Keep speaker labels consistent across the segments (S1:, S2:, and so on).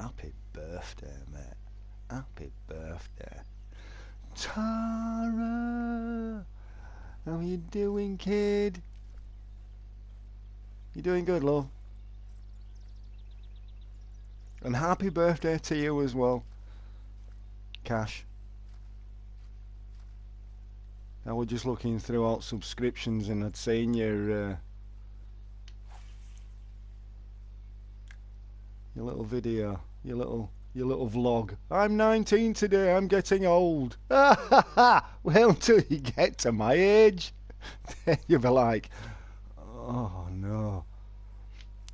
S1: Happy birthday, mate. Happy birthday. Tara! How you doing, kid? You doing good, love? And happy birthday to you as well, Cash. I was just looking through all subscriptions and I'd seen your little video, your little vlog. I'm 19 today. I'm getting old. Well, till you get to my age, then you'll be like, oh no.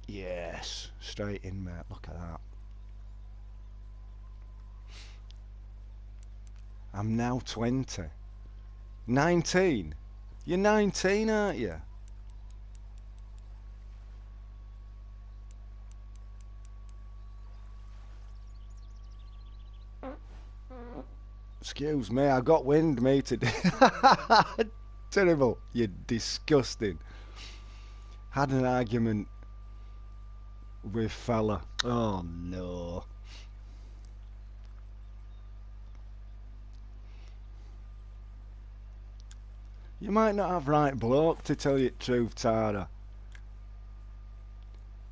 S1: Yes, straight in, mate. Look at that. I'm now 20. 19? You're 19, aren't you? Excuse me, I got wind, me, today. Terrible. You're disgusting. Had an argument with fella. Oh, no. You might not have right bloke, to tell you the truth, Tara.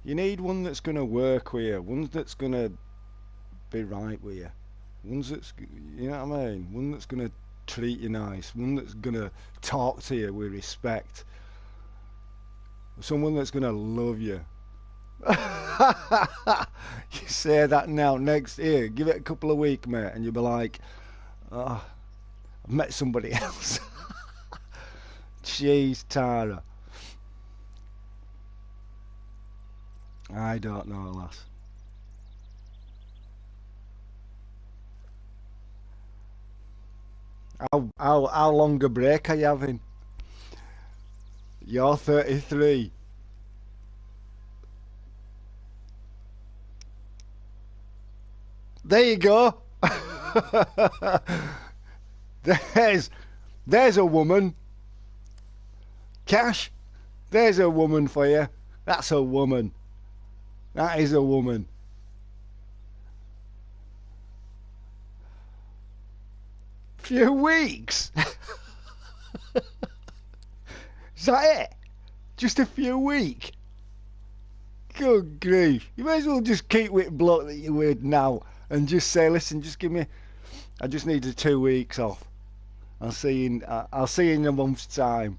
S1: You need one that's going to work with you. One that's going to be right with you. One that's, you know what I mean? One that's going to treat you nice. One that's going to talk to you with respect. Someone that's going to love you. You say that now, next year, give it a couple of weeks, mate, and you'll be like, oh, I've met somebody else. Jeez, Tara. I don't know, lass. How long a break are you having? You're 33. There you go. There's a woman. Cash, there's a woman for you. That's a woman. That is a woman. Few weeks. Is that it? Just a few weeks? Good grief. You may as well just keep with the bloke that you're with now and just say, listen, just give me, I just need the 2 weeks off. I'll see you in a month's time.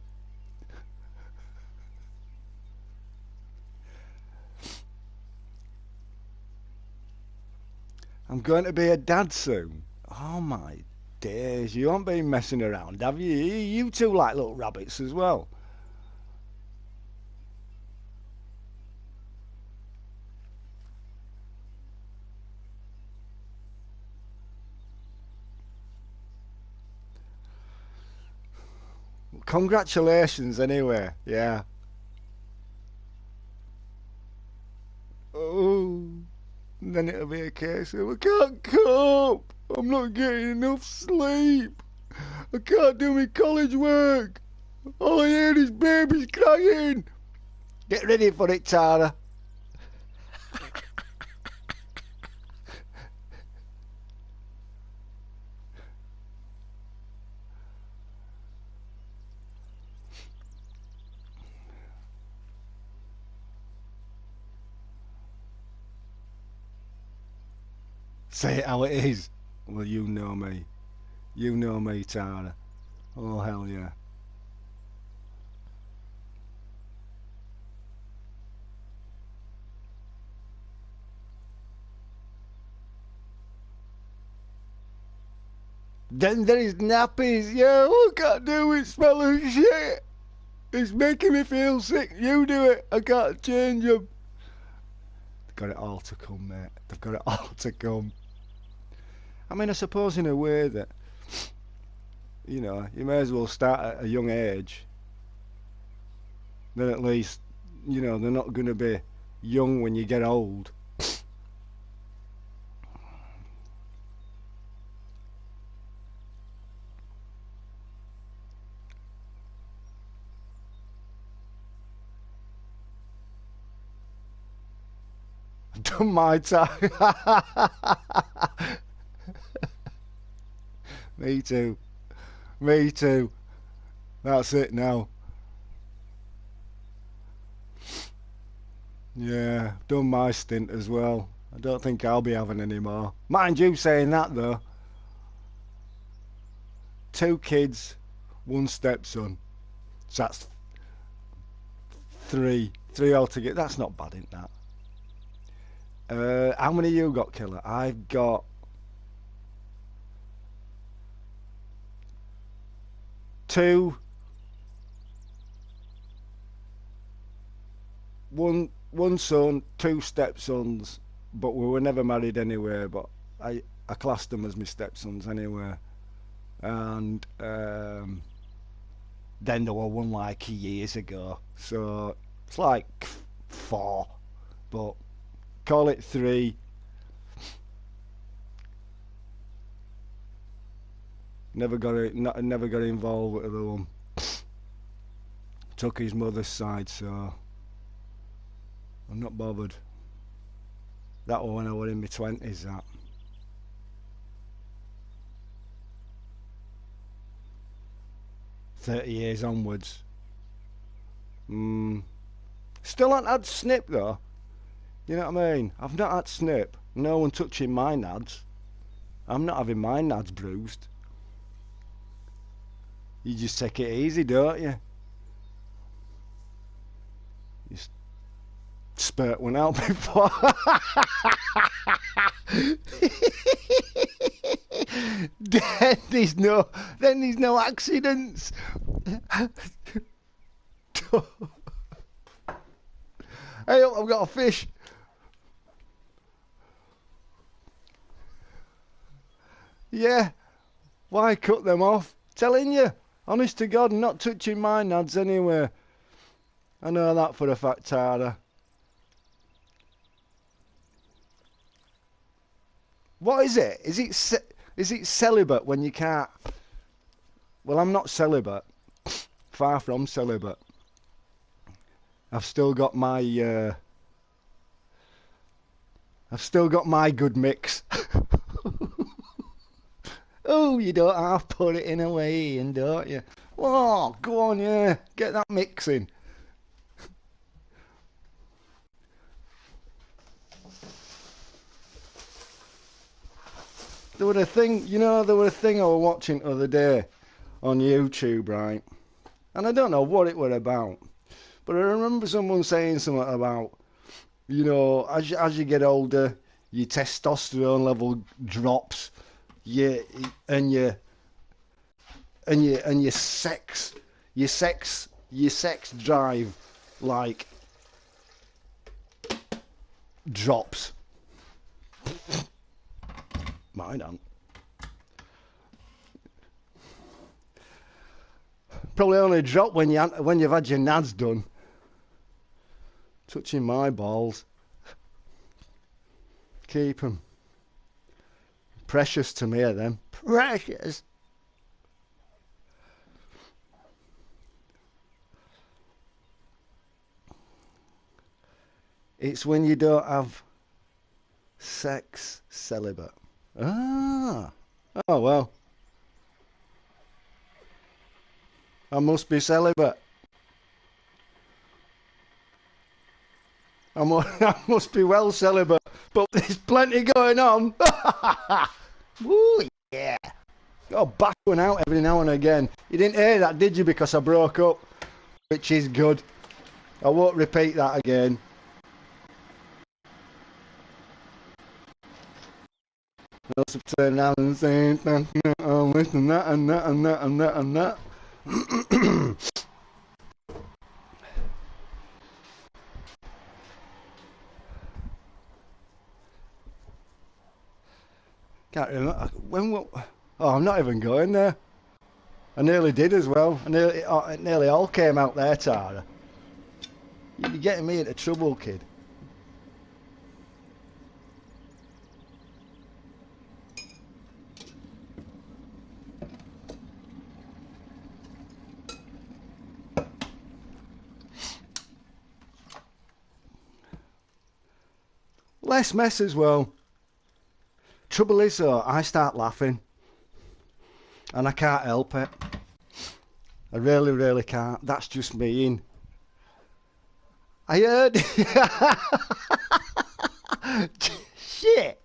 S1: I'm going to be a dad soon. Oh my days, you haven't been messing around, have you? You two like little rabbits as well. Congratulations anyway, yeah. Oh, then it'll be a case of I can't cope. I'm not getting enough sleep. I can't do my college work. All I hear is babies crying. Get ready for it, Tara. Say it how it is. Well, you know me. You know me, Tara. Oh, hell yeah. Then there is nappies. Yeah, I can't do it. Smell of shit. It's making me feel sick. You do it. I can't change them. They've got it all to come, mate. They've got it all to come. I mean, I suppose in a way that, you know, you may as well start at a young age. Then at least, you know, they're not going to be young when you get old. Done my time. Me too. Me too. That's it now. Yeah, done my stint as well. I don't think I'll be having any more. Mind you saying that though. 2 kids, 1 stepson. So that's 3. 3 altogether. That's not bad, isn't that? How many you got, Killer? I've got 2, one son, 2 stepsons, but we were never married anyway. But I classed them as my stepsons anyway. And then there were one like years ago, so it's like 4, but call it 3. Never got involved with the other one. Took his mother's side, so I'm not bothered. That was when I was in my 20s. That 30 years onwards. Still haven't had snip though. You know what I mean? I've not had snip. No one touching my nads. I'm not having my nads bruised. You just take it easy, don't you? You spurt one out before. then there's no accidents. Hey, I've got a fish. Yeah, why cut them off? Telling you, honest to God, not touching my nads anyway. I know that for a fact, Tara. What is it? Is it celibate when you can't? Well, I'm not celibate. Far from celibate. I've still got my good mix. Oh, you don't half put it in a way, and don't you? Oh, go on, yeah, get that mix in. There was a thing, I was watching the other day on YouTube, right? And I don't know what it was about, but I remember someone saying something about, as you get older, your testosterone level drops, and your sex drive like drops. Mine don't. Probably only drop when you've had your nads done. Touching my balls. Keep them. Precious to me, them. Precious. It's when you don't have sex celibate. Ah. Oh, well. I must be celibate. I must be well celibate. But there's plenty going on. Woo, yeah. Got to back one out every now and again. You didn't hear that, did you? Because I broke up. Which is good. I won't repeat that again. Also turn around and say, oh, this and that and that and that and that and that. Can't remember. I'm not even going there. I nearly did as well. It nearly all came out there, Tara. You're getting me into trouble, kid. Less mess as well. Trouble is though, I start laughing. And I can't help it. I really, really can't. That's just me. I heard... Shit!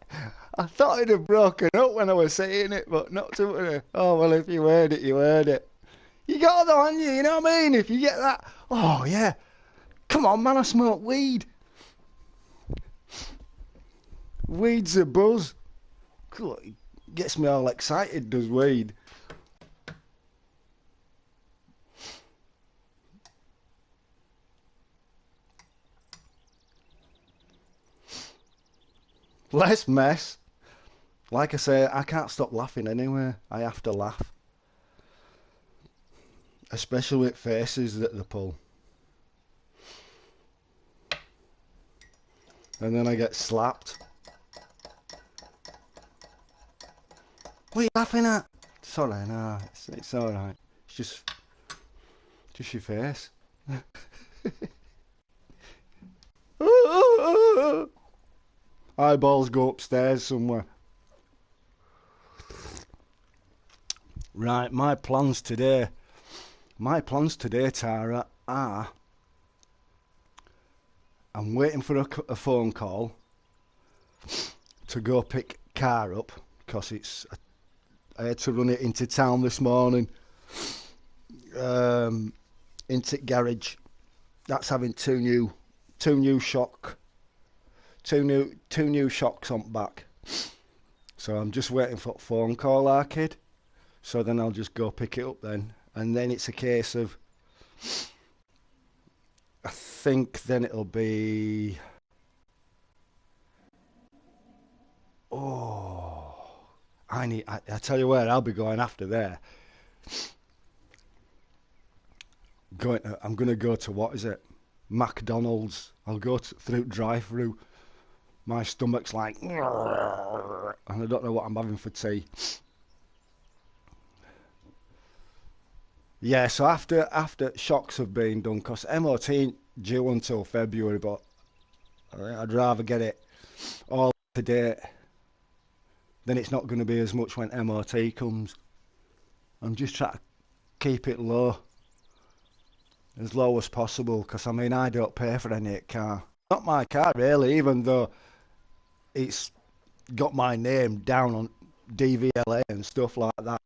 S1: I thought it'd have broken up when I was saying it, but not to worry. Oh, well, if you heard it, you heard it. You got that on you know what I mean? If you get that... Oh, yeah. Come on, man, I smoke weed. Weed's a buzz. Cool. It gets me all excited, does weed. Less mess. Like I say, I can't stop laughing anyway. I have to laugh. Especially with faces that they pull. And then I get slapped. What are you laughing at? Sorry, no, it's alright. It's just your face. Eyeballs go upstairs somewhere. Right, my plans today, Tara, are... I'm waiting for a phone call to go pick car up, because I had to run it into town this morning, into garage. That's having two new shocks on back. So I'm just waiting for a phone call, Arcade. So then I'll just go pick it up then, and then it's a case of, I think then it'll be, I tell you where I'll be going after there. I'm gonna go to, what is it? McDonald's. I'll go through drive-through. My stomach's like, and I don't know what I'm having for tea. Yeah, so after shocks have been done, because MOT ain't due until February, but I'd rather get it all up to date. Then it's not going to be as much when MOT comes. I'm just trying to keep it low. As low as possible, because I mean, I don't pay for any car. Not my car really, even though it's got my name down on DVLA and stuff like that.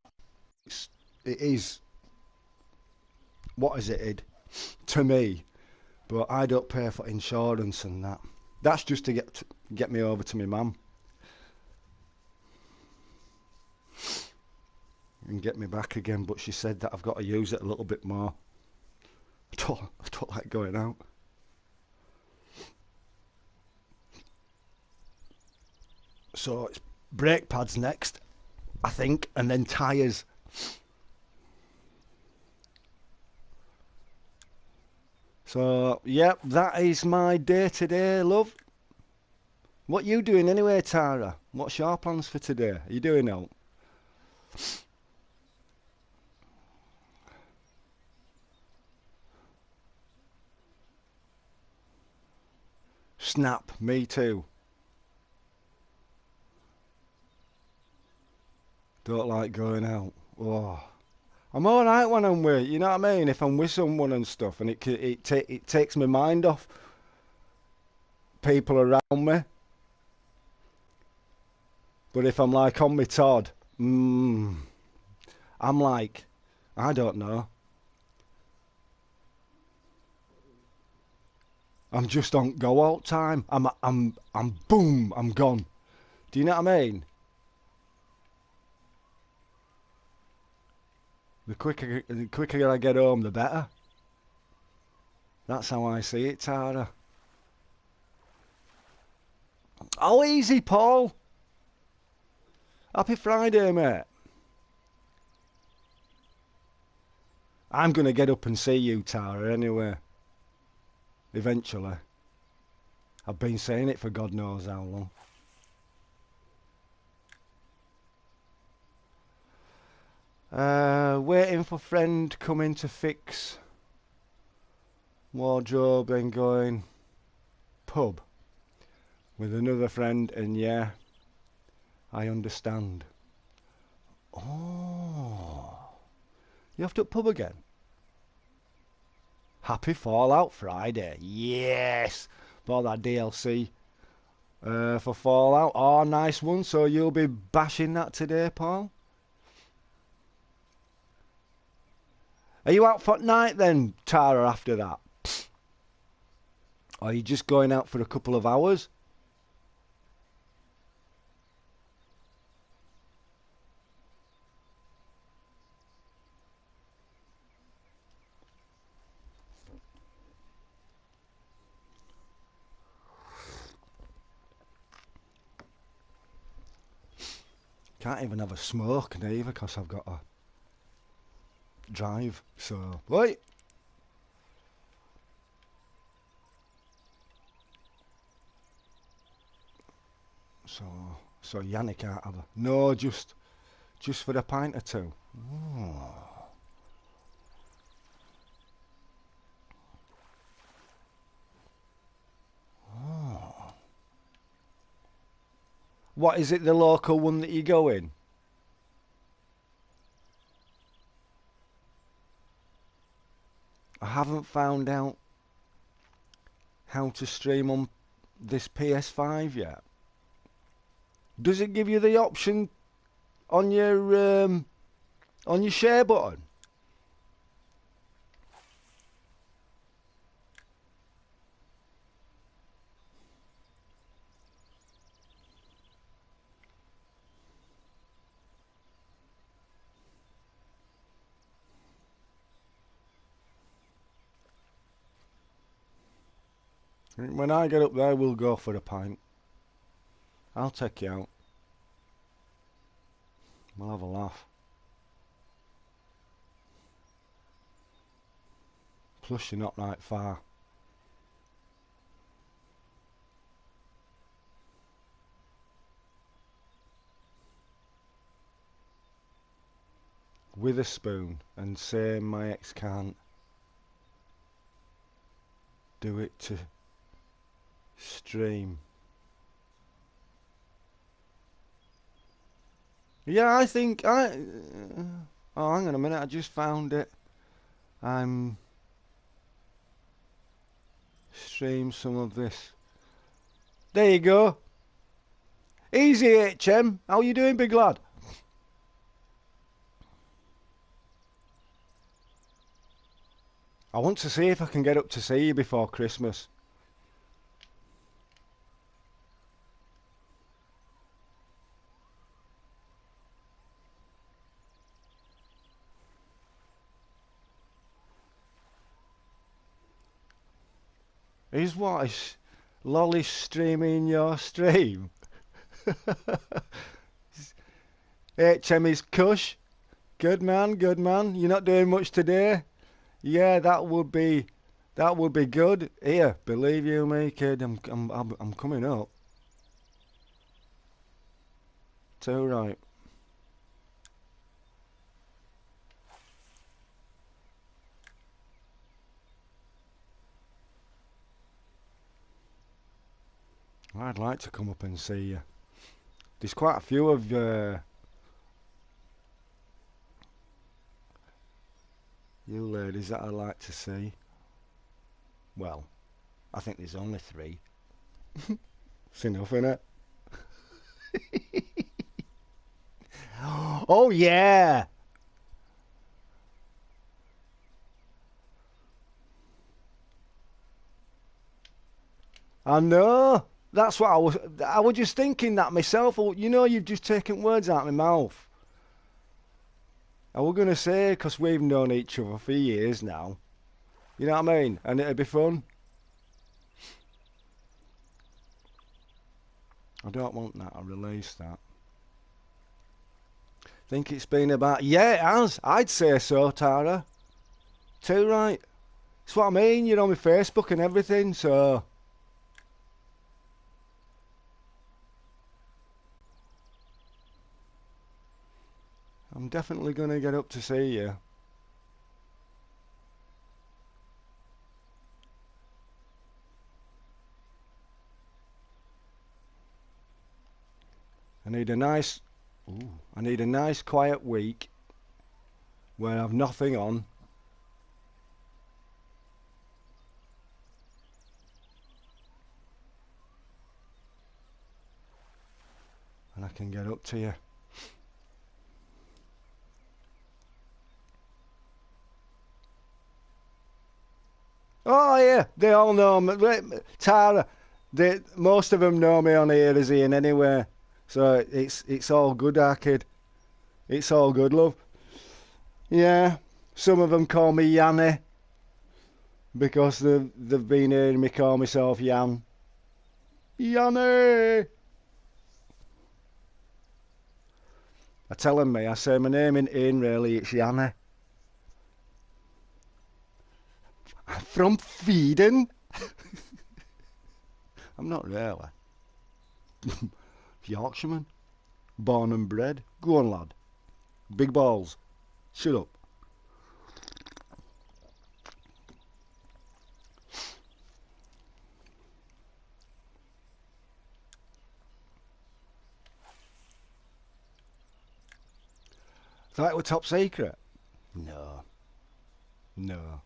S1: It is, what is it to me, but I don't pay for insurance and that. That's just to get me over to my mum and get me back again, but she said that I've got to use it a little bit more. I don't like going out. So it's brake pads next, I think, and then tyres. So, yep, that is my day today, love. What you doing anyway, Tara? What's your plans for today? Are you doing out? Snap, me too. Don't like going out. Oh, I'm alright when I'm with, you know what I mean? If I'm with someone and stuff, and it takes my mind off people around me. But if I'm like on my Todd, I'm like, I don't know. I'm just on go out time. I'm boom, I'm gone. Do you know what I mean? The quicker I get home, the better. That's how I see it, Tara. Oh, easy, Paul. Happy Friday, mate. I'm going to get up and see you, Tara, anyway. Eventually. I've been saying it for God knows how long. Waiting for friend coming to fix wardrobe and going pub. with another friend, and yeah, I understand. Oh, you have to pub again? Happy Fallout Friday. Yes, bought that DLC for Fallout. Oh, nice one. So you'll be bashing that today, Paul? Are you out for night then, Tara, after that? Or are you just going out for a couple of hours? Can't even have a smoke neither because I've got to drive. So, wait. So Yannick can't have a... No, just for a pint or two. Oh. Oh. What, is it the local one that you go in? I haven't found out how to stream on this PS5 yet. Does it give you the option on your share button? When I get up there, we'll go for a pint. I'll take you out. We'll have a laugh. Plus, you're not right far. With a spoon, and say my ex can't do it to stream. Yeah, I think oh, hang on a minute, I just found it. I'm stream some of this. There you go. Easy, HM. How you doing, big lad? I want to see if I can get up to see you before Christmas. Is what? Is Lolly streaming your stream? HM is Kush. Good man, good man. You're not doing much today? Yeah, that would be good. Here, believe you me, kid, I'm coming up. Too right. I'd like to come up and see you. There's quite a few of you ladies that I'd like to see. Well, I think there's only 3. It's enough, innit? Oh, yeah! I know! That's what I was just thinking that myself. You know, you've just taken words out of my mouth. I was going to say, because we've known each other for years now. You know what I mean? And it'd be fun. I don't want that. I release that. Think it's been about... Yeah, it has. I'd say so, Tara. Too right. That's what I mean. You're on my Facebook and everything, so... I'm definitely going to get up to see you. I need a nice, I need a nice quiet week where I've nothing on. And I can get up to you. Oh yeah, they all know me. Tara, most of them know me on here as Ian anyway. So it's all good, our kid. It's all good, love. Yeah, some of them call me Yanni because they've been hearing me call myself Yan. Yanni! I tell them I say my name in Ian, really, it's Yanni. I'm from Feeden. I'm not really. Yorkshireman. Born and bred. Go on, lad. Big balls. Shut up. Thought it was top secret? No. No.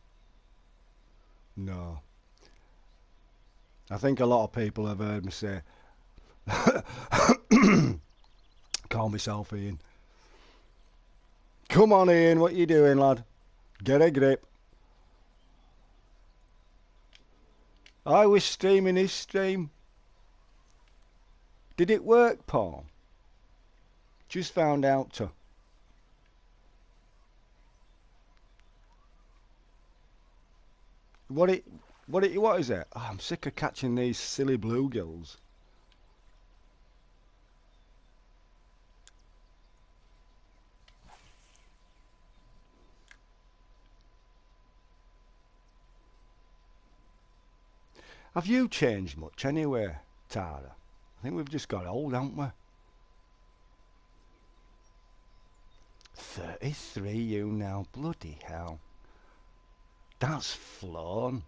S1: No. I think a lot of people have heard me say, call myself Ian. Come on, Ian, what you doing, lad? Get a grip. I was streaming his stream. Did it work, Paul? Just found out to. What is it? Oh, I'm sick of catching these silly bluegills. Have you changed much anyway, Tara? I think we've just got old, haven't we? 33 you now, bloody hell. That's flown.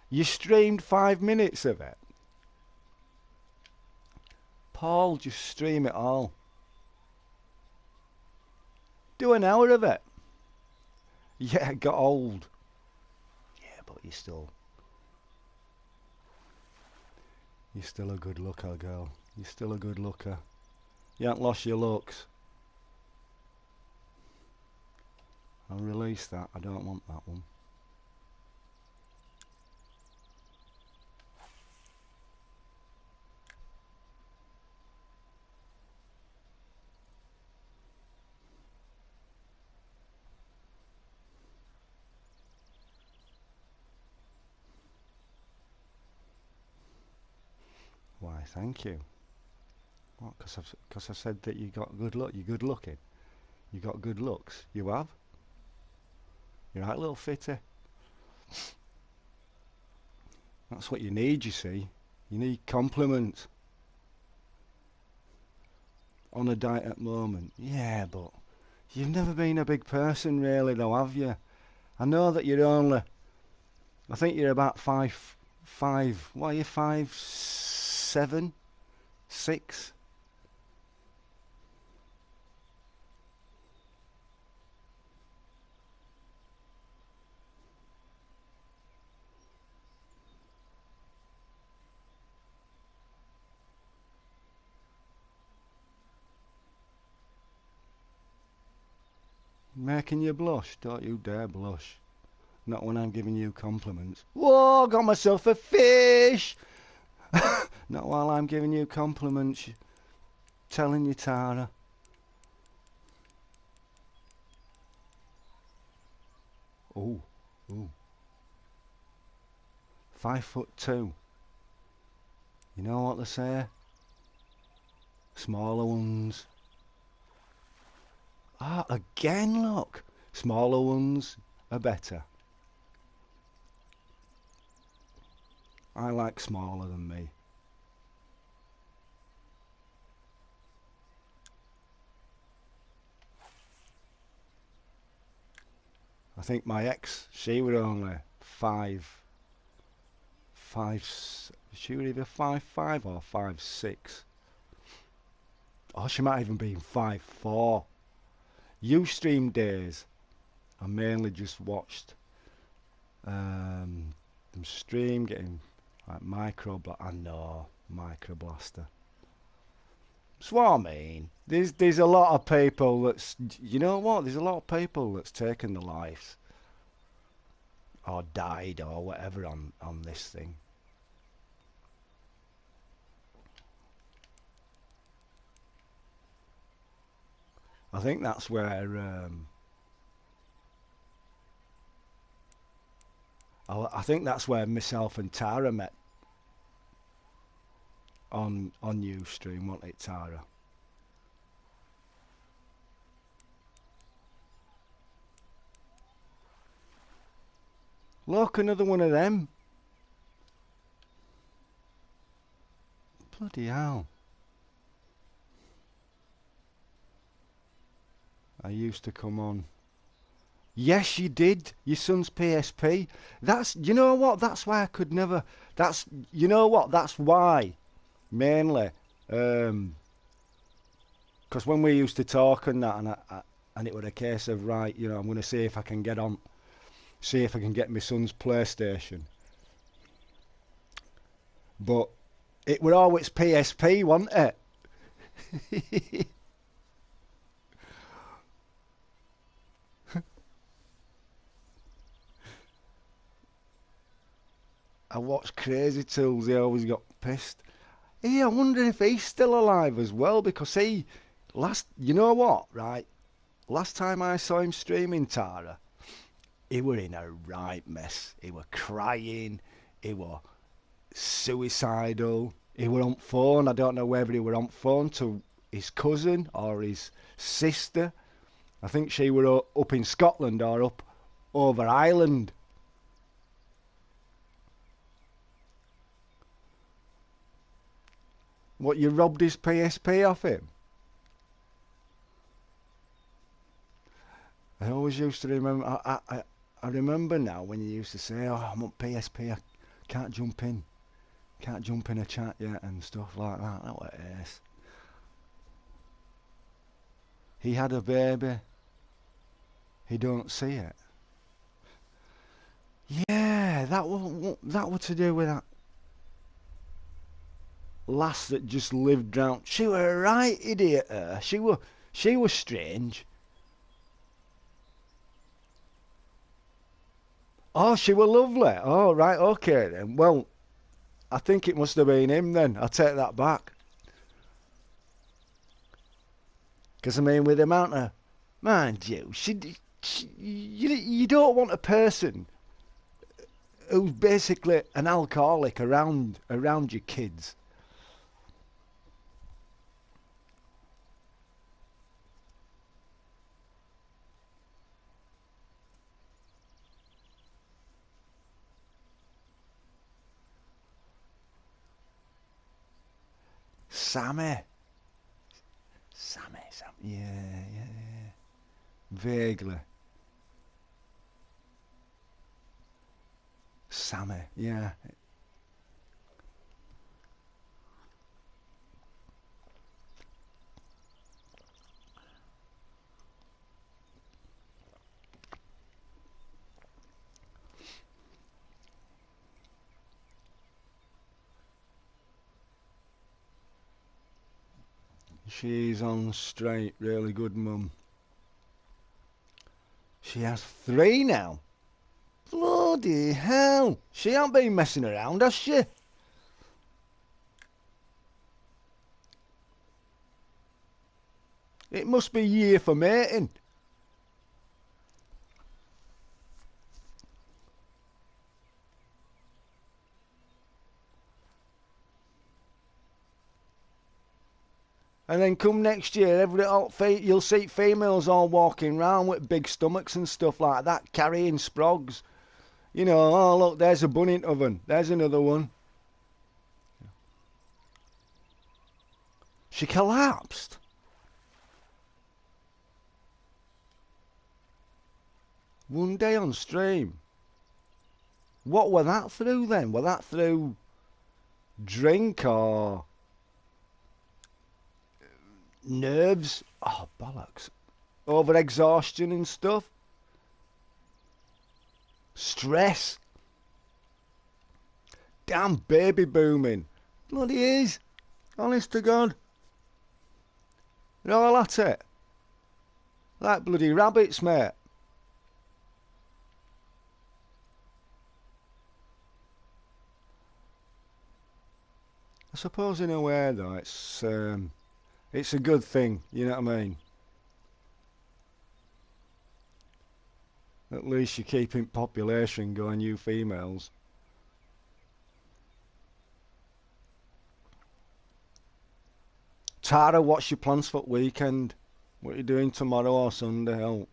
S1: You streamed 5 minutes of it. Paul, just stream it all. Do an hour of it. Yeah, it got old. Yeah, but you're still a good looker, girl. You're still a good looker. You haven't lost your looks. I'll release that. I don't want that one. Why, thank you. What? Because I said that you got good look. You're good looking. You got good looks. You have. You're right, little fitty. That's what you need, you see. You need compliments. On a diet at the moment. Yeah, but you've never been a big person really though, have you? I know that you're only, I think you're about five, what are you, 5'7", 6? Making you blush? Don't you dare blush. Not when I'm giving you compliments. Whoa, got myself a fish! Not while I'm giving you compliments. Telling you, Tara. Oh, oh. 5'2". You know what they say? Smaller ones. Ah, again, look. Smaller ones are better. I like smaller than me. think my ex, she were only she was either 5'5" or 5'6". Or she might even be 5'4". Ustream days, I mainly just watched them stream, getting like microblaster. That's what I mean. There's a lot of people that's, you know what? There's a lot of people that's taken their lives or died or whatever on this thing. I think that's where I think that's where myself and Tara met on Ustream, wasn't it, Tara? Look, another one of them. Bloody hell. I used to come on. Yes, you did. Your son's PSP. That's, you know what? That's why I could never. That's, you know what? That's why, mainly. Because when we used to talk and that, and it was a case of, right, you know, I'm going to see if I can get my son's PlayStation. But it were always PSP, wasn't it? I watched Crazy Tools. He always got pissed. Hey, I wonder if he's still alive as well, because you know what, right? Last time I saw him streaming, Tara, he were in a right mess. He were crying. He were suicidal. He were on phone. I don't know whether he were on phone to his cousin or his sister. I think she were up in Scotland or up over Ireland. What, you robbed his PSP off him? I always used to remember. I remember now when you used to say, "Oh, I'm on PSP. I can't jump in a chat yet," and stuff like that. That was ace. He had a baby. He don't see it. Yeah, that was to do with that lass that just lived round. She were a right idiot. She was strange. Oh, she were lovely. Oh, right, okay then. Well, I think it must have been him then. I take that back. Because I mean, with the amount of, mind you, you don't want a person who's basically an alcoholic around your kids. Sammy. Yeah. Vaguely. Sammy, yeah. She's on straight, really good mum. She has 3 now. Bloody hell. She ain't been messing around, has she? It must be year for mating. And then come next year, you'll see females all walking around with big stomachs and stuff like that, carrying sprogs. You know, oh look, there's a bunny oven. There's another one. She collapsed. One day on stream. What were that through then? Were that through drink or nerves? Oh, bollocks. Over exhaustion and stuff? Stress? Damn baby booming. Bloody is. Honest to God. They're all at it. Like bloody rabbits, mate. I suppose in a way though, it's a good thing, you know what I mean? At least you're keeping population going, you females. Tara, what's your plans for the weekend? What are you doing tomorrow or Sunday? Oh.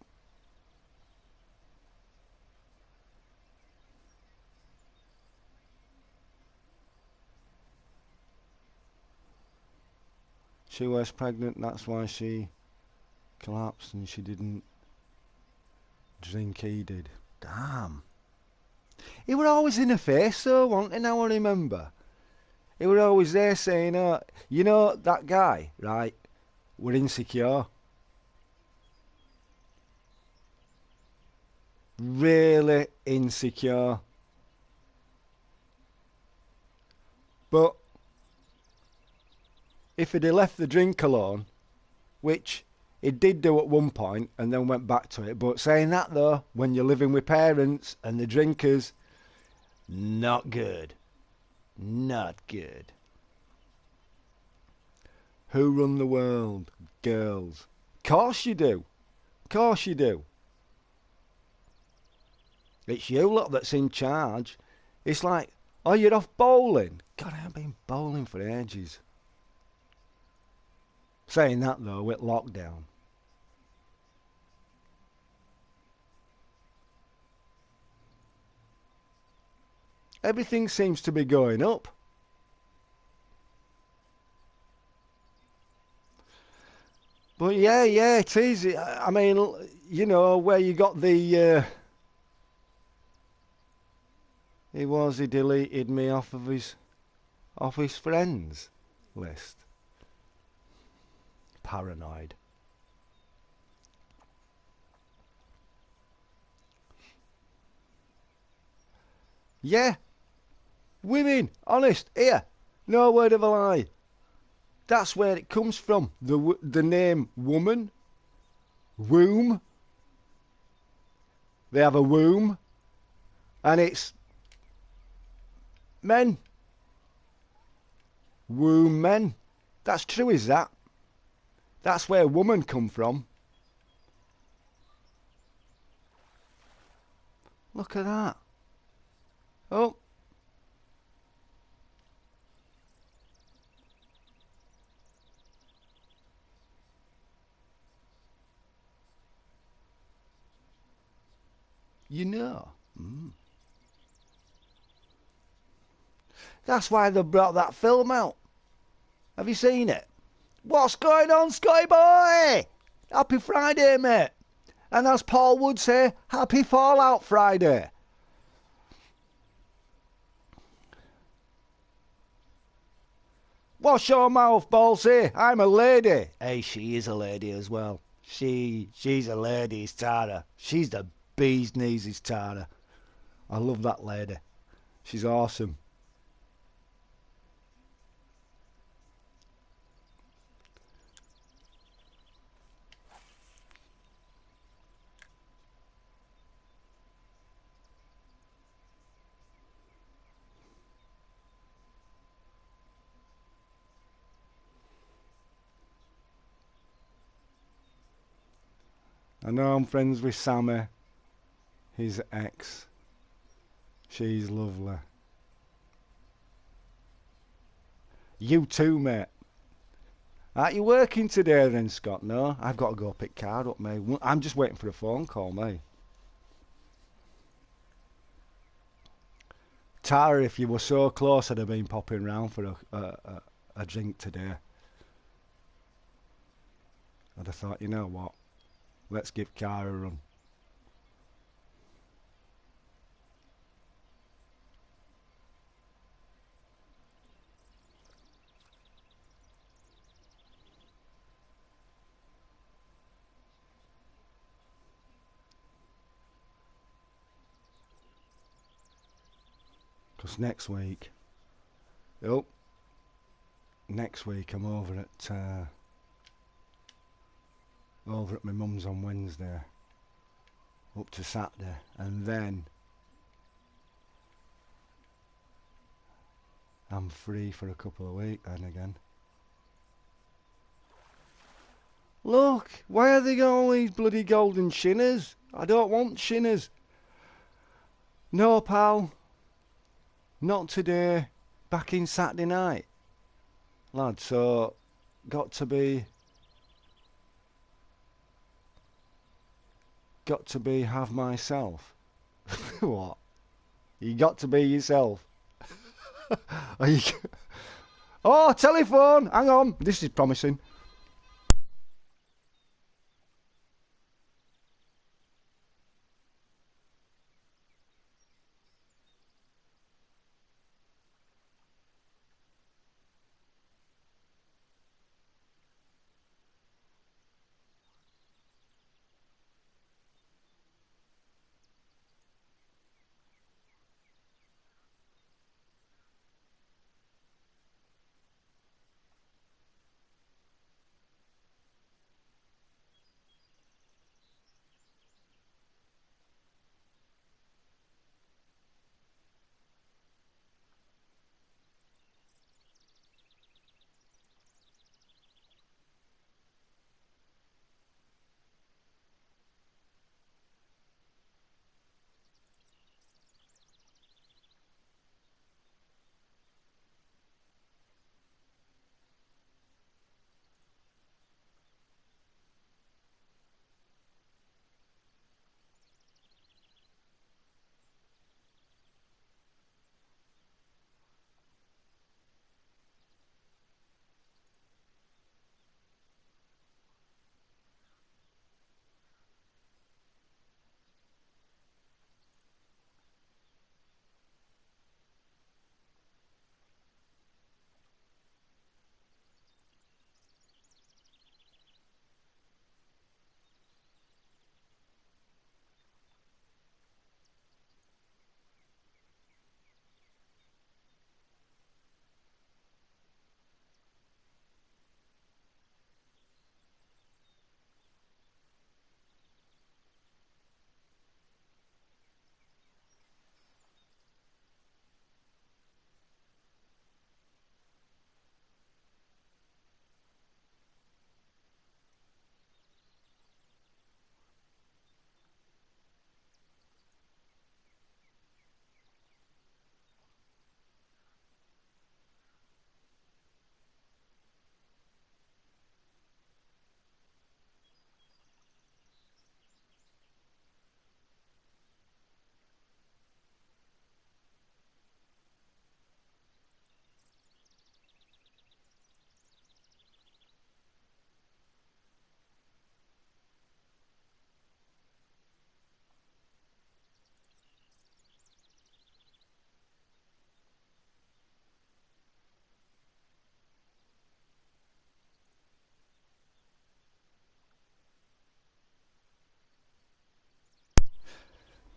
S1: She was pregnant, that's why she collapsed and she didn't drink, he did. Damn. He were always in her face though, wasn't he, now I remember? He were always there saying, oh, you know, that guy, right, were insecure. Really insecure. But if he'd have left the drink alone, which he did do at one point and then went back to it, but saying that though, when you're living with parents and the drinkers, not good. Not good. Who run the world? Girls. Course you do. Course you do. It's you lot that's in charge. It's like, oh, you're off bowling? God, I haven't been bowling for ages. Saying that though, with lockdown. Everything seems to be going up. But yeah, it is. I mean, you know, where you got the... he deleted me off of his friends list. Paranoid. Yeah. Women, honest, here. No word of a lie. That's where it comes from. The name woman. Womb. They have a womb. And it's men. Womb men. That's true, is that? That's where woman come from. Look at that. Oh. You know. That's why they brought that film out. Have you seen it? What's going on, Scotty boy? Happy Friday, mate. And as Paul would say, happy Fallout Friday. What's your mouth, Ballsy? I'm a lady. Hey, she is a lady as well. She's a lady, is Tara. She's the bee's knees, is Tara. I love that lady. She's awesome. I know I'm friends with Sammy, his ex. She's lovely. You too, mate. Aren't you working today then, Scott? No, I've got to go pick card up, mate. I'm just waiting for a phone call, mate. Tara, if you were so close, I'd have been popping round for a drink today. I'd have thought, you know what? Let's give Cara a run. Because next week, I'm over at my mum's on Wednesday, up to Saturday, and then I'm free for a couple of weeks then again. Look, why are they got all these bloody golden shinners? I don't want shinners. No, pal. Not today. Back in Saturday night. Lad, so got to be have myself. What? You got to be yourself. Are you... Oh, telephone! Hang on. This is promising.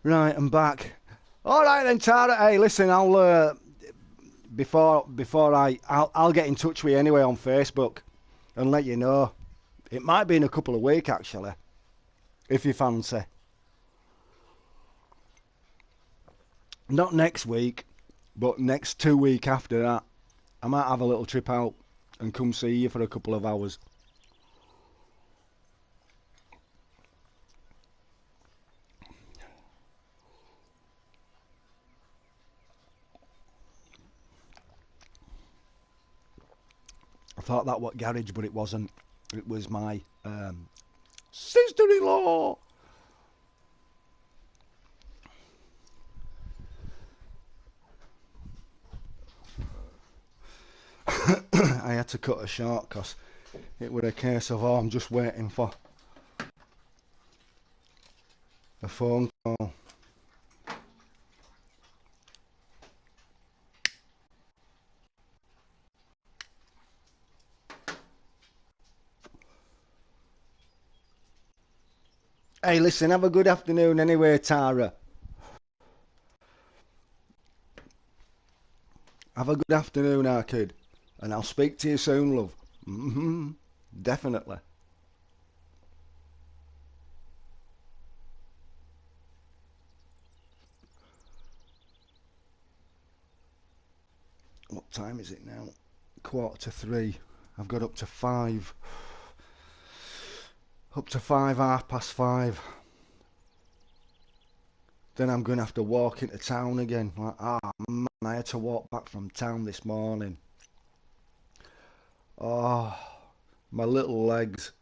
S1: Right, I'm back. All right then, Tara. Hey, listen, I'll I'll get in touch with you anyway on Facebook and let you know. It might be in a couple of weeks actually, if you fancy. Not next week, but next 2 weeks after that. I might have a little trip out and come see you for a couple of hours. I thought that was garage, but it wasn't. It was my sister-in-law. I had to cut her short because it was a case of, I'm just waiting for a phone call. Hey, listen, have a good afternoon anyway, Tara. Have a good afternoon, our kid. And I'll speak to you soon, love. Definitely. What time is it now? 2:45. I've got up to 5. Up to 5, 5:30. Then I'm going to have to walk into town again. Like, man, I had to walk back from town this morning. Oh, my little legs.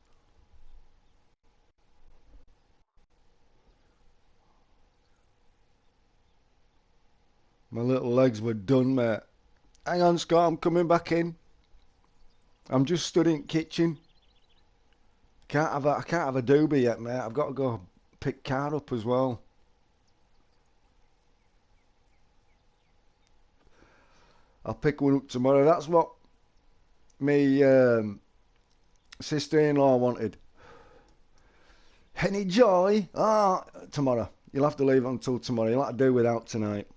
S1: My little legs were done, mate. Hang on, Scott, I'm coming back in. I'm just stood in the kitchen. I can't have a doobie yet, mate. I've got to go pick car up as well. I'll pick one up tomorrow. That's what me sister-in-law wanted. Any joy? Tomorrow. You'll have to leave until tomorrow. You'll have to do without tonight.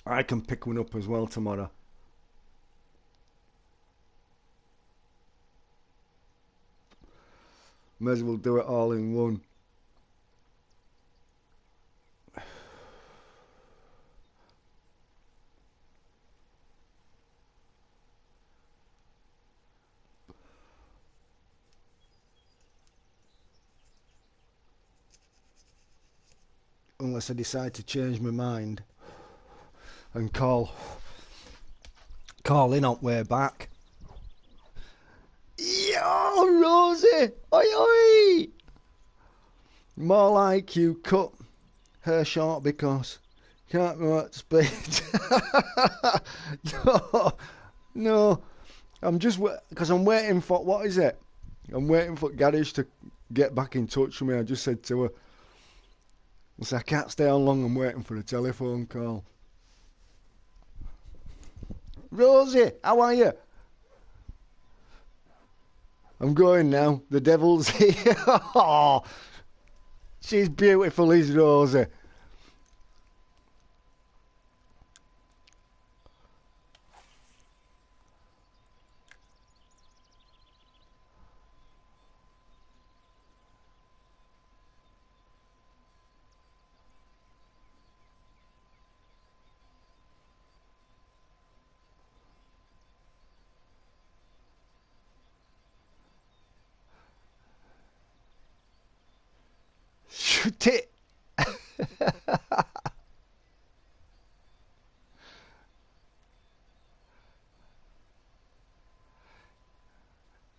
S1: I can pick one up as well tomorrow. May as well do it all in one. Unless I decide to change my mind and call in on way back. Yo, Rosie! Oi, oi! More like you cut her short because you can't know what to speak. No. I'm just because I'm waiting for what is it? I'm waiting for Garage to get back in touch with me. I just said to her, I said, I can't stay on long. I'm waiting for a telephone call. Rosie, how are you? I'm going now. The devil's here. Oh, she's beautiful, is Rosie. Shoot it.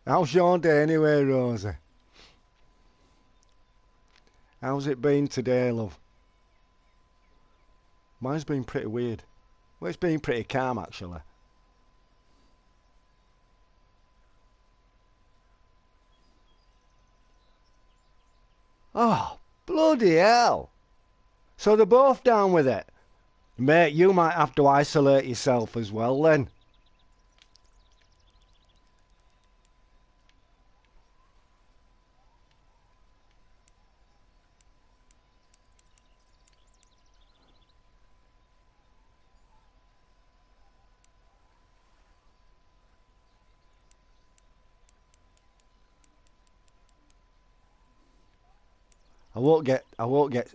S1: How's your day anyway, Rosie? How's it been today, love? Mine's been pretty weird. Well, it's been pretty calm, actually. Oh, bloody hell. So they're both down with it. Mate, you might have to isolate yourself as well then. I won't get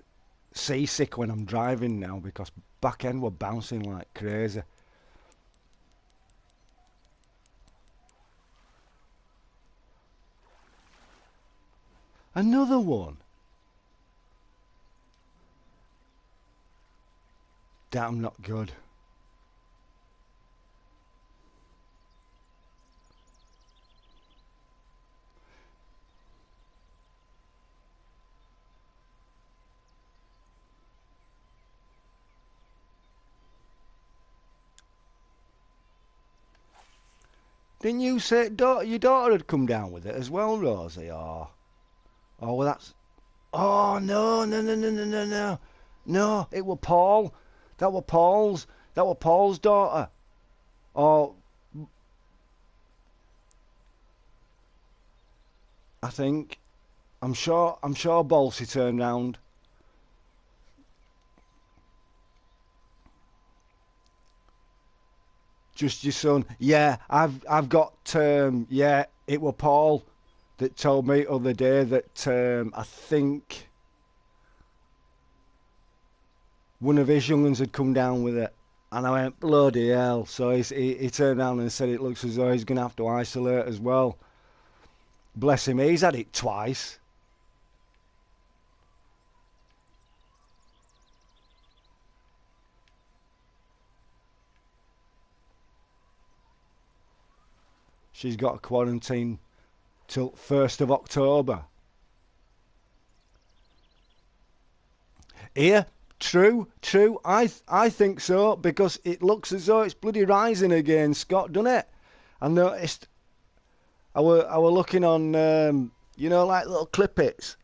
S1: seasick when I'm driving now because back end were bouncing like crazy. Another one. Damn not good. Didn't you say your daughter had come down with it as well, Rosie? Well, that's. Oh no, no, no, no, no, no, no, no! It were Paul. That were Paul's. That were Paul's daughter. Oh, I think. I'm sure. Bolsey turned round. Just your son. Yeah, I've got yeah, it were Paul that told me other day that I think one of his young'uns had come down with it. And I went, bloody hell. So he turned around and said it looks as though he's going to have to isolate as well. Bless him, he's had it twice. She's got a quarantine till 1st of October. Here, true. I think so, because it looks as though it's bloody rising again, Scott, doesn't it? I noticed. I were looking on, like little clippets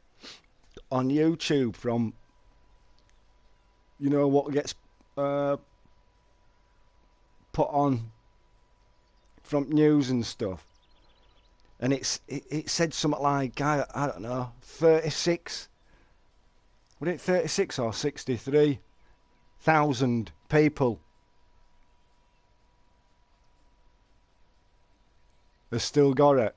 S1: on YouTube from, what gets put on from news and stuff, and it said something like, I don't know, 36. Was it 36 or 63,000 people have still got it?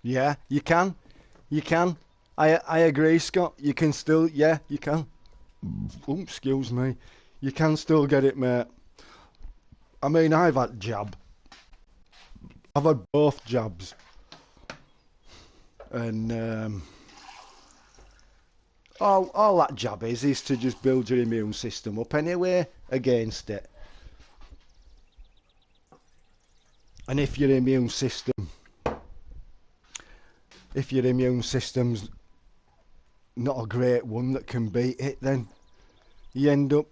S1: Yeah, you can. You can. I agree, Scott. You can still, yeah, you can. Oh, excuse me. You can still get it, mate. I mean, I've had jab. I've had both jabs. And all that jab is to just build your immune system up anyway against it. And if your immune system's not a great one that can beat it, then you end up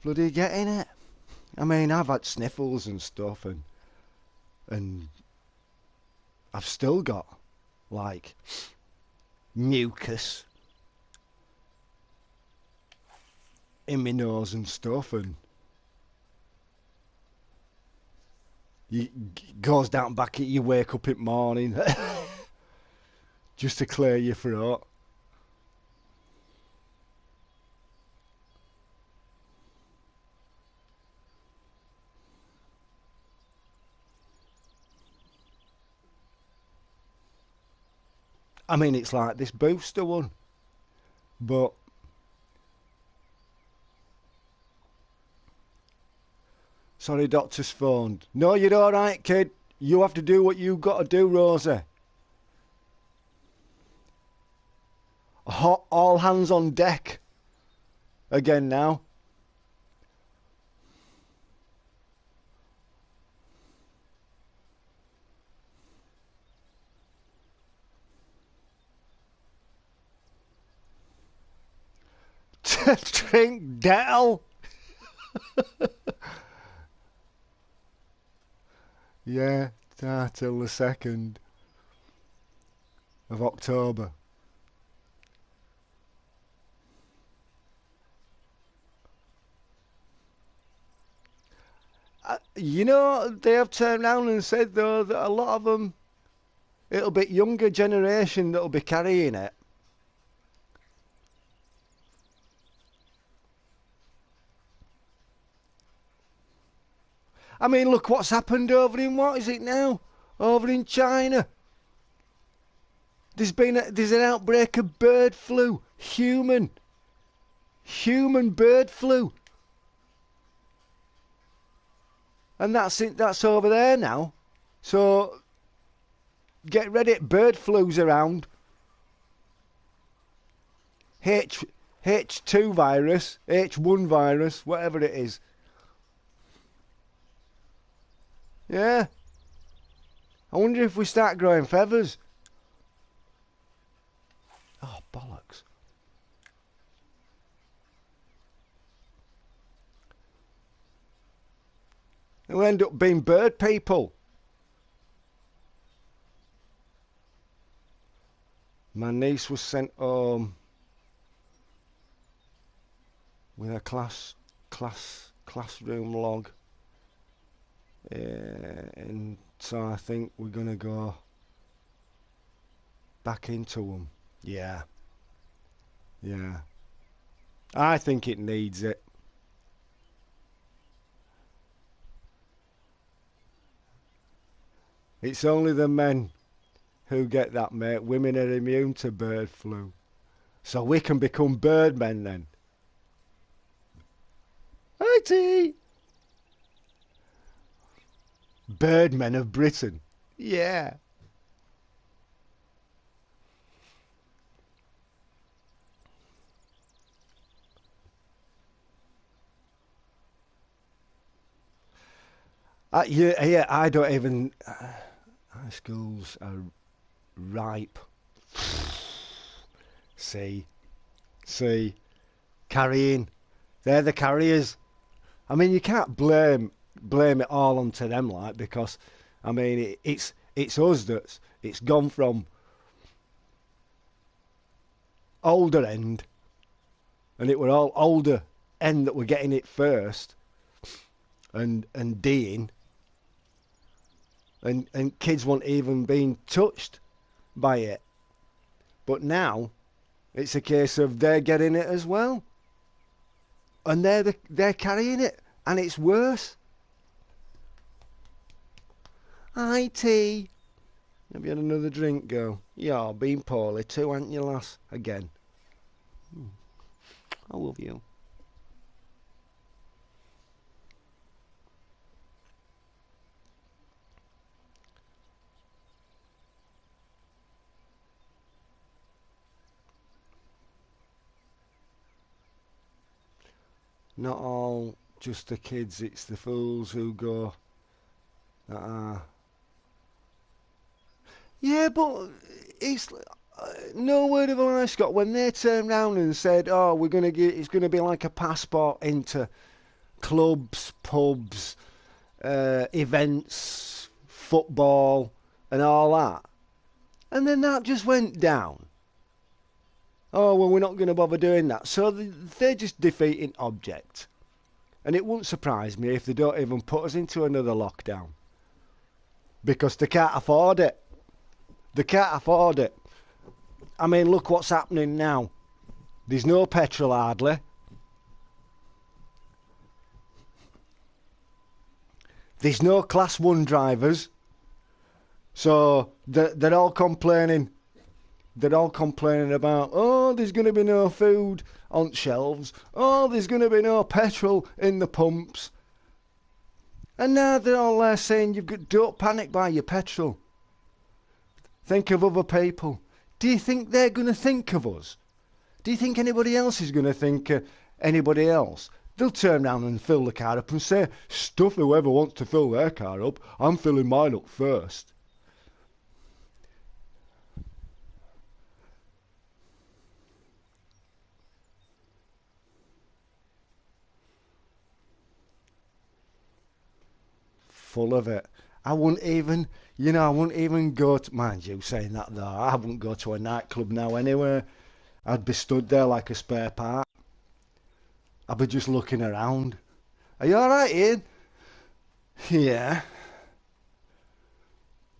S1: bloody getting it. I mean, I've had sniffles and stuff, and I've still got like mucus in my nose and stuff, and you goes down back at you wake up in the morning just to clear your throat. I mean, it's like this booster one, but sorry, doctor's phoned. No, you're all right, kid. You have to do what you've got to do, Rosie. All hands on deck again now. Drink Dell. Yeah, till the 2nd of October. They have turned around and said, though, that a lot of them, it'll be younger generation that'll be carrying it. I mean, look what's happened over in, what is it now? Over in China. There's an outbreak of bird flu. Human bird flu. And that's it, that's over there now. So get ready, bird flu's around. H2 virus, H1 virus, whatever it is. Yeah. I wonder if we start growing feathers. Oh, bollocks. We'll end up being bird people. My niece was sent home with a classroom log And so I think we're going to go back into them. Yeah, yeah. I think it needs it. It's only the men who get that, mate. Women are immune to bird flu. So we can become birdmen then. IT! Birdmen of Britain. Yeah. Yeah, I don't even. High schools are ripe. See, see, carrying. They're the carriers. I mean, you can't blame it all onto them, like, because I mean it's us that's it's gone from older end, and it were all older end that were getting it first, and D'ing, and kids weren't even being touched by it. But now it's a case of they're getting it as well, and they're carrying it, and it's worse. IT. Have you had another drink, girl? Yeah, been poorly too, ain't you, lass? Again. I love you. Not all just the kids, it's the fools who go. Uh, yeah, but it's no word of a lie, Scott. When they turned round and said, "Oh, we're gonna get," it's gonna be like a passport into clubs, pubs, events, football, and all that, and then that just went down. Oh well, we're not going to bother doing that. So they're just defeating object. And it wouldn't surprise me if they don't even put us into another lockdown. Because they can't afford it. They can't afford it. I mean, look what's happening now. There's no petrol hardly. There's no class 1 drivers. So they're all complaining. They're all complaining about, oh, there's going to be no food on shelves. Oh, there's going to be no petrol in the pumps. And now they're all there saying, don't panic by your petrol. Think of other people. Do you think they're going to think of us? Do you think anybody else is going to think of anybody else? They'll turn around and fill the car up and say, stuff whoever wants to fill their car up. I'm filling mine up first. Full of it. I wouldn't even go to, mind you saying that though, I wouldn't go to a nightclub now anyway. I'd be stood there like a spare part. I'd be just looking around. Are you alright, Ian? Yeah.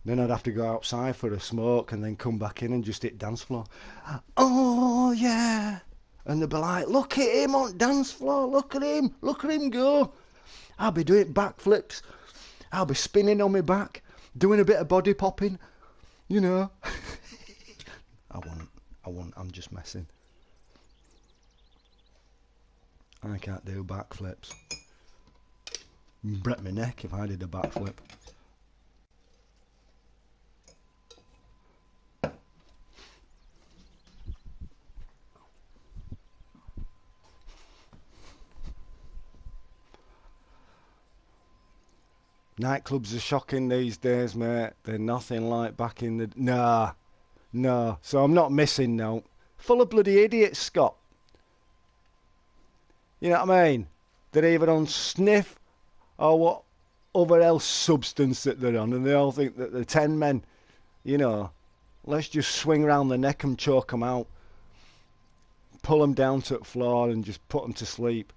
S1: Then I'd have to go outside for a smoke and then come back in and just hit dance floor. Oh, yeah. And they'd be like, look at him on dance floor, look at him go. I'll be doing backflips. I'll be spinning on my back, doing a bit of body popping, you know. I won't, I'm just messing. I can't do backflips. Break my neck if I did a backflip. Nightclubs are shocking these days, mate. They're nothing like back in the... Nah, no. So I'm not missing, no. Full of bloody idiots, Scott. You know what I mean? They're either on sniff or what other else substance that they're on, and they all think that the 10 men, you know, let's just swing round the neck and choke them out. Pull them down to the floor and just put them to sleep.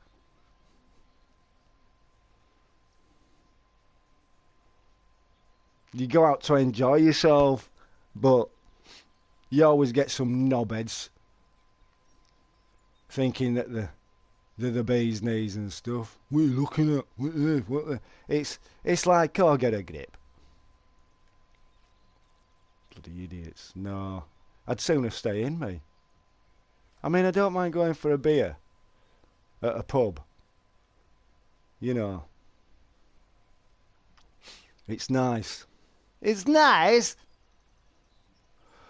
S1: You go out to enjoy yourself, but you always get some knobheads thinking that they're the bee's knees and stuff. What are you looking at? It's like, oh, get a grip. Bloody idiots. No. I'd sooner stay in, me. I mean, I don't mind going for a beer at a pub. You know. It's nice. It's nice?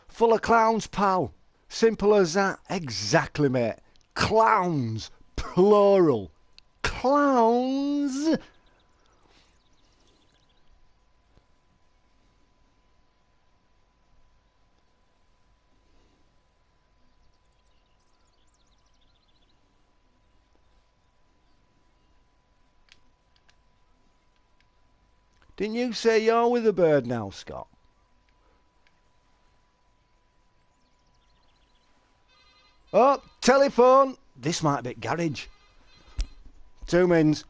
S1: Full of clowns, pal. Simple as that. Exactly, mate. Clowns. Plural. Clowns. Didn't you say you're with the bird now, Scott? Oh, telephone. This might be garage. 2 mins.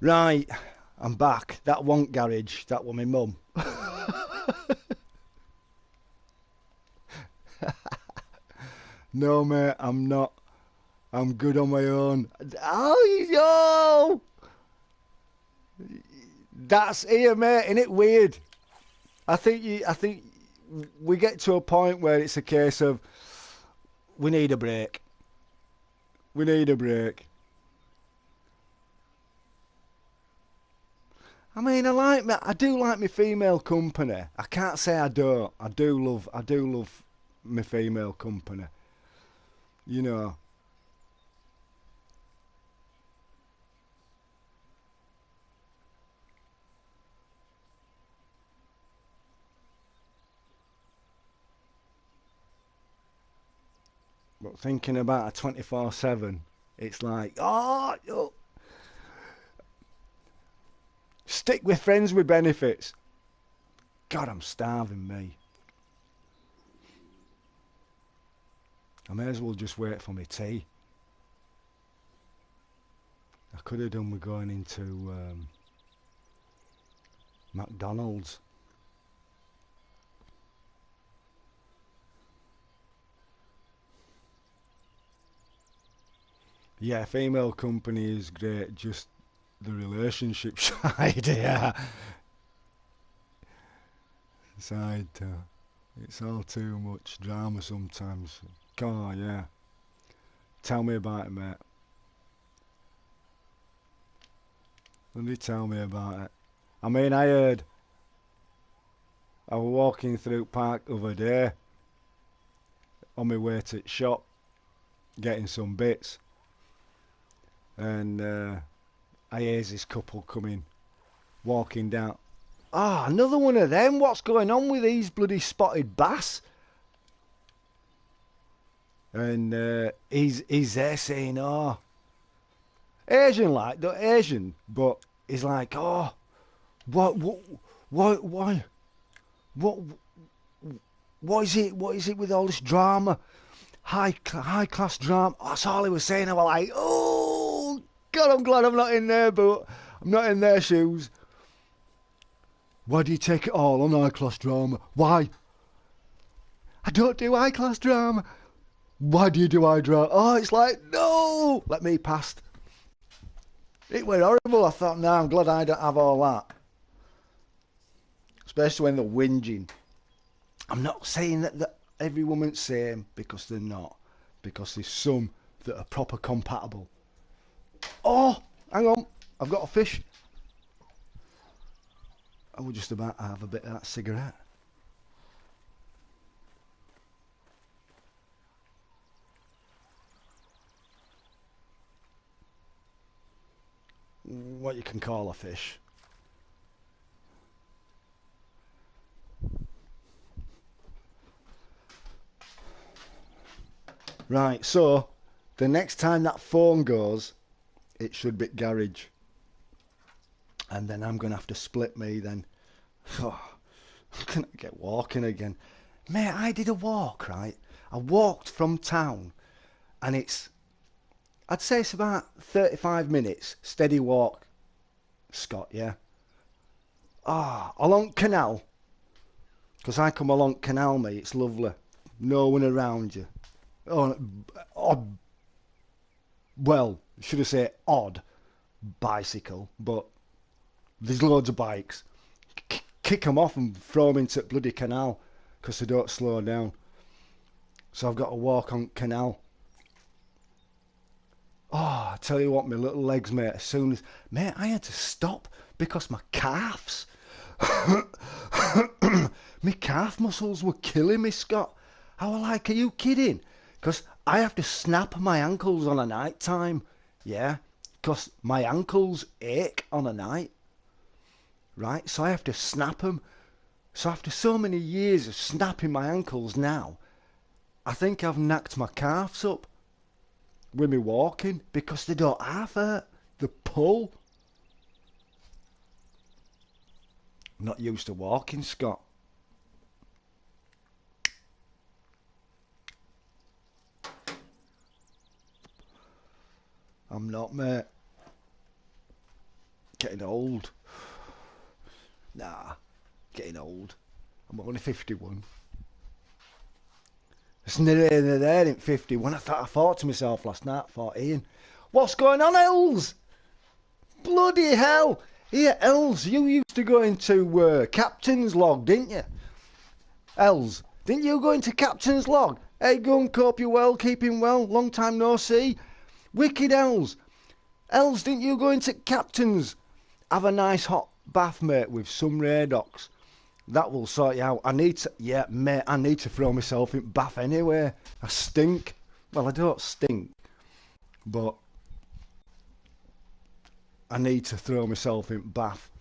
S1: Right, I'm back. That wasn't garage, that was my mum. No, mate, I'm not. I'm good on my own. Oh, yo! That's here, mate. Isn't it weird? I think we get to a point where it's a case of we need a break. We need a break. I mean, I do like my female company. I can't say I don't. I do love my female company. You know, but thinking about a 24/7, it's like, oh, stick with friends with benefits. God, I'm starving, me. I may as well just wait for my tea. I could have done with going into McDonald's. Yeah, female company is great. Just the relationship side, yeah, side. It's all too much drama sometimes. God, yeah. Tell me about it, mate. Let me tell me about it. I mean, I was walking through park the other day on my way to the shop, getting some bits, and I hears this couple coming, walking down. Ah, another one of them. What's going on with these bloody spotted bass? And he's there saying, "Oh, Asian like, not Asian," but he's like, "Oh, what, why, what, what is it? What is it with all this drama? High class drama." That's all he was saying. I was like, "Oh, God, I'm glad I'm not in there, but I'm not in their shoes." Why do you take it all on high class drama? Why? I don't do high class drama. Why do you do high drama? Oh, it's like, no, let me past. It were horrible. I thought, no, I'm glad I don't have all that. Especially when they're whinging. I'm not saying that every woman's same, because they're not. Because there's some that are proper compatible. Oh, hang on. I've got a fish. I was just about to have a bit of that cigarette. What you can call a fish. Right, so the next time that phone goes, it should be garage. And then I'm going to have to split me then. Oh, I'm going to get walking again. Mate, I did a walk, right? I walked from town, and I'd say it's about 35 minutes, steady walk, Scott, yeah? Ah, along canal, because I come along canal, mate, it's lovely. No one around you. Oh, odd, well, should I say odd bicycle, but there's loads of bikes. Kick them off and throw them into the bloody canal because they don't slow down. So I've got to walk on canal. Oh, I tell you what, my little legs, mate, as soon as... Mate, I had to stop because my calves... my calf muscles were killing me, Scott. I was like, are you kidding? Because I have to snap my ankles on a night time. Yeah, because my ankles ache on a night. Right, so I have to snap them. So after so many years of snapping my ankles now, I think I've knacked my calves up with me walking because they don't have the pull. I'm not used to walking, Scott. I'm not, mate. Getting old. Nah, getting old. I'm only 51. It's nearly there, ain't 51. I thought to myself last night, Ian, what's going on, Els? Bloody hell. Here, Els, you used to go into Captain's Log, didn't you? Els, didn't you go into Captain's Log? Hey, Gunk, hope you're well, keeping well, long time no see. Wicked Els. Els, didn't you go into Captain's? Have a nice hot bath, mate, with some Radox. That will sort you out. I need to throw myself in bath anyway. I stink. Well, I don't stink, but I need to throw myself in bath.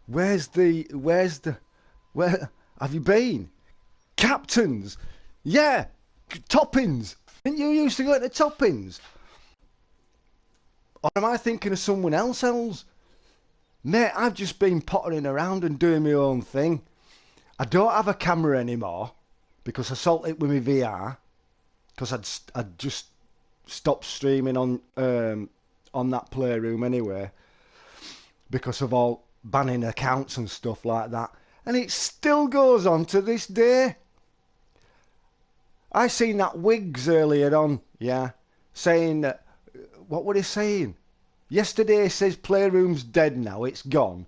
S1: Where have you been? Captain's? Yeah, Toppings. Didn't you used to go to Toppings? Or am I thinking of someone else? Mate, I've just been pottering around and doing my own thing. I don't have a camera anymore because I sold it with my VR because I'd just stopped streaming on that Playroom anyway because of all banning accounts and stuff like that. And it still goes on to this day. I seen that Wiggs earlier on, yeah, saying that, what were they saying? Yesterday he says Playroom's dead now, it's gone.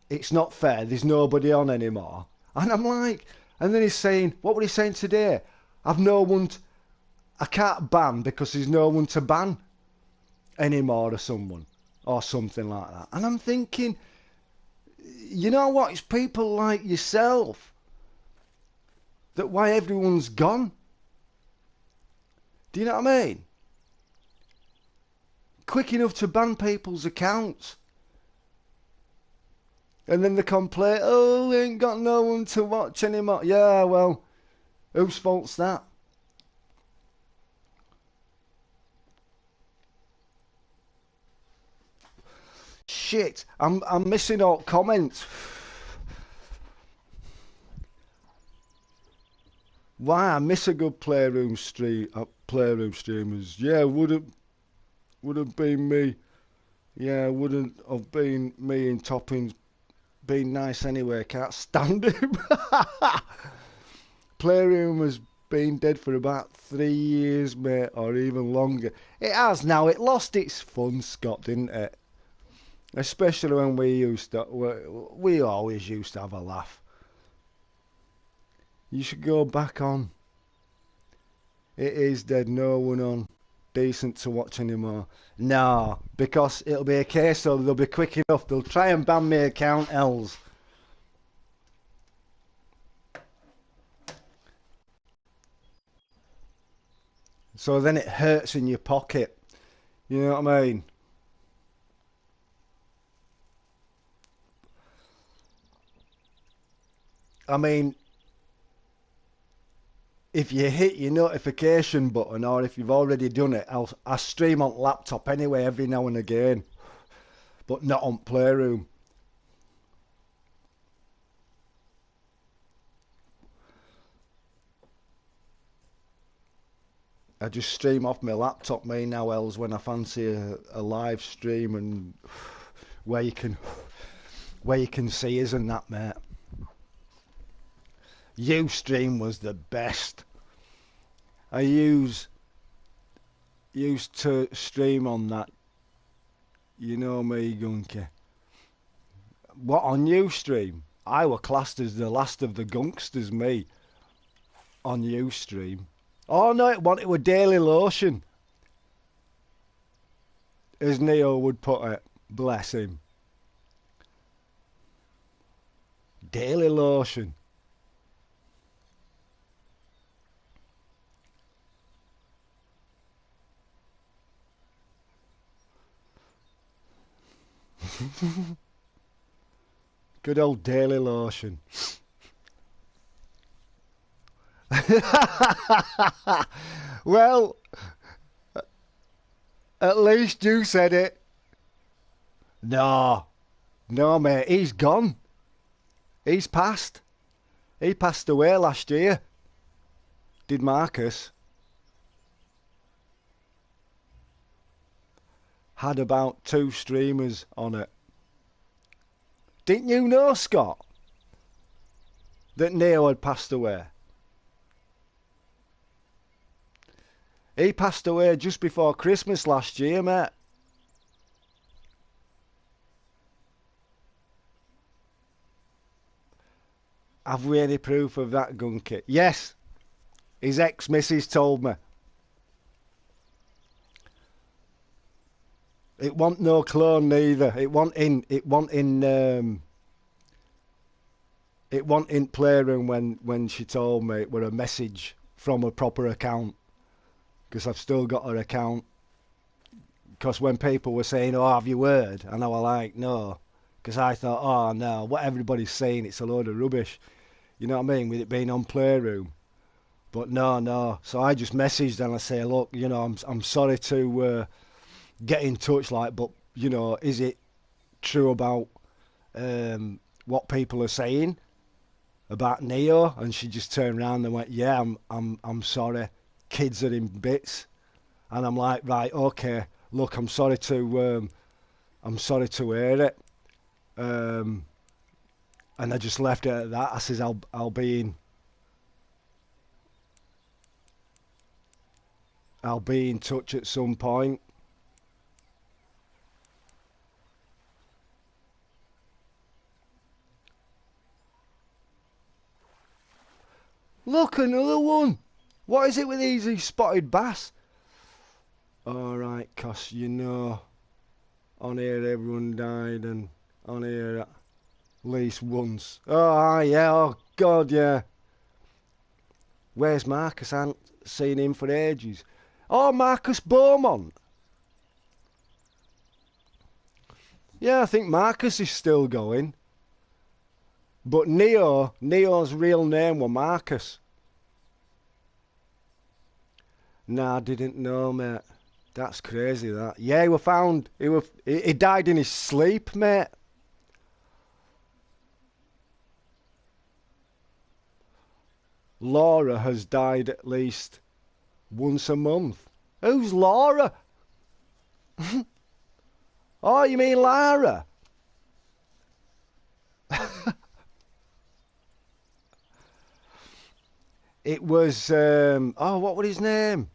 S1: It's not fair, there's nobody on anymore. And I'm like, and then he's saying, what were he saying today? I can't ban because there's no one to ban anymore or someone. Or something like that. And I'm thinking, you know what, it's people like yourself that why everyone's gone. Do you know what I mean? Quick enough to ban people's accounts. And then they complain, oh, we ain't got no one to watch anymore. Yeah, well, whose fault's that? Shit, I'm missing all comments. Why I miss a good Playroom streamers? Yeah, would have been me. Yeah, wouldn't have been me in Toppings. Been nice anyway. Can't stand him. Playroom has been dead for about 3 years, mate, or even longer. It has now. It lost its fun, Scott, didn't it? Especially when we always used to have a laugh. You should go back on. It is dead. No one on decent to watch anymore. No, because it'll be a case of they'll be quick enough. They'll try and ban my account, Els. So then it hurts in your pocket. You know what I mean? I mean, if you hit your notification button or if you've already done it, I stream on laptop anyway every now and again, but not on Playroom. I just stream off my laptop, me now, Els, when I fancy a live stream and where you can see us and that, mate. Ustream was the best. I used to stream on that. You know me, Gunky. What, on Ustream? I were classed as the last of the Gunksters, me. On Ustream. Oh no, it was Daily Lotion. As Neo would put it. Bless him. Daily Lotion. Good old Daily Lotion. Well, at least you said it. No, mate, he's gone. He's passed. He passed away last year. Did Marcus? had about 2 streamers on it. Didn't you know, Scott, that Neo had passed away? He passed away just before Christmas last year, mate. Have we any proof of that, Gunky? Yes. His ex-missus told me. It wasn't no clone neither. It wasn't in Playroom when she told me it were a message from a proper account. Because I've still got her account. Because when people were saying, oh, have you heard? And I was like, no. Because I thought, oh, no, what everybody's saying, it's a load of rubbish. You know what I mean? With it being on Playroom. But no. So I just messaged and I say, look, you know, I'm sorry to get in touch, like, but, you know, is it true about what people are saying about Neo? And she just turned around and went, yeah, I'm sorry. Kids are in bits. And I'm like, right, okay, look, I'm sorry to hear it. And I just left it at that. I says, I'll be in touch at some point. Look, another one. What is it with these spotted bass? Alright, 'cause you know, on here everyone died, and on here at least once. Oh, yeah, oh, God, yeah. Where's Marcus? I haven't seen him for ages. Oh, Marcus Beaumont. Yeah, I think Marcus is still going. But Neo's real name was Marcus. Nah, I didn't know, mate. That's crazy, that. Yeah, he was found. He died in his sleep, mate. Laura has died at least once a month. Who's Laura? Oh, you mean Lara? It was, what was his name?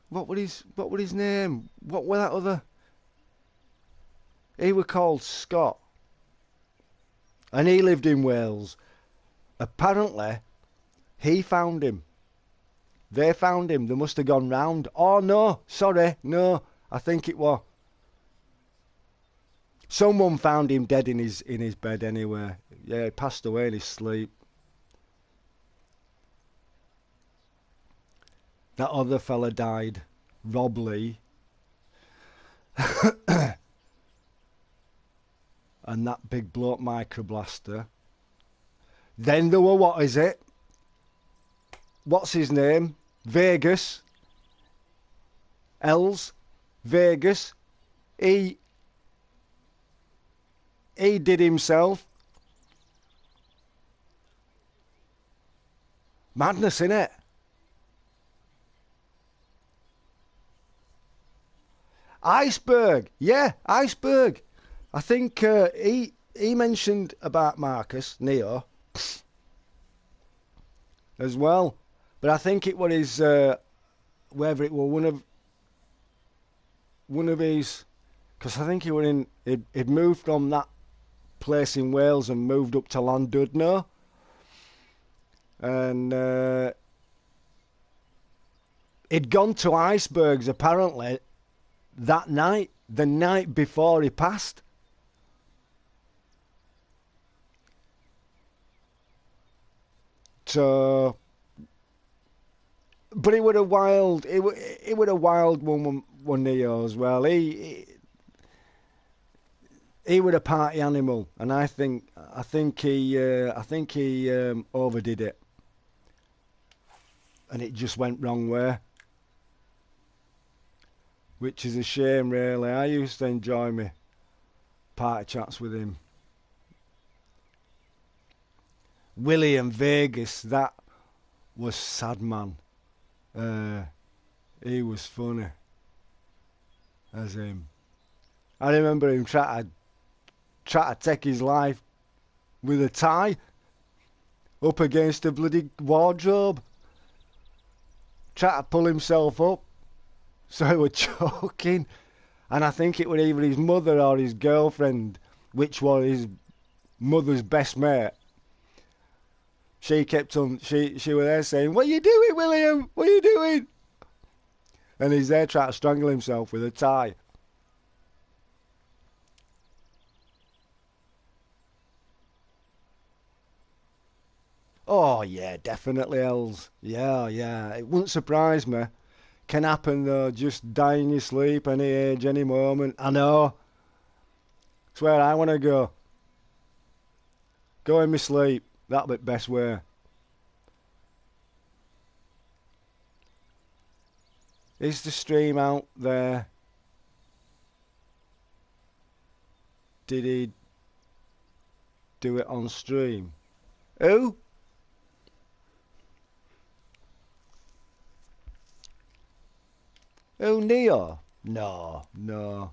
S1: What was his name? What was that other? He was called Scott. And he lived in Wales. Apparently, he found him. They found him. They must have gone round. Oh, no. Sorry. No. I think it was. Someone found him dead in his bed anyway. Yeah, he passed away in his sleep. That other fella died. Rob Lee. And that big bloke microblaster. Then there were, what is it? What's his name? Vegas. Els. Vegas. He did himself. Madness, innit? Iceberg. Yeah, Iceberg. I think he mentioned about Marcus, Neo, as well. But I think it was his, whether it was one of his, because I think he'd moved from that place in Wales and moved up to Llandudno. And he'd gone to Icebergs apparently that night, the night before he passed. So, but it would a wild, it would a wild one Neo as well. He would a party animal, and I think he overdid it, and it just went wrong way, which is a shame, really. I used to enjoy me party chats with him. William Vegas, that was sad, man. He was funny as him. I remember him trying to take his life with a tie up against a bloody wardrobe. Try to pull himself up, so he was choking. And I think it was either his mother or his girlfriend, which was his mother's best mate. She kept on, she was there saying, "What are you doing, William? What are you doing?" And he's there trying to strangle himself with a tie. Oh, yeah, definitely, Els. Yeah, yeah. It wouldn't surprise me. Can happen, though. Just die in your sleep any age, any moment. I know. It's where I want to go. Go in my sleep. That'll be the best way. Is the stream out there? Did he do it on stream? Who? Who, Neo? No, no.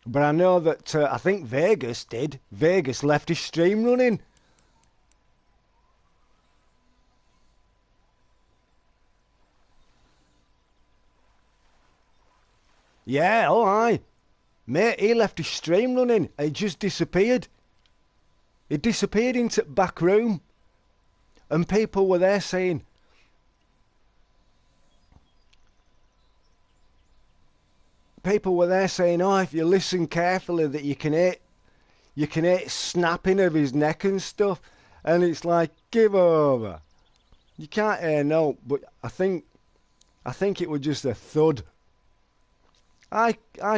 S1: But I know that, I think Vegas did. Vegas left his stream running. Yeah, oh aye. Mate, he left his stream running. It just disappeared. It disappeared into the back room. And people were there saying, oh, if you listen carefully that you can hear snapping of his neck and stuff. And it's like, give over. You can't hear no, but I think it was just a thud. I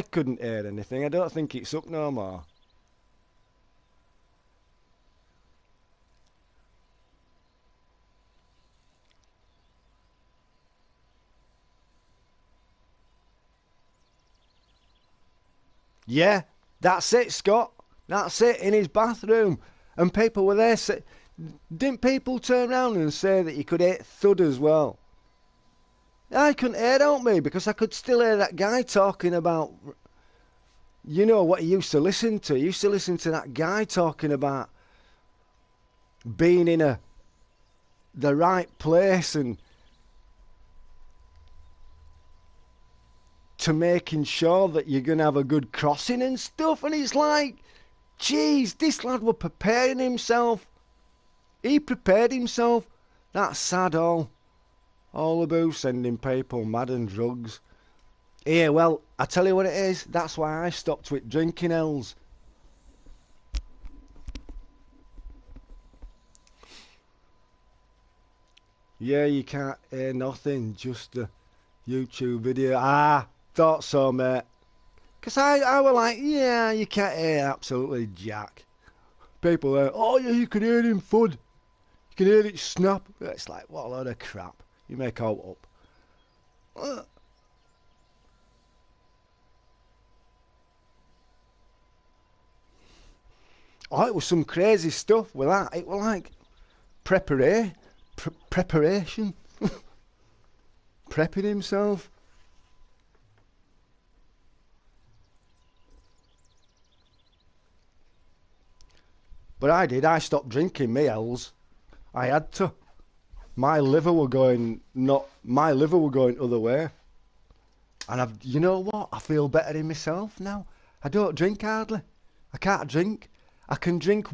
S1: couldn't hear anything. I don't think it's up no more. Yeah, that's it, Scott. That's it, in his bathroom. And people were there. Didn't people turn around and say that you could hear thud as well? I couldn't hear, don't me, because I could still hear that guy talking about, you know, what he used to listen to. He used to listen to that guy talking about being in the right place and to making sure that you're going to have a good crossing and stuff. And it's like, geez, this lad was preparing himself. He prepared himself. That's sad all about sending people mad and drugs. Yeah, well, I tell you what it is. That's why I stopped with drinking, Els. Yeah, you can't hear nothing, just a YouTube video. Ah, thought so, mate. Because I were like, yeah, you can't hear absolutely jack. People there, oh yeah, you can hear him thud. You can hear it snap. It's like, what a load of crap. You make all up. Oh, it was some crazy stuff with that. It was like preparation. Prepping himself. But I stopped drinking me Els. I had to. My liver were going other way. And you know what? I feel better in myself now. I don't drink hardly. I can't drink. I can drink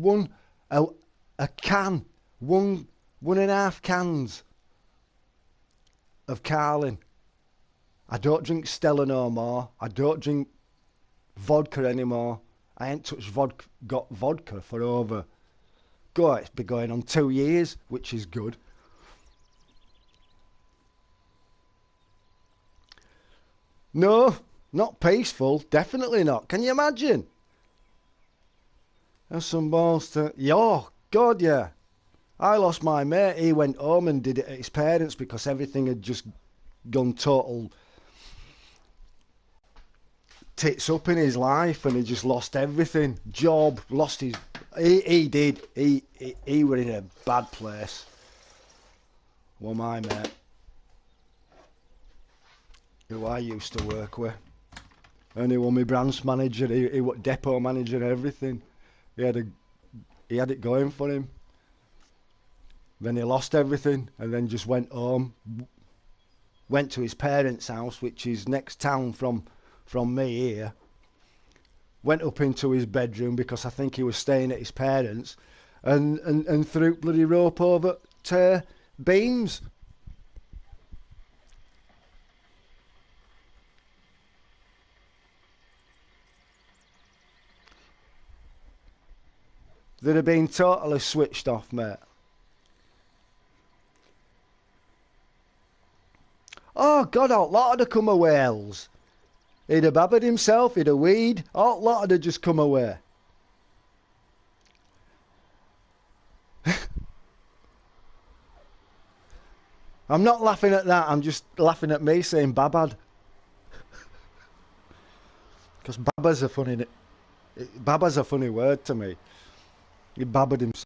S1: a can, one and a half cans of Carling. I don't drink Stella no more. I don't drink vodka anymore. I ain't got vodka for over, it's been going on 2 years, which is good. No, not peaceful, definitely not. Can you imagine? There's some balls to, oh, God, yeah. I lost my mate, he went home and did it at his parents because everything had just gone total tits up in his life, and he just lost everything. Job, lost his. He did. He were in a bad place. Well, my mate, who I used to work with, and he was my branch manager. He was depot manager and everything. He had it going for him. Then he lost everything, and then just went home. Went to his parents' house, which is next town from me here. Went up into his bedroom because I think he was staying at his parents', and threw bloody rope over to beams. They'd have been totally switched off, mate. Oh, God, a lot would have come away, Els. He'd have babbered himself, he'd have weed, a lot would have just come away. I'm not laughing at that, I'm just laughing at me saying babad. Because baba's a funny word to me. He babbered himself.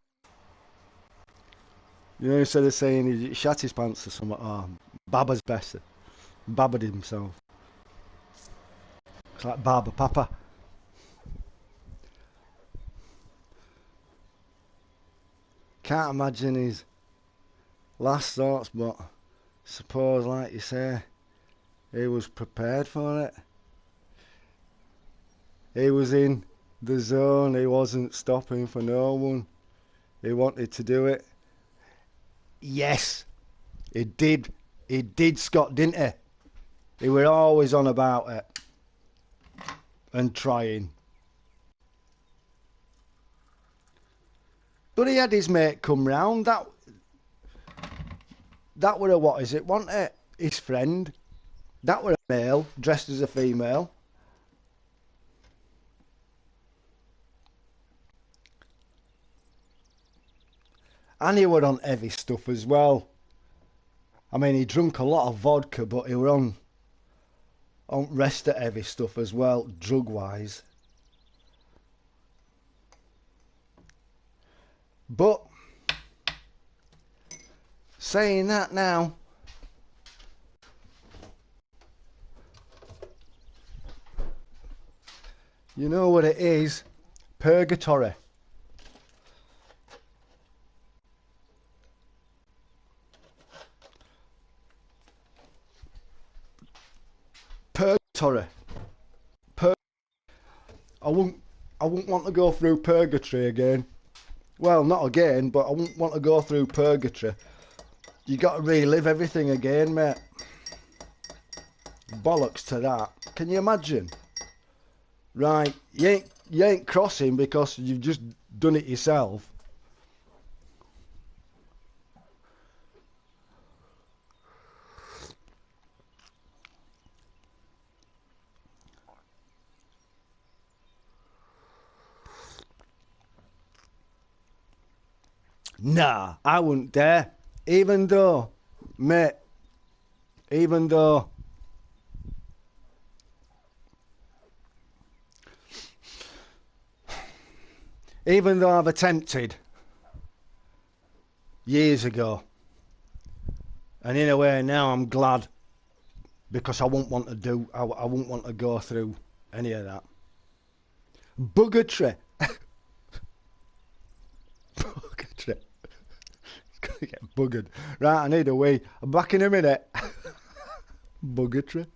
S1: You know, instead of saying he shat his pants or something, oh, baba's better. Babbered himself. It's like Baba Papa. Can't imagine his last thoughts, but suppose, like you say, he was prepared for it. He was in the zone, he wasn't stopping for no one. He wanted to do it. Yes, he did. He did, Scott, didn't he? He were always on about it. And trying. But he had his mate come round. That were a, what is it, wasn't it? His friend. That were a male, dressed as a female. And he were on heavy stuff as well. I mean, he drunk a lot of vodka, but he were on rest of heavy stuff as well, drug-wise. But, saying that now, you know what it is? Purgatory. Purgatory. I wouldn't want to go through purgatory again. Well, not again, but I wouldn't want to go through purgatory. You got to relive everything again, mate. Bollocks to that. Can you imagine? Right, you ain't crossing because you've just done it yourself. Nah, I wouldn't dare. Even though, mate, even though I've attempted years ago, and in a way now I'm glad, because I wouldn't want to go through any of that. Buggertry. Buggertry. Gonna get buggered. Right, I need a wee. I'm back in a minute. Buggertry.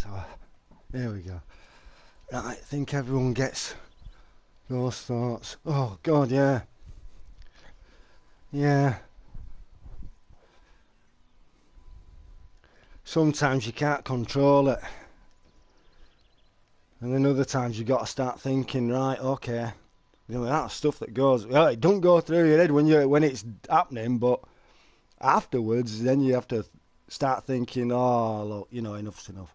S1: So, here we go. Right, I think everyone gets those thoughts. Oh, God, yeah. Yeah. Sometimes you can't control it. And then other times you got to start thinking, right, okay. You know, that's stuff that goes... Well, it don't go through your head when it's happening, but afterwards, then you have to start thinking, oh, look, you know, enough's enough.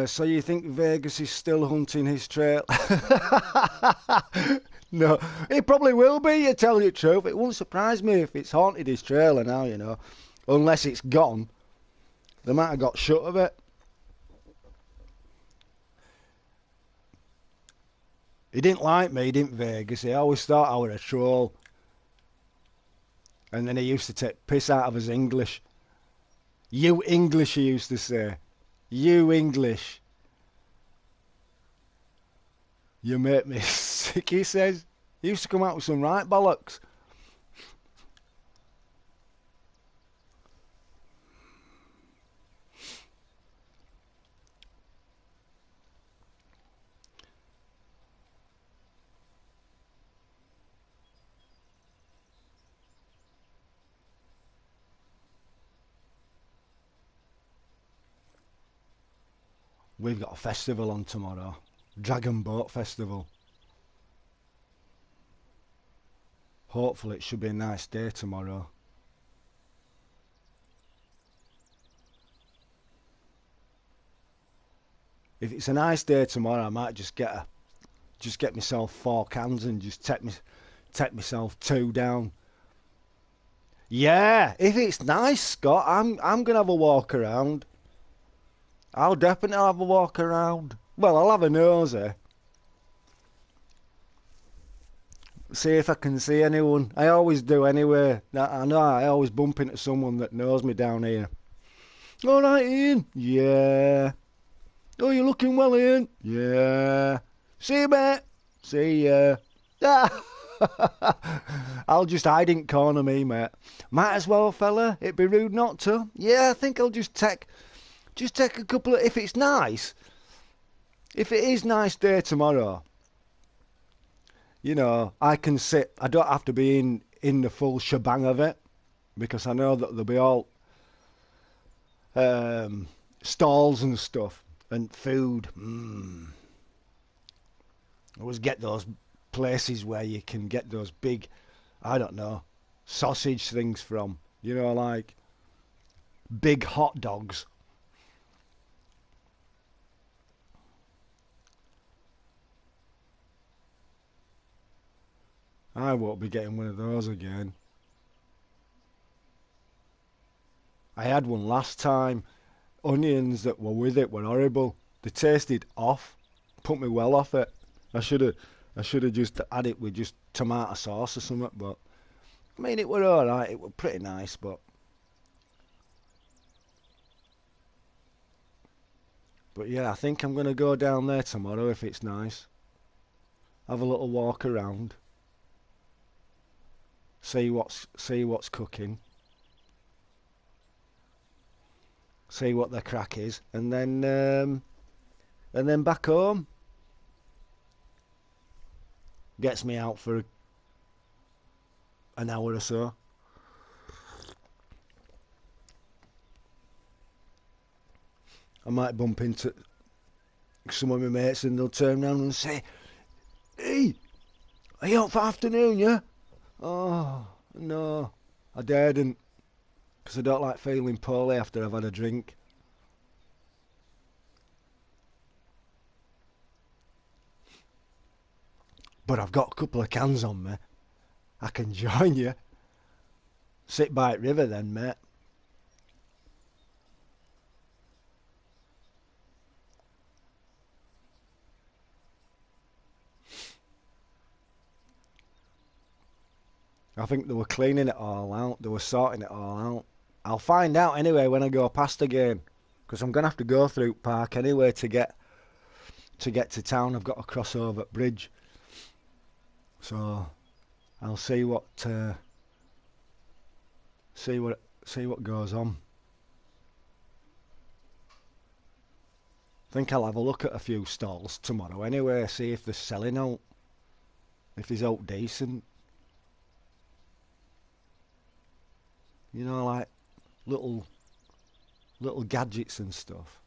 S1: So you think Vegas is still hunting his trail? No, it probably will be, you tell you the truth. It wouldn't surprise me if it's haunted his trailer now, you know. Unless it's gone. They might have got shut of it. He didn't like me, didn't Vegas? He always thought I was a troll. And then he used to take piss out of his English. You English, he used to say. You English. You make me sick, he says. He used to come out with some right bollocks. We've got a festival on tomorrow. Dragon Boat Festival. Hopefully it should be a nice day tomorrow. If it's a nice day tomorrow, I might just get myself 4 cans and just take myself 2 down. Yeah, if it's nice, Scott, I'm gonna have a walk around. I'll definitely have a walk around. Well, I'll have a nosy. See if I can see anyone. I always do anyway. I know I always bump into someone that knows me down here. All right, Ian. Yeah. Oh, you're looking well, Ian. Yeah. See you, mate. See ya. I'll just hide in corner me, mate. Might as well, fella. It'd be rude not to. Yeah, I think I'll just take a couple of... If it's nice, if it is nice day tomorrow, you know, I can sit. I don't have to be in the full shebang of it, because I know that there'll be all stalls and stuff and food. I always get those places where you can get those big, I don't know, sausage things from. You know, like big hot dogs. I won't be getting one of those again. I had one last time. Onions that were with it were horrible. They tasted off. Put me well off it. I should have just had it with just tomato sauce or something, but I mean it were alright, it were pretty nice, but yeah, I think I'm gonna go down there tomorrow if it's nice. Have a little walk around. See what's cooking. See what the crack is, and then back home. Gets me out for an hour or so. I might bump into some of my mates and they'll turn around and say, "Hey, are you out for afternoon, yeah?" Oh, no, I daren't, because I don't like feeling poorly after I've had a drink. But I've got a couple of cans on me. I can join you. Sit by the river then, mate. I think they were cleaning it all out. They were sorting it all out. I'll find out anyway when I go past again, because I'm going to have to go through park anyway to get to town. I've got to cross over at bridge. So I'll see what see what goes on. Think I'll have a look at a few stalls tomorrow anyway, see if they're selling out, if they's out decent. You know, like little gadgets and stuff.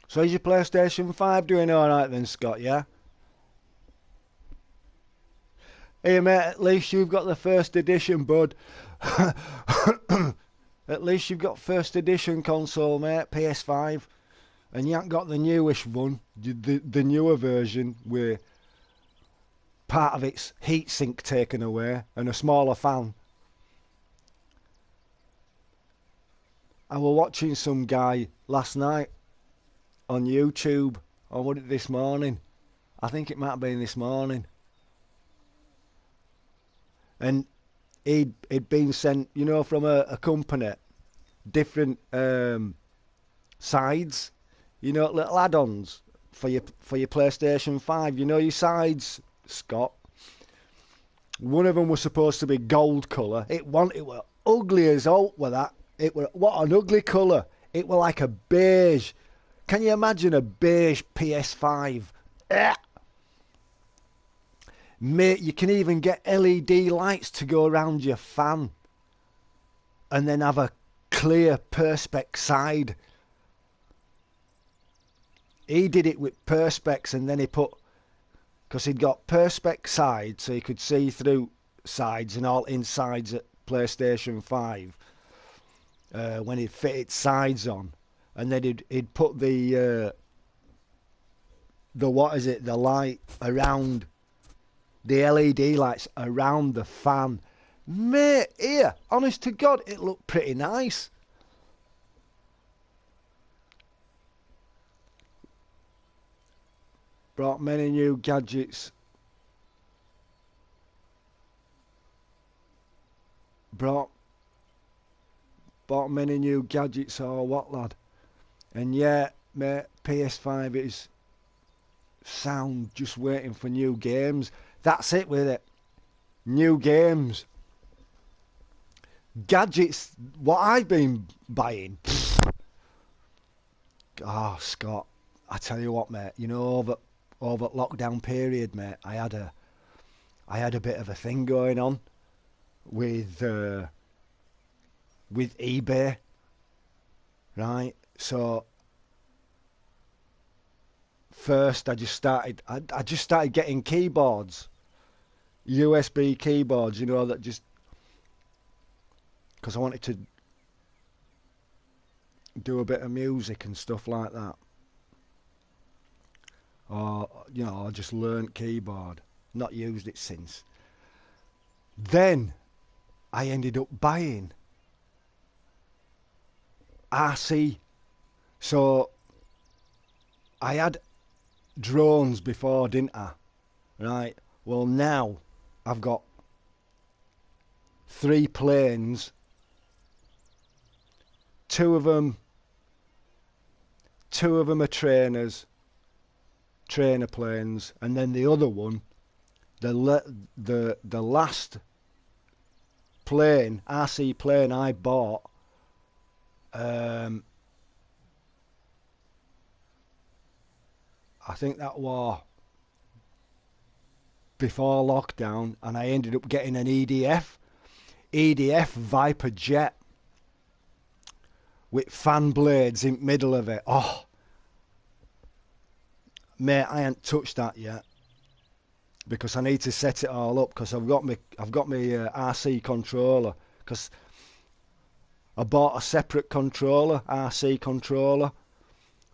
S1: So is your PlayStation 5 doing alright then, Scott, yeah? Hey mate, at least you've got the first edition, bud. At least you've got first edition console, mate, PS5. And you haven't got the newish one, the newer version, with part of its heatsink taken away and a smaller fan. I was watching some guy last night on YouTube, or was it this morning? I think it might have been this morning. And he'd been sent, you know, from a company, different sides, you know, little add-ons for your PlayStation 5. You know your sides, Scott? One of them was supposed to be gold colour. It were ugly as all with that. What an ugly colour. It were like a beige. Can you imagine a beige PS5? Mate, you can even get LED lights to go around your fan. And then have a clear perspex side. He did it with perspex, and then he put... Because he'd got perspex sides, so he could see through sides and all insides at PlayStation 5. When he'd fit its sides on. And then he'd put the light around... The LED lights around the fan. Mate, here, honest to God, it looked pretty nice. Brought many new gadgets. Bought many new gadgets or what, lad? And yeah, mate, PS5 is sound, just waiting for new games. That's it with it. New games. Gadgets, what I've been buying. Oh, Scott, I tell you what, mate, you know, over lockdown period, mate, I had a bit of a thing going on with eBay, right? So first I just started getting keyboards, USB keyboards, you know, that just because I wanted to do a bit of music and stuff like that. Or, you know, I just learnt keyboard. Not used it since. Then I ended up buying RC. So I had drones before, didn't I? Right. Well, now I've got 3 planes. 2 of them are trainer planes, and then the other one, the last plane, RC plane I bought, I think that was before lockdown, and I ended up getting an EDF Viper jet with fan blades in the middle of it. Oh, mate, I ain't touched that yet because I need to set it all up, because I've got my RC controller, because I bought a separate controller, RC controller,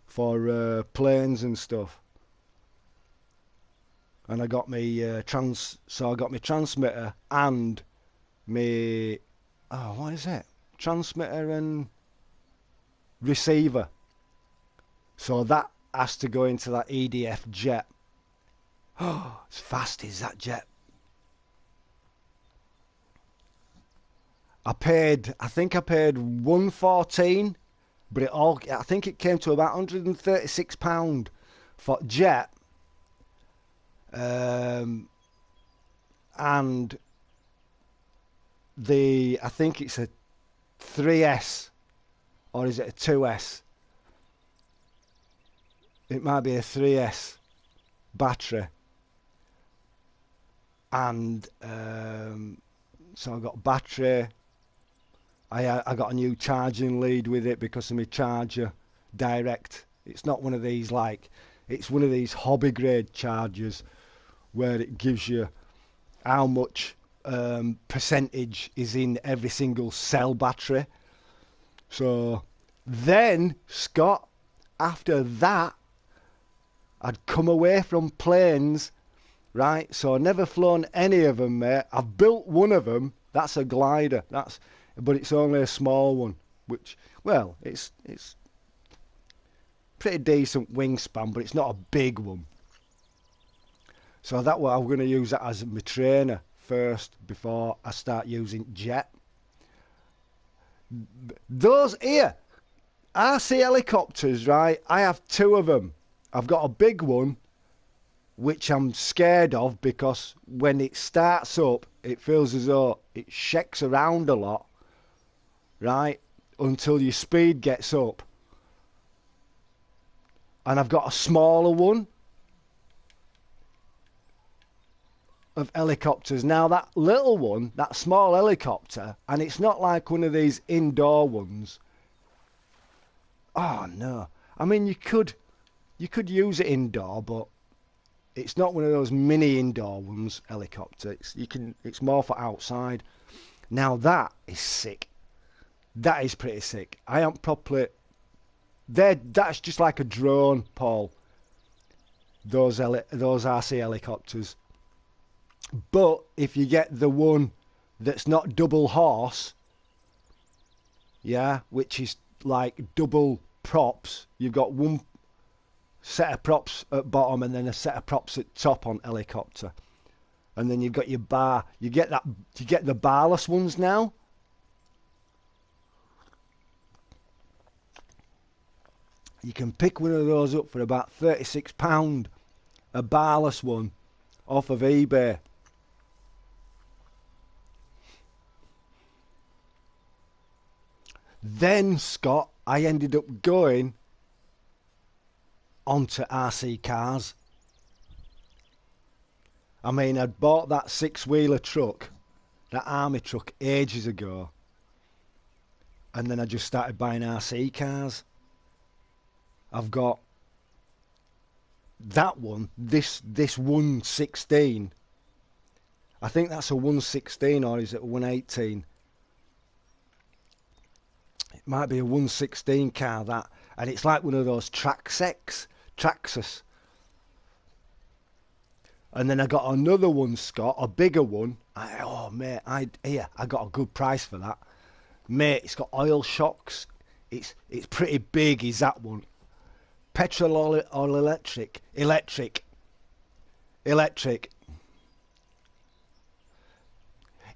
S1: for planes and stuff. And I got my so I got my transmitter and my what is it? Transmitter and receiver. So that has to go into that EDF jet. Oh, as fast as that jet. I think I paid 114, but I think it came to about £136 for jet, and I think it's a 3S, or is it a 2S? It might be a 3S battery, and so I got battery. I got a new charging lead with it because of my charger direct. It's not one of these it's one of these hobby grade chargers where it gives you how much percentage is in every single cell battery. So then, Scott, after that, I'd come away from planes, right? So I've never flown any of them, mate. I've built one of them. That's a glider. But it's only a small one, which, well, it's pretty decent wingspan, but it's not a big one. So that way I'm going to use that as my trainer first before I start using jet. Those here, RC helicopters, right? I have two of them. I've got a big one, which I'm scared of because when it starts up, it feels as though it shakes around a lot, right? Until your speed gets up. And I've got a smaller one of helicopters. Now that little one, that small helicopter, and it's not like one of these indoor ones. Oh no. I mean you could use it indoor, but it's not one of those mini indoor ones, helicopter. It's more for outside. Now that is sick. That is pretty sick. I am properly that's just like a drone, Paul. Those RC helicopters. But if you get the one that's not double horse, yeah, which is like double props, you've got one set of props at bottom and then a set of props at top on helicopter, and then you've got your bar. You get the barless ones now. You can pick one of those up for about £36, a barless one, off of eBay. Then, Scott, I ended up going onto RC cars. I mean, I'd bought that six-wheeler truck, that army truck, ages ago. And then I just started buying RC cars. I've got that one, this 116. I think that's a 116, or is it a 118? It might be a 116 car, that. And it's like one of those Traxxas. And then I got another one, Scott, a bigger one. I got a good price for that. Mate, it's got oil shocks. It's pretty big, is that one. Petrol or electric? Electric.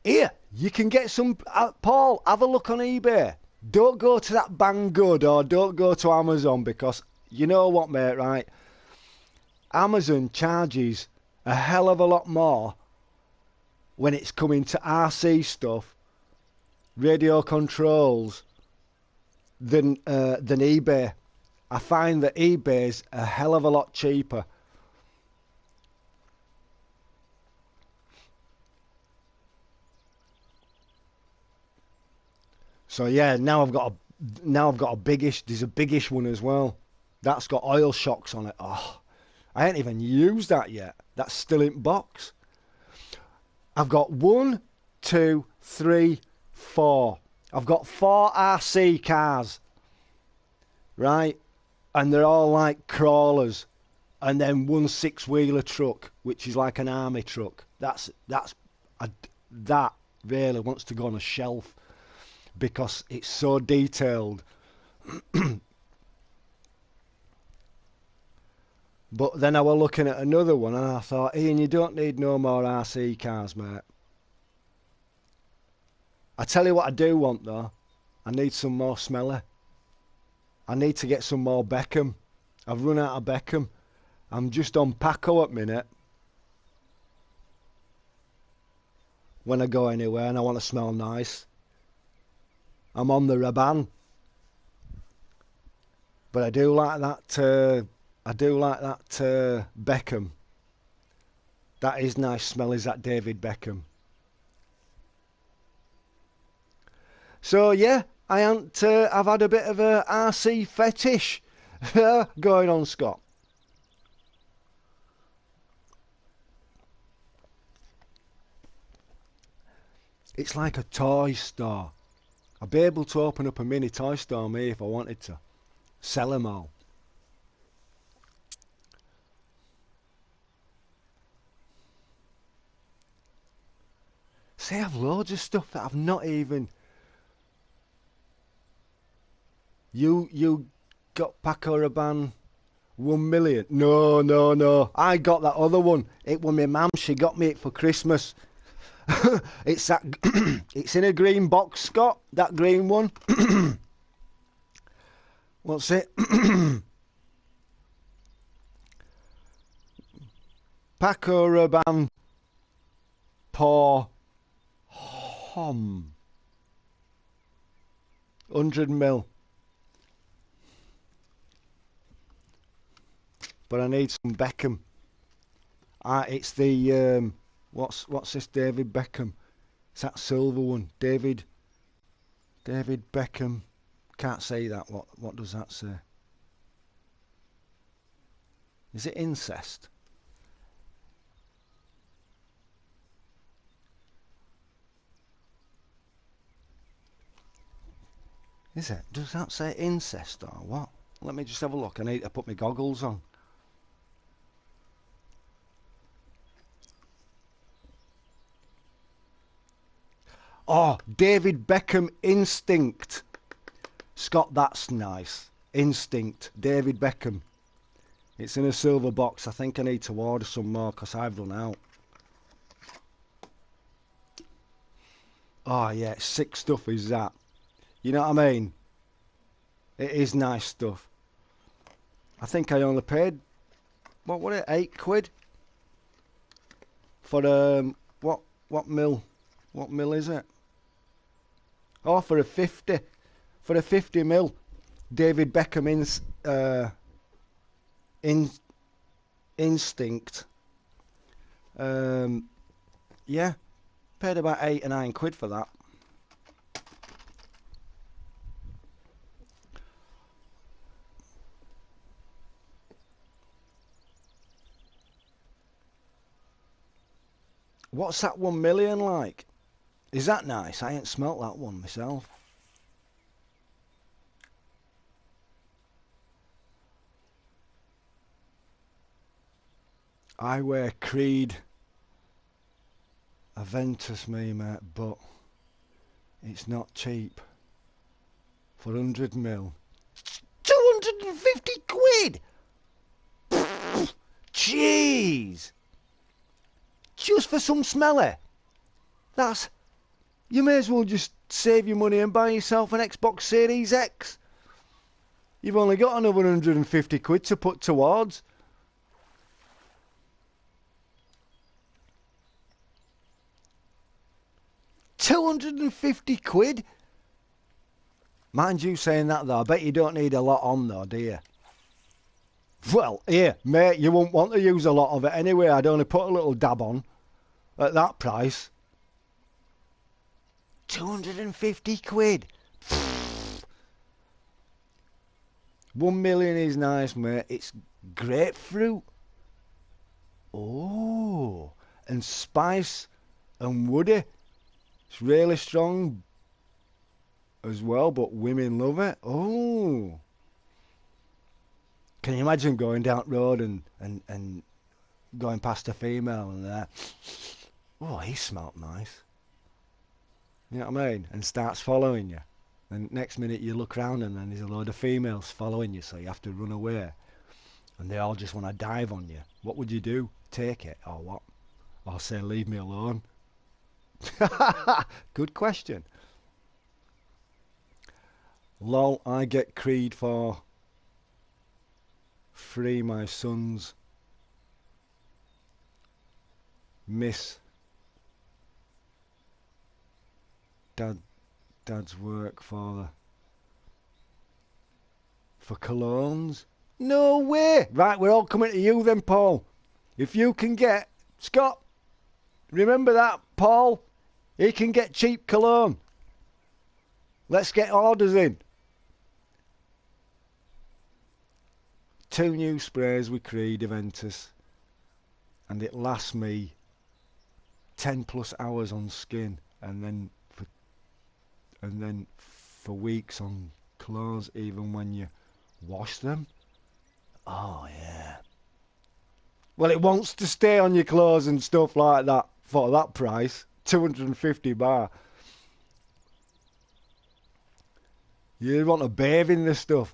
S1: Here, you can get some... Paul, have a look on eBay. Don't go to that Banggood or don't go to Amazon, because you know what, mate, right? Amazon charges a hell of a lot more when it's coming to RC stuff, radio controls, than eBay. I find that eBay's a hell of a lot cheaper. So yeah, now I've got a biggish. There's a biggish one as well. That's got oil shocks on it. Oh, I ain't even used that yet. That's still in box. I've got 1, 2, 3, 4. I've got 4 RC cars, right? And they're all like crawlers, and then one six-wheeler truck, which is like an army truck. That really wants to go on a shelf because it's so detailed. But then I was looking at another one, and I thought, Ian, you don't need no more RC cars, mate. I tell you what I do want though. I need some more smelly. I need to get some more Beckham. I've run out of Beckham. I'm just on Paco at minute. When I go anywhere and I want to smell nice. I'm on the Rabanne. But I do like that. Beckham. That is nice smell. Is that David Beckham? So yeah, I've had a bit of a RC fetish going on, Scott. It's like a toy store. I'd be able to open up a mini toy store, me, if I wanted to. Sell them all. See, I've loads of stuff that I've not even... You got Paco Rabanne 1 million? No. I got that other one. It was my mum. She got me it for Christmas. It's that. It's in a green box, Scott. That green one. What's it? Paco Rabanne Pour Homme 100 mil. But I need some Beckham. It's the what's this David Beckham? It's that silver one. David Beckham. Can't say that. What does that say? Is it incest? Is it? Does that say incest or what? Let me just have a look. I need to put my goggles on. Oh, David Beckham Instinct. Scott, that's nice. Instinct. David Beckham. It's in a silver box. I think I need to order some more because I've run out. Oh, yeah, sick stuff is that. You know what I mean? It is nice stuff. I think I only paid, what was it, 8 quid? For, what mil? What mil is it? Oh, for a 50. For a 50 mil. David Beckham Instinct. Yeah. Paid about 8 or 9 quid for that. What's that 1 million like? Is that nice? I ain't smelt that one myself. I wear Creed Aventus, me, mate, but it's not cheap. For 100 mil. 250 quid! Jeez! Just for some smelly. That's... You may as well just save your money and buy yourself an Xbox Series X. You've only got another 150 quid to put towards. £250? Mind you saying that though, I bet you don't need a lot on though, do you? Well, here, mate, you won't want to use a lot of it anyway. I'd only put a little dab on at that price. 250 quid. 1 million is nice, mate. It's grapefruit. Oh, and spice and woody. It's really strong as well, but women love it. Oh. Can you imagine going down the road and going past a female and there? Oh, he smelt nice. You know what I mean? And starts following you. And next minute you look around and then there's a load of females following you, so you have to run away. And they all just want to dive on you. What would you do? Take it or what? Or say, leave me alone? Good question. Lol, I get Creed for free. My sons miss dad's work for colognes. No way! Right, we're all coming to you then, Paul. If you can get Scott, remember that, Paul. He can get cheap cologne. Let's get orders in. 2 new sprays with Creed Aventus, and it lasts me 10 plus hours on skin, and then for weeks on clothes, even when you wash them. Oh yeah. Well, it wants to stay on your clothes and stuff like that for that price. 250 bar. You want to bathe in this stuff.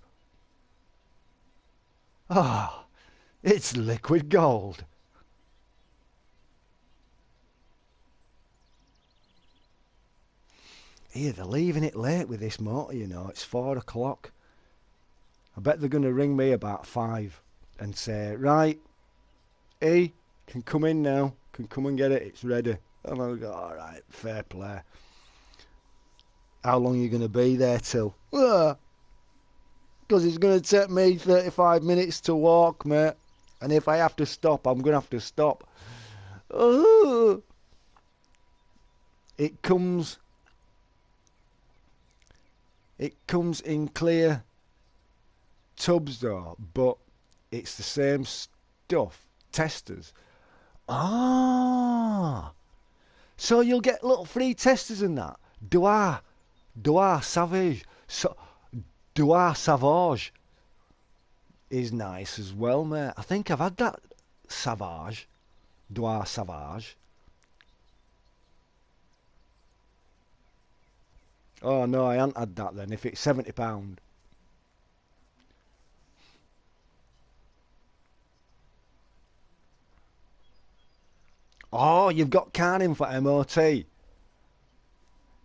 S1: Ah, it's liquid gold. Here, they're leaving it late with this motor, you know. It's 4 o'clock. I bet they're going to ring me about 5 and say, right, E, can come in now. Can come and get it. It's ready. And I'll go, all right, fair play. How long are you going to be there till? Because it's going to take me 35 minutes to walk, mate. And if I have to stop, I'm going to have to stop. It comes in clear tubs though, but it's the same stuff. Testers. Ah, so you'll get little free testers in that. Doir Savage. So Doir Savage is nice as well, mate. I think I've had that Savage. Doir Savage. Oh no, I haven't had that then. If it's £70. Oh, you've got Carning for MOT.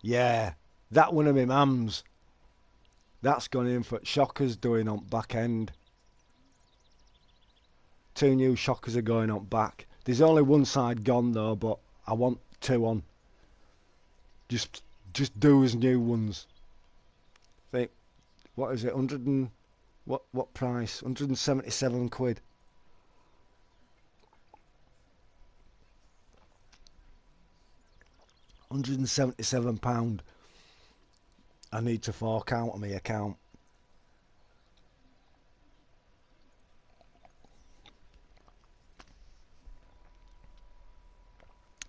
S1: Yeah, that one of my mum's. That's gone in for shockers doing on back end. 2 new shockers are going on back. There's only one side gone though, but I want 2 on. Just do as new ones. Think, what is it? 100 and what price? 177 quid. £177 I need to fork out on my account.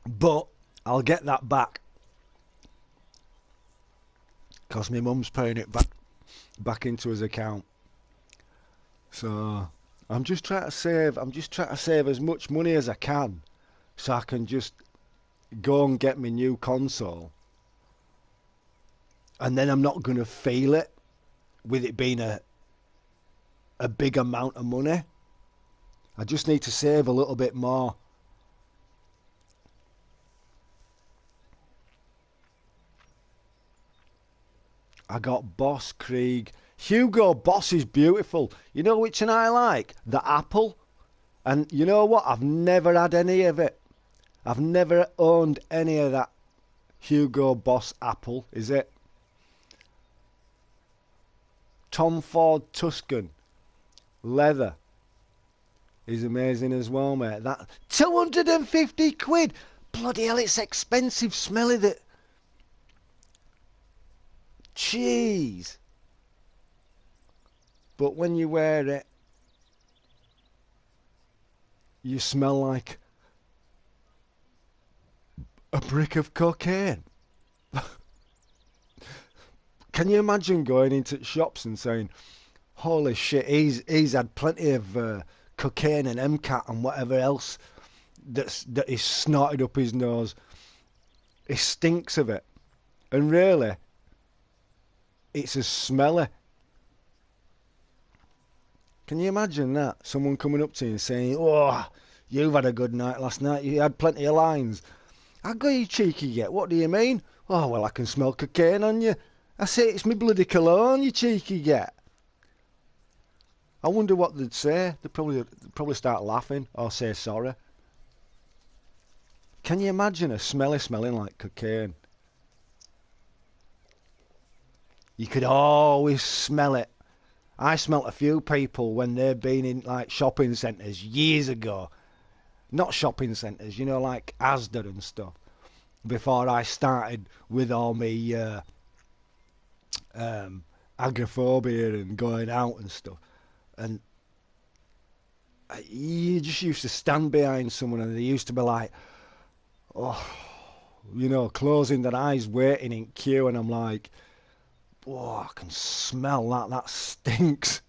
S1: But I'll get that back because my mum's paying it back into his account. So I'm just trying to save as much money as I can so I can just go and get my new console, and then I'm not going to feel it with it being a big amount of money. I just need to save a little bit more. I got Boss Krieg. Hugo Boss is beautiful. You know which one I like? The apple. And you know what? I've never had any of it. I've never owned any of that Hugo Boss apple, is it? Tom Ford Tuscan leather is amazing as well, mate. That 250 quid. Bloody hell, it's expensive, smelly that. Jeez. But when you wear it, you smell like a brick of cocaine. Can you imagine going into shops and saying, holy shit, he's had plenty of cocaine and MCAT and whatever else that is snorted up his nose. He stinks of it. And really, it's as smelly. Can you imagine that? Someone coming up to you and saying, oh, you've had a good night last night. You had plenty of lines. I go, you cheeky yet. What do you mean? Oh, well, I can smell cocaine on you. I say, it's me bloody cologne, you cheeky get. I wonder what they'd say. They'd probably start laughing or say sorry. Can you imagine a smelling like cocaine? You could always smell it. I smelt a few people when they've been in like shopping centres years ago. Not shopping centres, you know, like Asda and stuff. Before I started with all me agoraphobia and going out and stuff. And you just used to stand behind someone and they used to be like, oh, you know, closing their eyes, waiting in queue, and I'm like, oh, I can smell that. That stinks.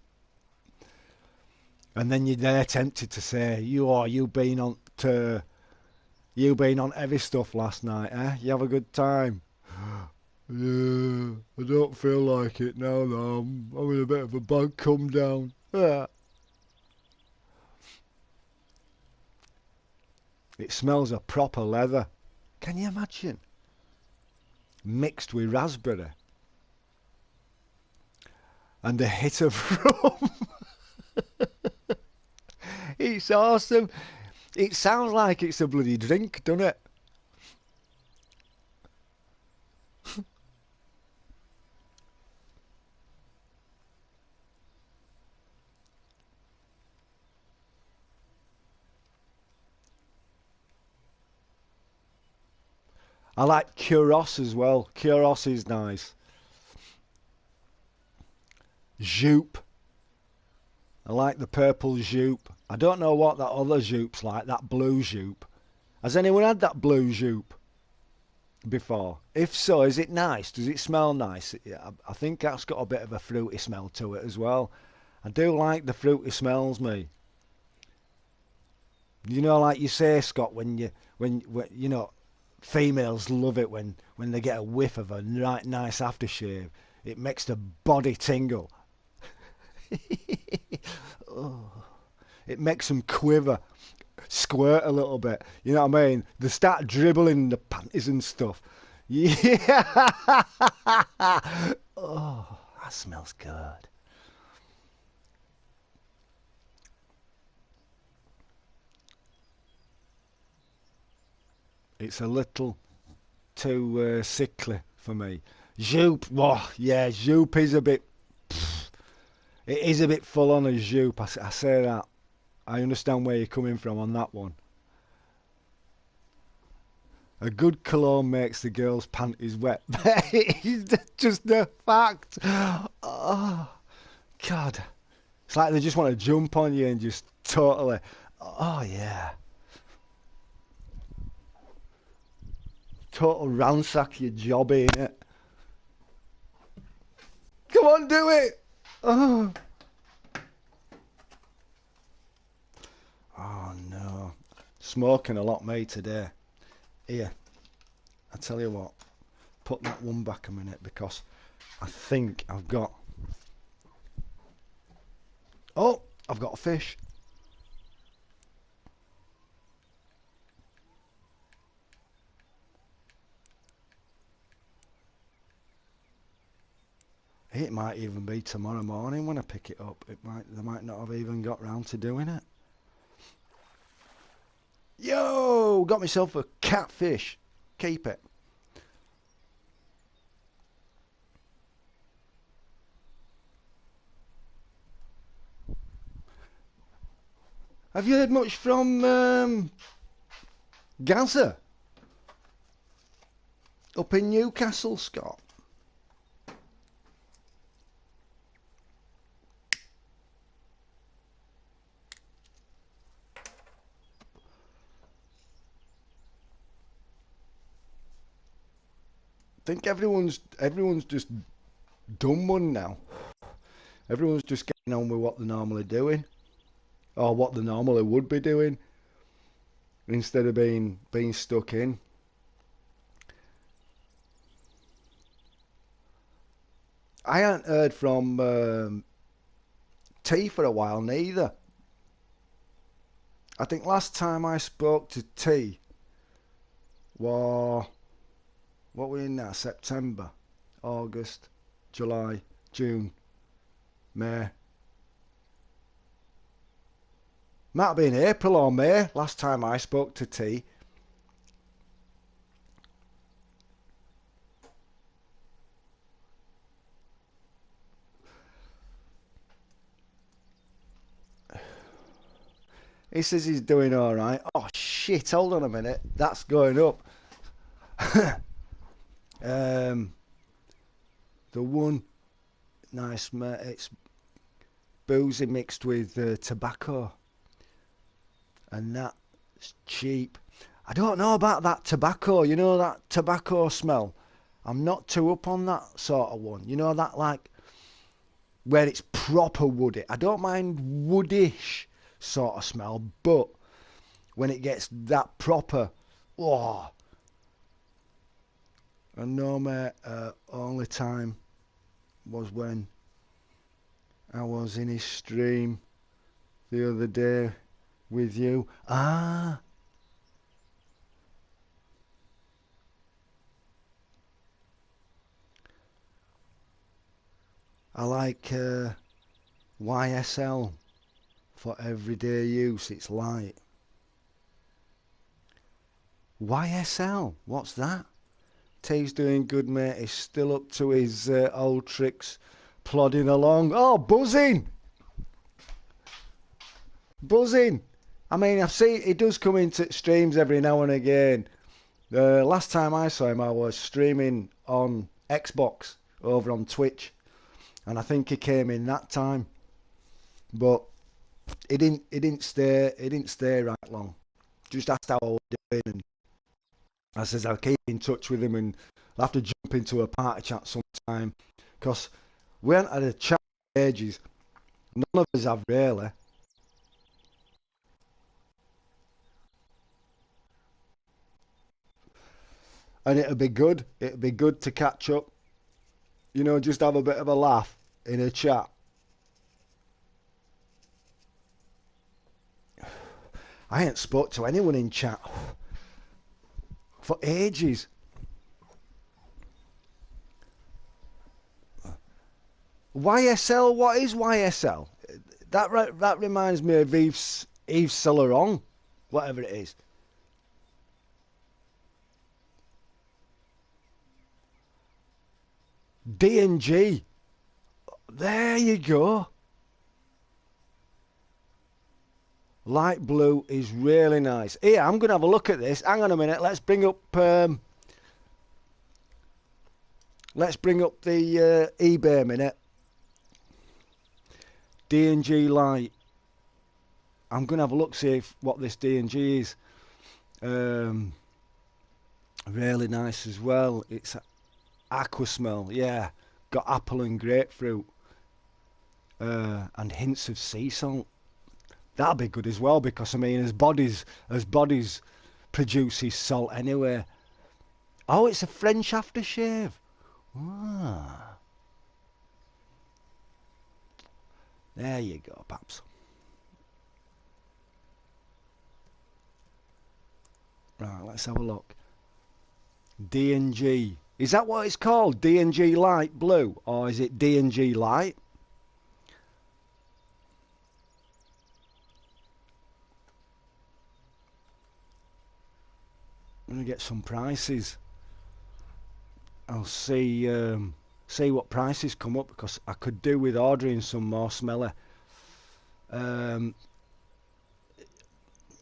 S1: And then you're there tempted to say, you been on heavy stuff last night, eh? You have a good time. Yeah, I don't feel like it now though. I'm having a bit of a bug come down. Yeah. It smells of proper leather. Can you imagine? Mixed with raspberry. And a hit of rum. It's awesome. It sounds like it's a bloody drink, doesn't it? I like Curos as well. Curos is nice. Joop. I like the purple Joop. I don't know what that other Joop's like, that blue Joop. Has anyone had that blue Joop before? If so, is it nice? Does it smell nice? I think that's got a bit of a fruity smell to it as well. I do like the fruity smells, me. You know, like you say, Scott, when you know, females love it when they get a whiff of a nice aftershave. It makes the body tingle. Oh, it makes them quiver, squirt a little bit. You know what I mean? They start dribbling the panties and stuff. Yeah. Oh, that smells good. It's a little too sickly for me. Joop, oh, yeah, Joop is a bit. It is a bit full on a Joop. I say that. I understand where you're coming from on that one. A good cologne makes the girl's panties wet. It's just a fact. Oh, God. It's like they just want to jump on you and just totally. Oh, yeah. Total ransack your job, ain't it? Come on, do it. Oh. Oh, no. Smoking a lot, me, today. Here, I tell you what, put that one back a minute because I think I've got. Oh, I've got a fish. It might even be tomorrow morning when I pick it up. They might not have even got round to doing it. Yo, got myself a catfish. Keep it. Have you heard much from Gaza up in Newcastle, Scott? I think everyone's just done one now. Everyone's just getting on with what they're normally doing, or what they normally would be doing, instead of being stuck in. I hadn't heard from T for a while neither. I think last time I spoke to T was what we in now, September, August. July, June, May. Might have been April or May last time I spoke to T. He says he's doing all right. Oh shit! Hold on a minute. That's going up. The one nice, it's boozy mixed with tobacco, and that's cheap. I don't know about that tobacco. You know that tobacco smell. I'm not too up on that sort of one. You know that like where it's proper woody. I don't mind woodish sort of smell, but when it gets that proper, oh. And no, mate, only time was when I was in his stream the other day with you. Ah. I like YSL for everyday use. It's light. YSL? What's that? T's doing good, mate. He's still up to his old tricks, plodding along. Oh, buzzing! Buzzing! I mean, I've seen he does come into streams every now and again. Last time I saw him, I was streaming on Xbox over on Twitch, and I think he came in that time. But he didn't stay right long. Just asked how I was doing, and I says I'll keep in touch with him, and I'll have to jump into a party chat sometime, because we haven't had a chat in ages. None of us have really. And it'd be good. It'd be good to catch up. You know, just have a bit of a laugh in a chat. I ain't spoke to anyone in chat for ages. YSL, what is YSL? That reminds me of Yves Saint Laurent, whatever it is. D&G. There you go. Light blue is really nice. Here, I'm going to have a look at this. Hang on a minute. Let's bring up the eBay a minute. D&G light. I'm going to have a look, see what this D&G is. Really nice as well. It's aqua smell. Yeah, got apple and grapefruit, and hints of sea salt. That'll be good as well, because I mean, as bodies produces salt anyway. Oh, it's a French aftershave. Ah. There you go, Paps. Right, let's have a look. D&G. Is that what it's called? D&G Light Blue? Or is it D&G Light? I'm going to get some prices. I'll see what prices come up, because I could do with ordering some more smelly.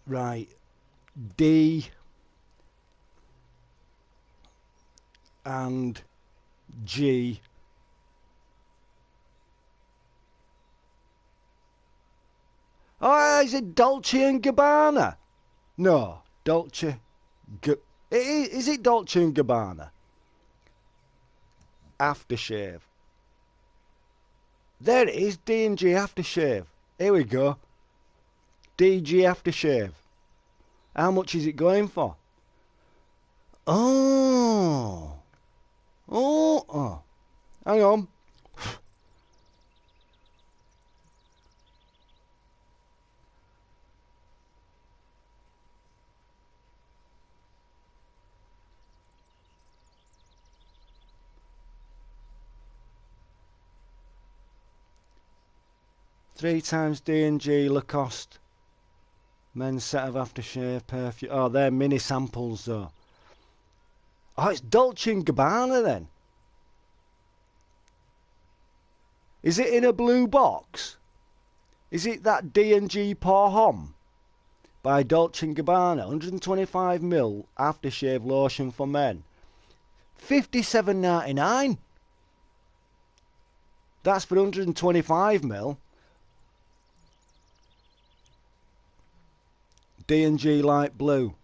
S1: Right. D and G. Oh, is it Dolce and Gabbana? No, Dolce. Is it Dolce and Gabbana? Aftershave. There it is, D&G Aftershave. Here we go. DG Aftershave. How much is it going for? Oh. Oh. Hang on. 3 times D&G Lacoste. Men's set of aftershave perfume. Oh, they're mini samples though. Oh, it's Dolce & Gabbana then. Is it in a blue box? Is it that D&G Pour Homme by Dolce & Gabbana? 125ml aftershave lotion for men. $57.99. That's for 125ml. D&G light blue.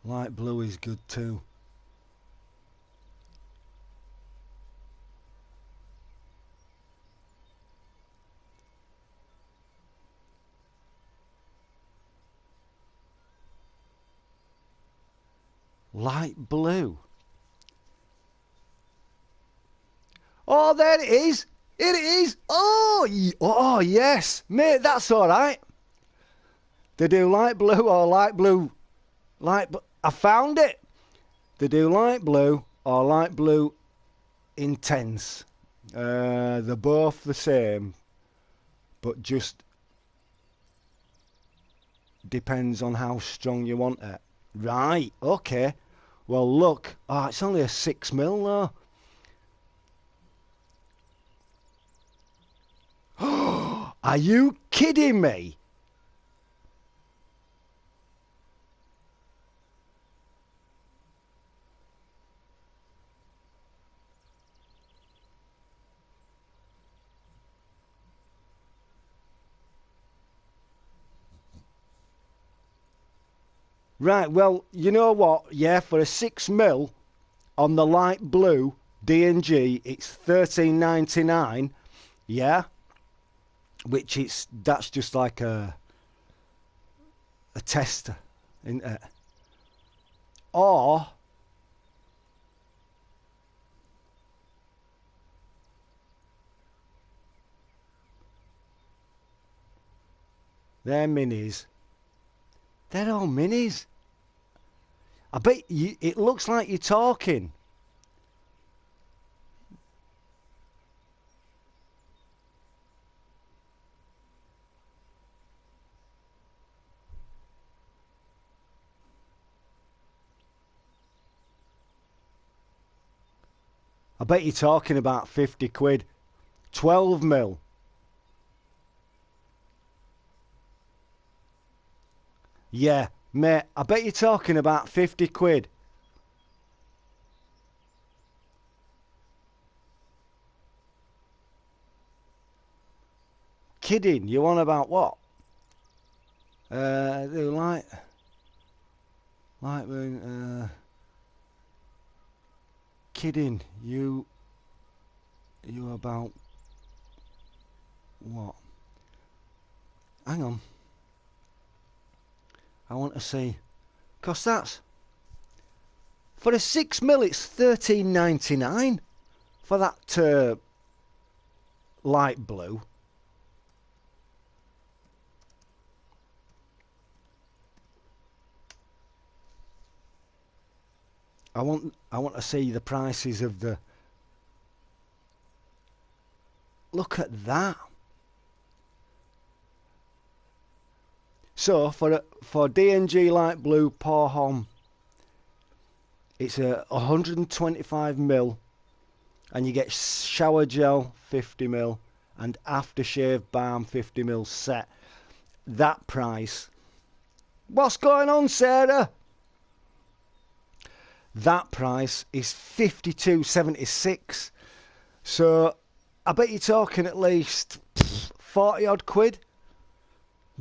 S1: Light blue is good too. Light blue. Oh, there it is. It is. Oh, oh yes. Mate, that's all right. They do light blue or light blue. I found it. They do light blue or light blue intense. They're both the same, but just depends on how strong you want it. Right, okay. Well, look. Oh, it's only a 6mm though. Are you kidding me? Right, well, you know what? Yeah, for a 6mm on the light blue D&G, it's $13.99. Yeah, that's just like a tester, isn't it? Or they're minis. They're all minis. I bet you, it looks like you're talking. I bet you're talking about 50 quid. 12mm. Yeah, mate, I bet you're talking about 50 quid. Kidding, you on about what? They light moon, kidding, you about what? Hang on. I want to see. Cause that's for a 6mm it's $13.99 for that light blue. I want to see the prices of the. Look at that. So for D&G light blue Pour Homme, it's a 125mm, and you get shower gel 50mm and aftershave balm 50mm set. That price. What's going on, Sarah? That price is $52.76. So I bet you're talking at least 40 odd quid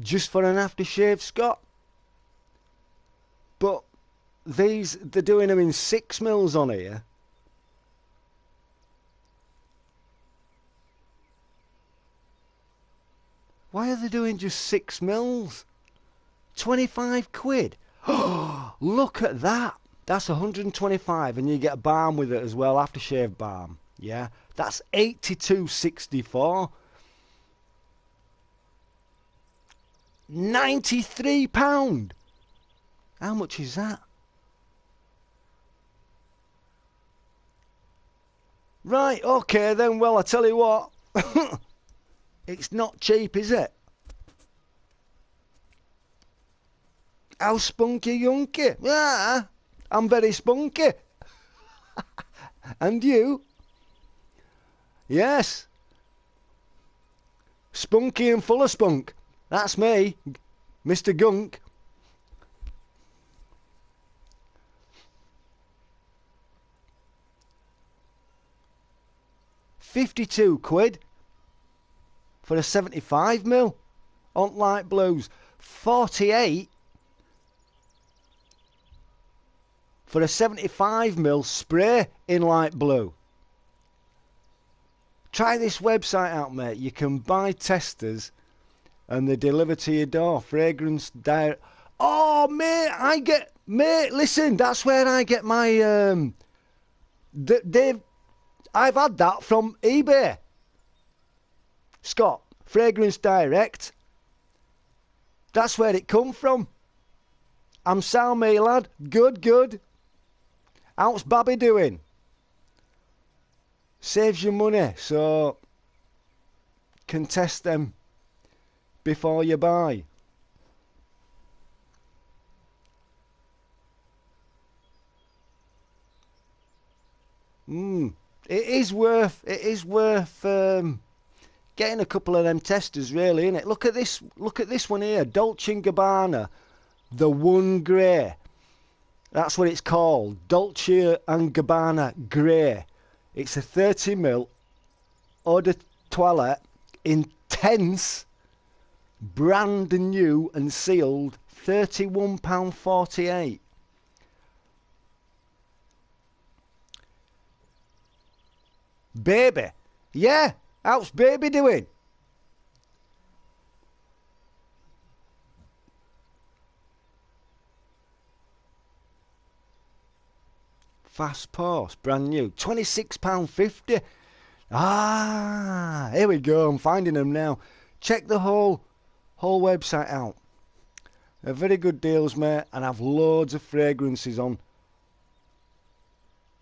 S1: just for an aftershave, Scott. But they're doing them in 6mm on here. Why are they doing just 6mm? 25 quid. Oh, look at that. That's 125, and you get a balm with it as well, aftershave balm. Yeah, that's £82.64. £93. How much is that? Right, okay then, well, I tell you what. It's not cheap, is it? How spunky yunky? Yeah, I'm very spunky. And you? Yes. Spunky and full of spunk. That's me, Mr. Gunk. £52 for a 75mm on light blues. 48 for a 75mm spray in light blue. Try this website out, mate. You can buy testers and they deliver to your door. Fragrance direct. Oh, mate, listen, that's where I get my, I've had that from eBay. Scott, Fragrance Direct. That's where it come from. I'm sound, me lad. Good. How's Babby doing? Saves you money, so can test them before you buy. It is worth getting a couple of them testers, really, innit? Look at this one here, Dolce & Gabbana, the One Grey. That's what it's called, Dolce & Gabbana Grey. It's a 30mm eau de toilette, intense, brand new and sealed, £31.48. Baby, yeah, how's baby doing? Fast Post, brand new, £26.50. Ah, here we go. I'm finding them now. Check the whole website out. They're very good deals, mate, and I've loads of fragrances on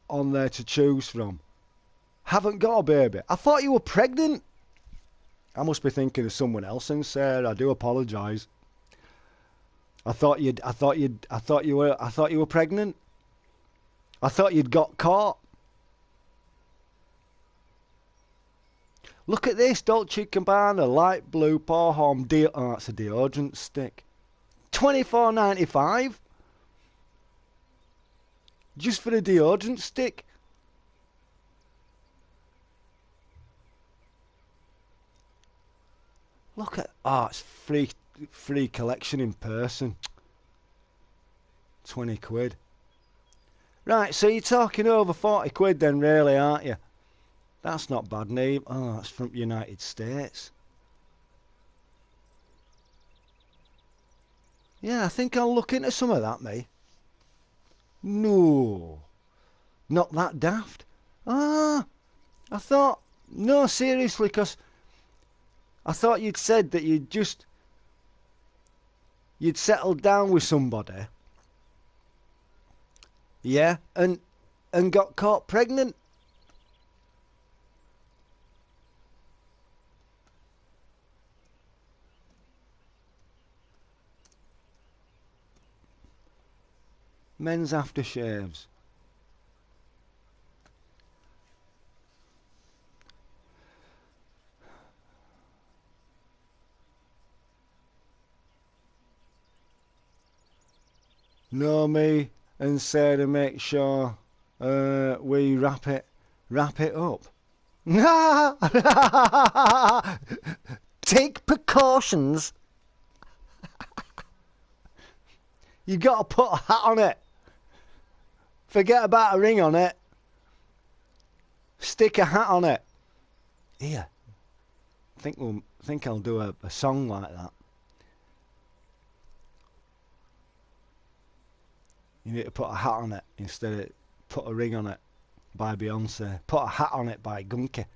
S1: there to choose from. Haven't got a baby. I thought you were pregnant. I must be thinking of someone else, and Sarah, I do apologise. I thought you were pregnant. I thought you'd got caught. Look at this, Dolce & Gabbana light blue Porhom oh, that's a deodorant stick. $24.95 just for a deodorant stick. Look at it's free collection in person. £20. Right, so you're talking over £40 then, really, aren't you? That's not bad, Neve. Oh, that's from United States. Yeah, I think I'll look into some of that, mate. No, not that daft. I thought, no, seriously, because I thought you'd said that you'd settled down with somebody. Yeah, and got caught pregnant. Men's aftershaves. No, me and Sarah make sure we wrap it up. Take precautions. You got to put a hat on it. Forget about a ring on it. Stick a hat on it. Here. Think I'll do a song like that. You need to put a hat on it instead of put a ring on it by Beyonce. Put a hat on it by Gunky.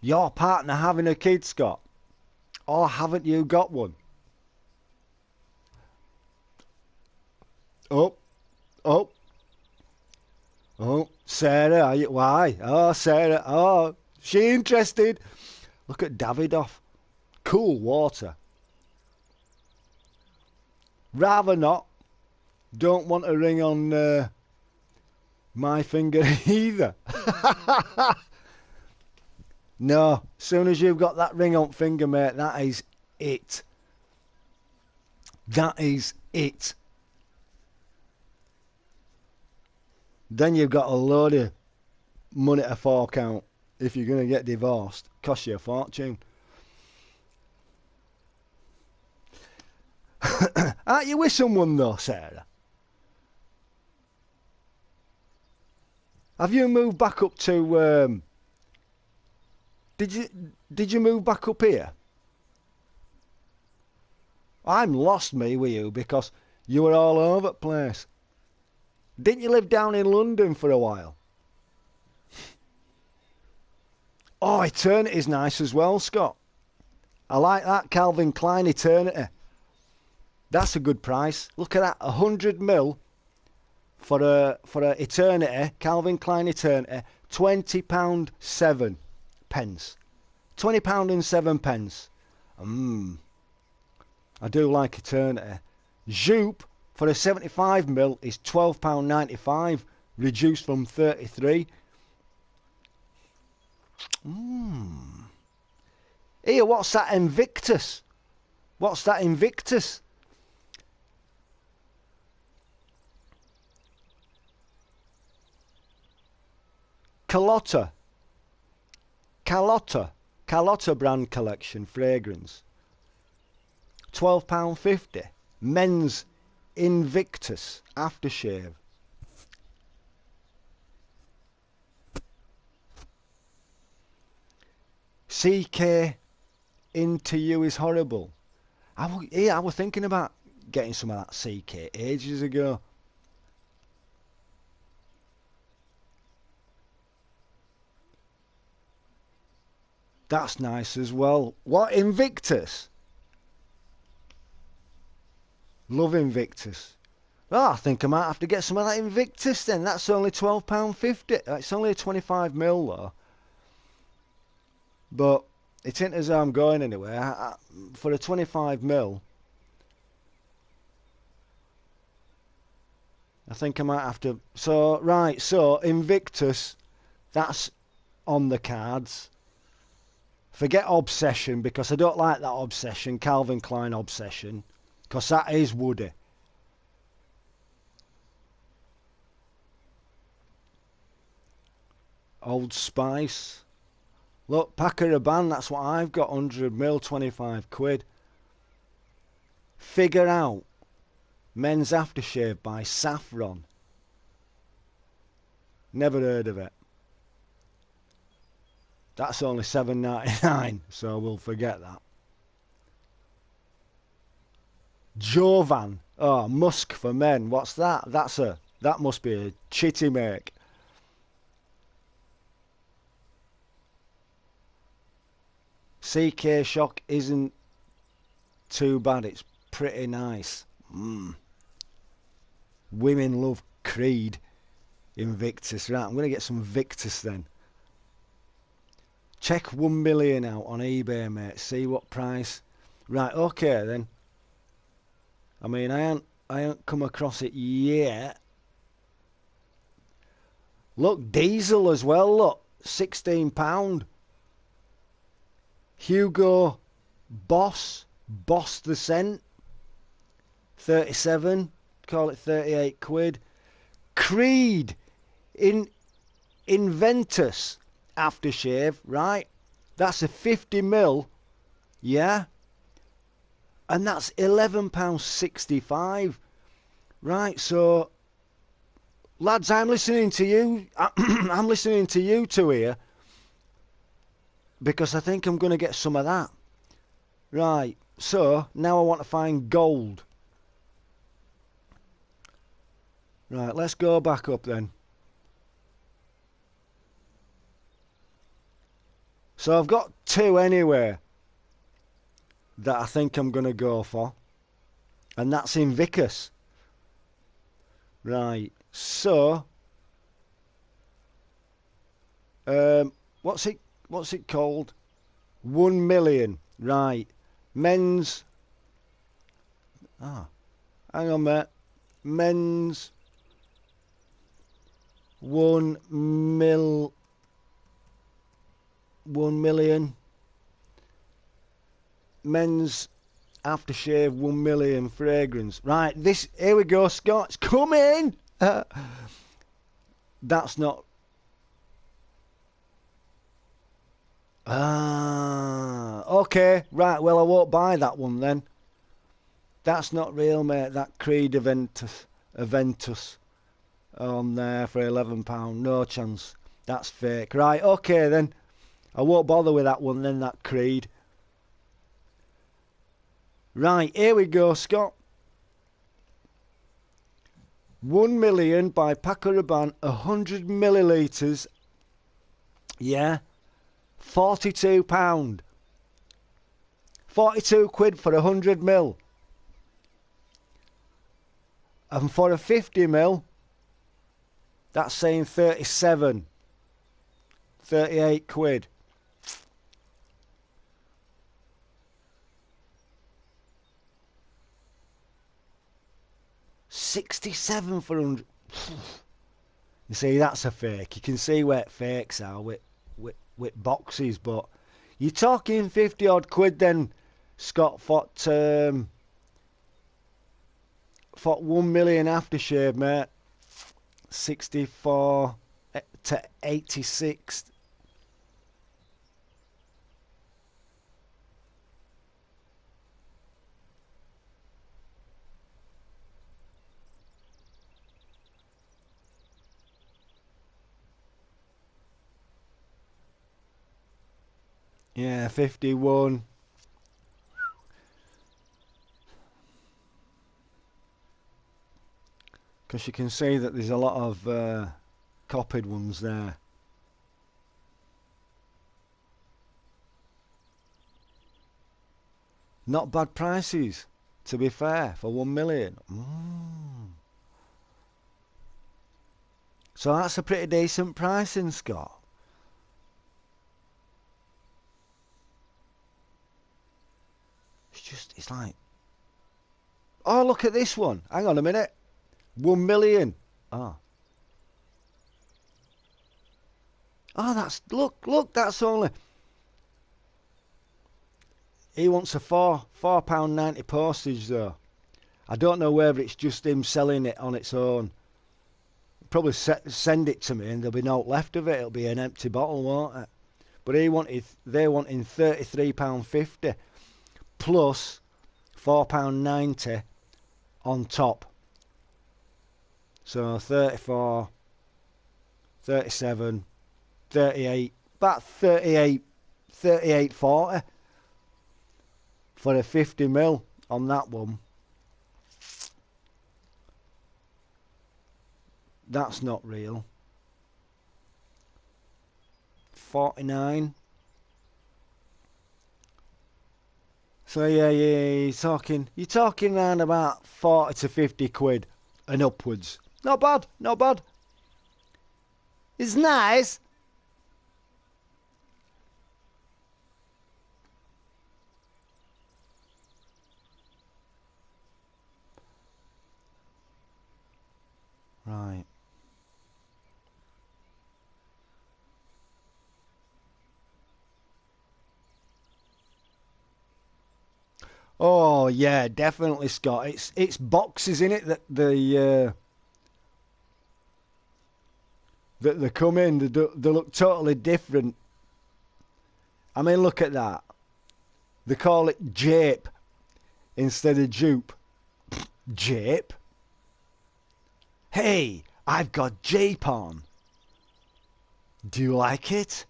S1: Your partner having a kid, Scott? Or haven't you got one? Oh, oh, oh, Sarah, are you, why? Oh, Sarah, oh, she interested. Look at Davidoff. Cool water. Rather not. Don't want a ring on my finger either. No, soon as you've got that ring on finger, mate, that is it. That is it. Then you've got a load of money to fork out if you're going to get divorced. Cost you a fortune. Aren't you with someone though, Sarah? Have you moved back up to... Did you move back up here? I'm lost, me, with you, because you were all over the place. Didn't you live down in London for a while? Oh, Eternity's nice as well, Scott. I like that Calvin Klein Eternity. That's a good price. Look at that, 100 mil for a Eternity, Calvin Klein Eternity, £20.07. £20.07. I do like Eternity. Zoop for a 75 mil is £12.95, reduced from 33. Here, what's that Invictus? What's that Invictus? Carlotta brand collection fragrance. £12.50. Men's Invictus aftershave. CK Into You is horrible. I was thinking about getting some of that CK ages ago. That's nice as well. What, Invictus? Love Invictus. Oh, I think I might have to get some of that Invictus then. That's only £12.50. It's only a 25 mil though. But it ain't as though I'm going anywhere. For a 25 mil, I think I might have to... So, right, so Invictus, that's on the cards. Forget Obsession, because I don't like that Obsession, Calvin Klein Obsession, because that is woody. Old Spice. Look, Paco Rabanne, that's what I've got, 100 mil, 25 quid. Figure Out men's aftershave by Saffron. Never heard of it. That's only $7.99, so we'll forget that. Jovan. Oh, Musk for Men. What's that? That must be a chitty make. CK Shock isn't too bad. It's pretty nice. Women love Creed. Invictus. Right, I'm going to get some Victus then. Check 1 million out on eBay, mate. See what price. Right, okay then. I mean, I ain't come across it yet. Look, diesel as well, look. £16. Hugo Boss the Scent. 37. Call it 38 quid. Creed Inventus aftershave, right? That's a 50 mil, yeah? And that's £11.65. Right, so lads, I'm listening to you. I'm listening to you two here, because I think I'm going to get some of that. Right, so now I want to find gold. Right, let's go back up then. So I've got two anyway that I think I'm going to go for. And that's in Vickers. Right. So, what's it called? 1 million. Right. Men's. Ah, hang on, mate. Men's 1 million. Men's aftershave 1 million fragrance. Right, here we go, Scott. It's coming. That's not. Okay. Right. Well, I won't buy that one then. That's not real, mate. That Creed Aventus on there for £11. No chance. That's fake. Right. Okay then. I won't bother with that one then. That Creed. Right. Here we go, Scott. 1 million by Paco Rabanne, 100 millilitres. Yeah. £42. 42 quid for 100 mil. And for a 50 mil, that's saying 37. 38 quid. £67 for 100. You see, that's a fake. You can see where fakes are with boxes, but you're talking 50 odd quid then, Scott, for 1 million aftershave, mate. 64 to 86. Yeah, 51. Because you can see that there's a lot of copied ones there. Not bad prices, to be fair, for 1 million. So that's a pretty decent pricing, Scott. It's like, oh, look at this one. Hang on a minute. 1 million. Oh. Oh, look, that's only. He wants a £4.90 postage though. I don't know whether it's just him selling it on its own. Probably send it to me and there'll be no left of it. It'll be an empty bottle, won't it? But they're wanting £33.50 plus £4.90 on top. So 34, 37, 38, about 38.40 for a 50 mil on that one. That's not real. 49. So yeah, you're talking around about 40 to 50 quid and upwards. Not bad, not bad. It's nice. Right. Oh yeah, definitely, Scott. It's boxes in it that they come in. They look totally different. I mean, look at that. They call it jape instead of jupe. Jape. Hey, I've got jape on. Do you like it?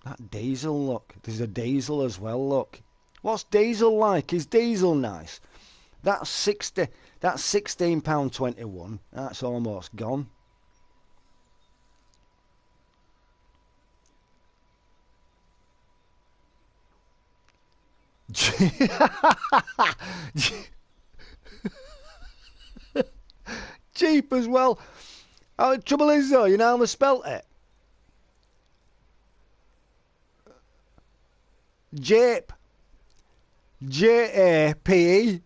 S1: That diesel look. There's a diesel as well, look. What's diesel like? Is diesel nice? That's 60. That's £16.21. That's almost gone. Cheap as well. Oh, the trouble is though, you know how they spelt it? Jape. Jape.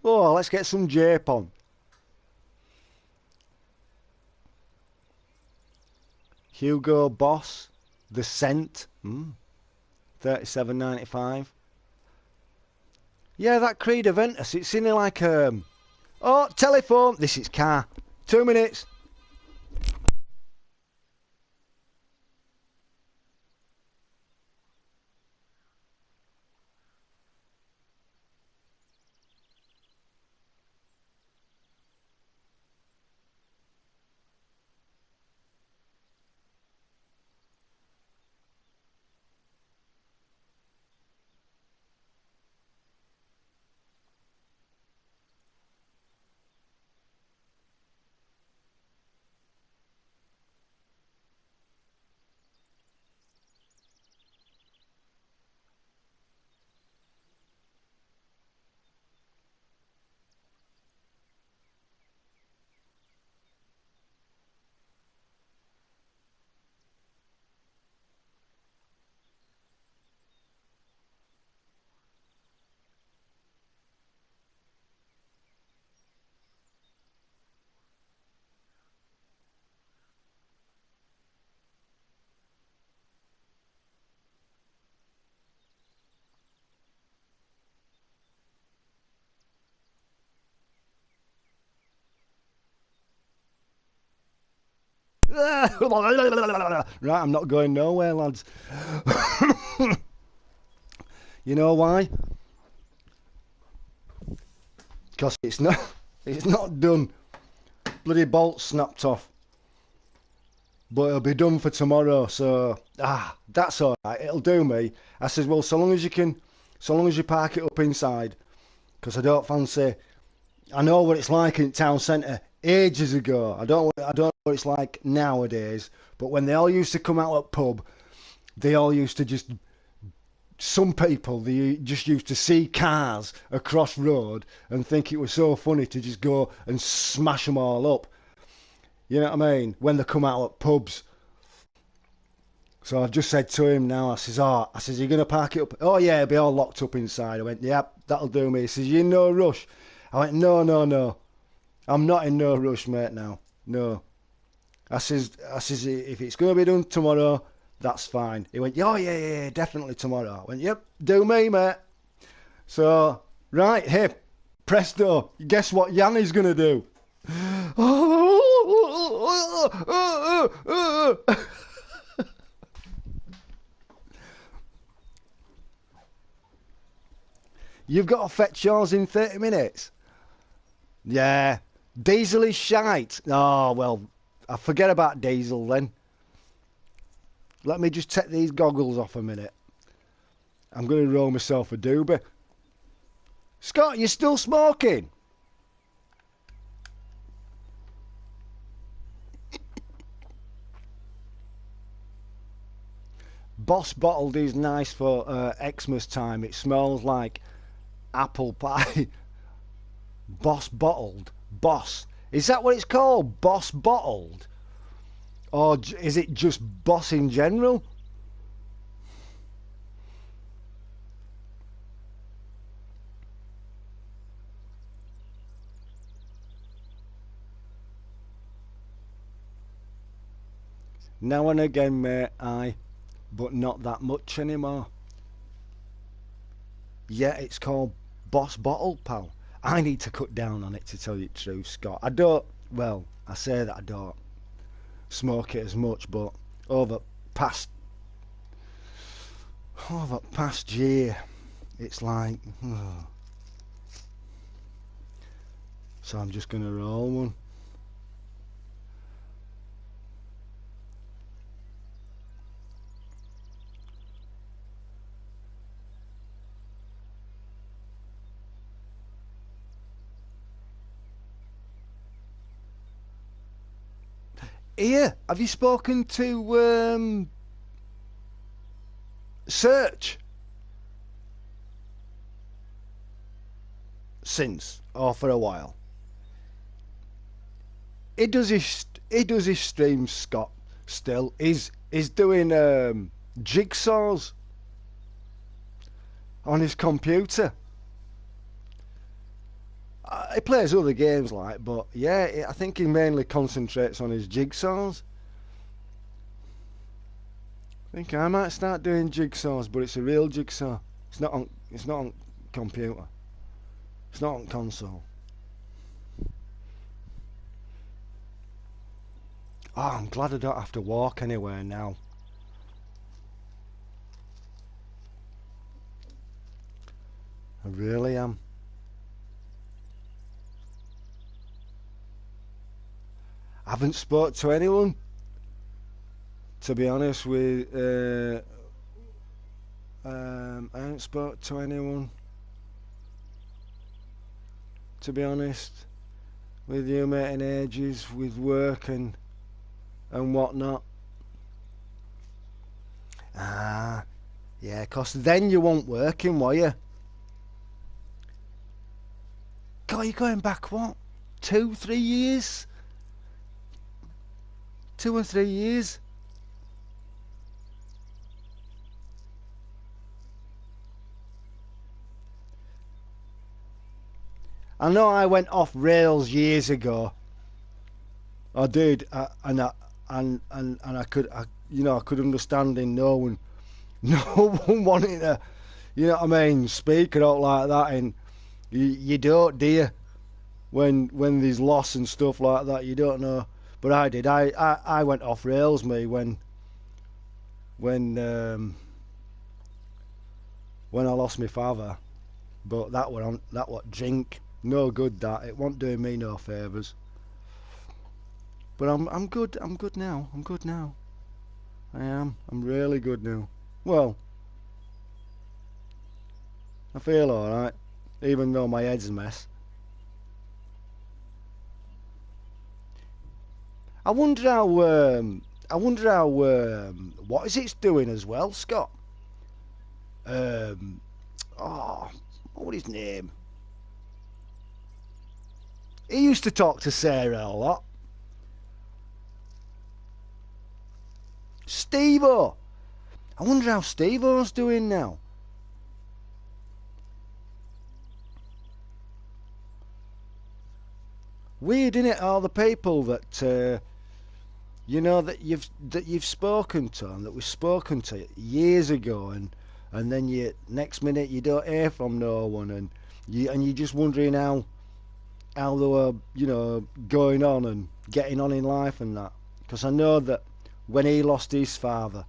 S1: Oh, let's get some jape on. Hugo Boss. The Scent. 37.95. Yeah, that Creed Aventus. It's in like oh, telephone. This is car. 2 minutes. Right, I'm not going nowhere, lads. You know why? Because it's not done. Bloody bolt snapped off. But it'll be done for tomorrow, so that's alright, it'll do me. I says, well, so long as you park it up inside, because I don't fancy. I know what it's like in town centre ages ago. I don't know what it's like nowadays. But when they all used to come out at pub, they all used to just. Some people, they just used to see cars across road and think it was so funny to just go and smash them all up. You know what I mean? When they come out at pubs. So I've just said to him now, I says, you're going to park it up? Oh yeah, it'll be all locked up inside. I went, yep, that'll do me. He says, you in no rush? I went, no. I'm not in no rush, mate, now. No. I says, if it's going to be done tomorrow, that's fine. He went, oh yeah, definitely tomorrow. I went, yep, do me, mate. So, right, hey, presto, guess what Yanni's going to do? You've got to fetch yours in 30 minutes. Yeah. Diesel is shite. Oh, well, I forget about diesel then. Let me just take these goggles off a minute. I'm going to roll myself a doobie. Scott, you still smoking? Boss Bottled is nice for Xmas time. It smells like apple pie. Boss Bottled. Boss. Is that what it's called? Boss Bottled? Or is it just Boss in general? Now and again, mate, aye. But not that much anymore. Yeah, it's called Boss Bottled, pal. I need to cut down on it, to tell you the truth, Scott. I say that I don't smoke it as much, but over past year, it's like, so I'm just gonna roll one. Here, have you spoken to Search since, or for a while? He does his streams, Scott. Still, he's doing jigsaws on his computer. He plays other games like, but yeah, I think he mainly concentrates on his jigsaws. I think I might start doing jigsaws, but it's a real jigsaw. It's not on. It's not on computer. It's not on console. Oh, I'm glad I don't have to walk anywhere now. I really am. I haven't spoke to anyone, to be honest with. I haven't spoke to anyone, to be honest, with you, mate, in ages, with work and whatnot. Ah, yeah, 'cause then you won't working, were you? God, you're going back, what? 2, 3 years? 2 or 3 years? I know I went off rails years ago. I did, and I could, I could understand in no one, no one wanting to, what I mean, speak it out like that, and you don't, do you? When there's loss and stuff like that, you don't know. But I did. I went off rails, me, when when I lost my father. But that what drink, no good. That it won't do me no favours. But I'm good. I'm good now. I'm good now. I am. I'm really good now. Well, I feel all right, even though my head's a mess. I wonder how. What is it's doing as well, Scott? Um, oh, what was his name? He used to talk to Sarah a lot. Steve-O. I wonder how Steve-O's doing now. Weird, isn't it? All the people that that you've spoken to and that we've spoken to years ago, and then you next minute you don't hear from no one, and you're just wondering how they were going on and getting on in life and that. Because I know that when he lost his father,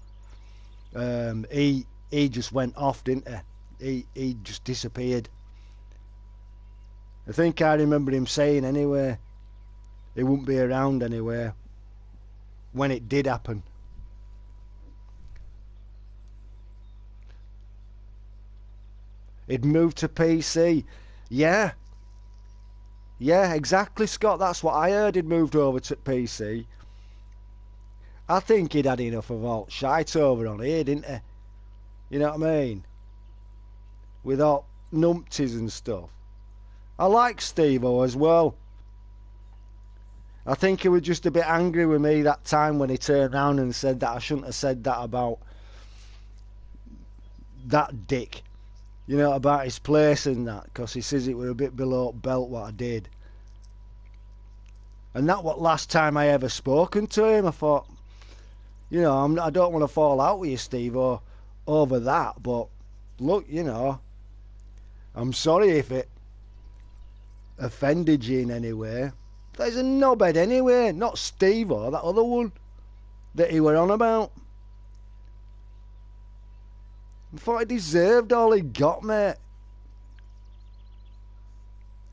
S1: he just went off, didn't he? He just disappeared. I think I remember him saying anyway he wouldn't be around anyway when it did happen. He'd moved to PC. Yeah, yeah, exactly, Scott. That's what I heard. He'd moved over to PC. I think he'd had enough of all shite over on here, didn't he? You know what I mean? With all numpties and stuff. I like Steve-O as well. I think he was just a bit angry with me that time when he turned round and said that I shouldn't have said that about that dick. About his place and that, because he says it were a bit below belt what I did. And that what last time I ever spoken to him, I thought, I don't want to fall out with you, Steve, or over that, but look, I'm sorry if it offended you in any way. There's a knobhead anyway, not Steve or that other one that he were on about. I thought he deserved all he got, mate.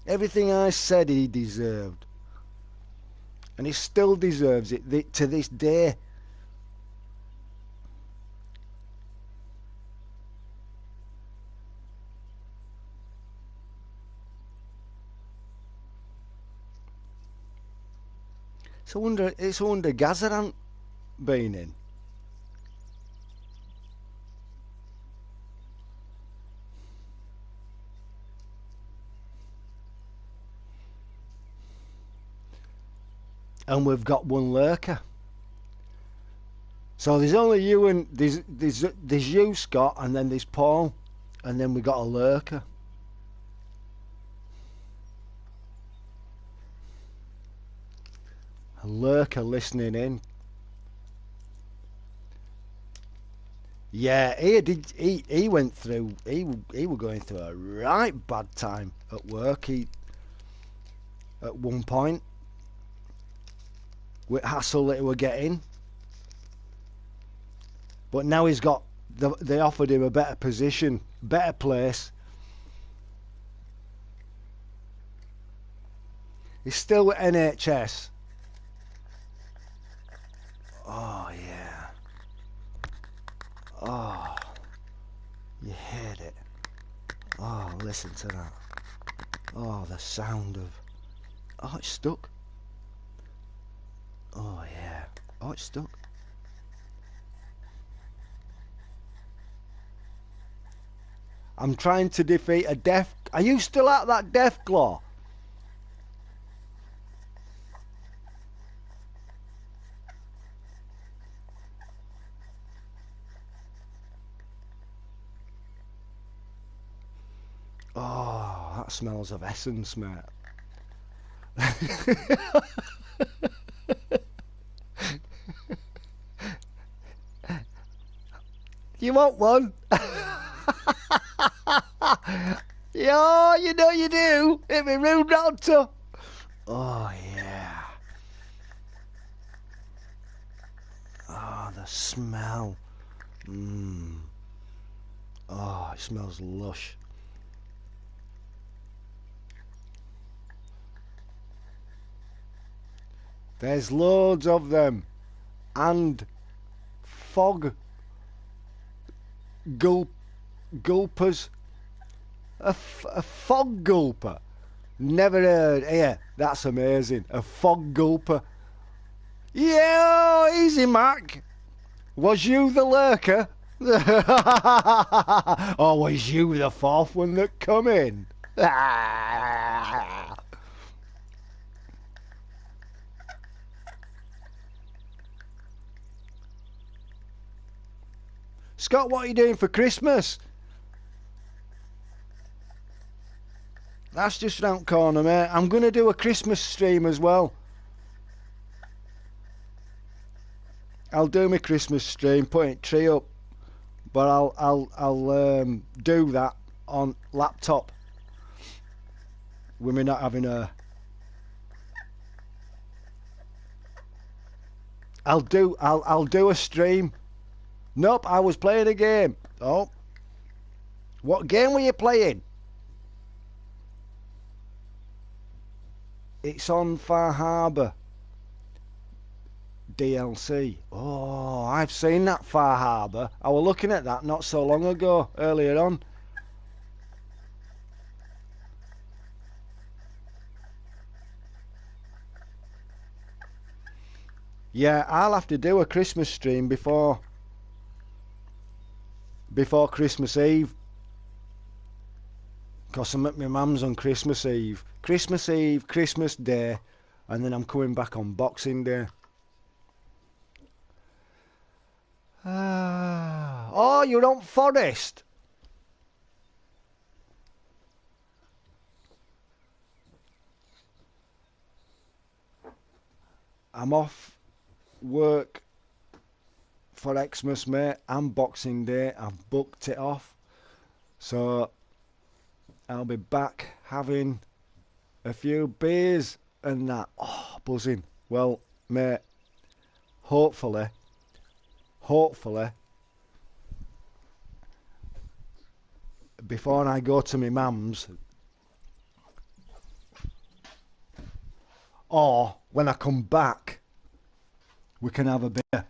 S1: Everything I said he deserved. And he still deserves it to this day. It's a wonder Gaza hasn't been in. And we've got one lurker. So there's only you and there's you, Scott, and then there's Paul, and then we got a lurker. A lurker listening in. Yeah, he went through. He was going through a right bad time at work. He at one point with hassle that he were getting. But now he's got, they offered him a better position, better place. He's still with NHS. Oh, yeah. Oh, you heard it. Oh, listen to that. Oh, the sound of... Oh, it's stuck. Oh, yeah. Oh, it's stuck. I'm trying to defeat a death... Are you still at that death claw? Oh, that smells of essence, mate. You want one? Yeah, you know you do. It'd be rude not to. Oh, yeah. Oh, the smell. Oh, it smells lush. There's loads of them. And fog gulpers. A fog gulper. Never heard. Here, that's amazing. A fog gulper. Yeah, easy, Mac. Was you the lurker? Or was you the fourth one that come in? Scott, what are you doing for Christmas? That's just round corner, mate. I'm going to do a Christmas stream as well. I'll do my Christmas stream, putting a tree up, but I'll do that on laptop when we're not having a. I'll do a stream. Nope, I was playing a game. Oh, what game were you playing? It's on Far Harbour DLC. Oh, I've seen that Far Harbour. I was looking at that not so long ago, earlier on. Yeah, I'll have to do a Christmas stream before Christmas Eve. Because I'm at my mum's on Christmas Eve. Christmas Eve, Christmas Day, and then I'm coming back on Boxing Day. Oh, you're on Forest. I'm off work for Xmas, mate, and Boxing Day. I've booked it off. So I'll be back having a few beers and that. Oh, buzzing. Well, mate, hopefully, before I go to my mum's, or when I come back, we can have a beer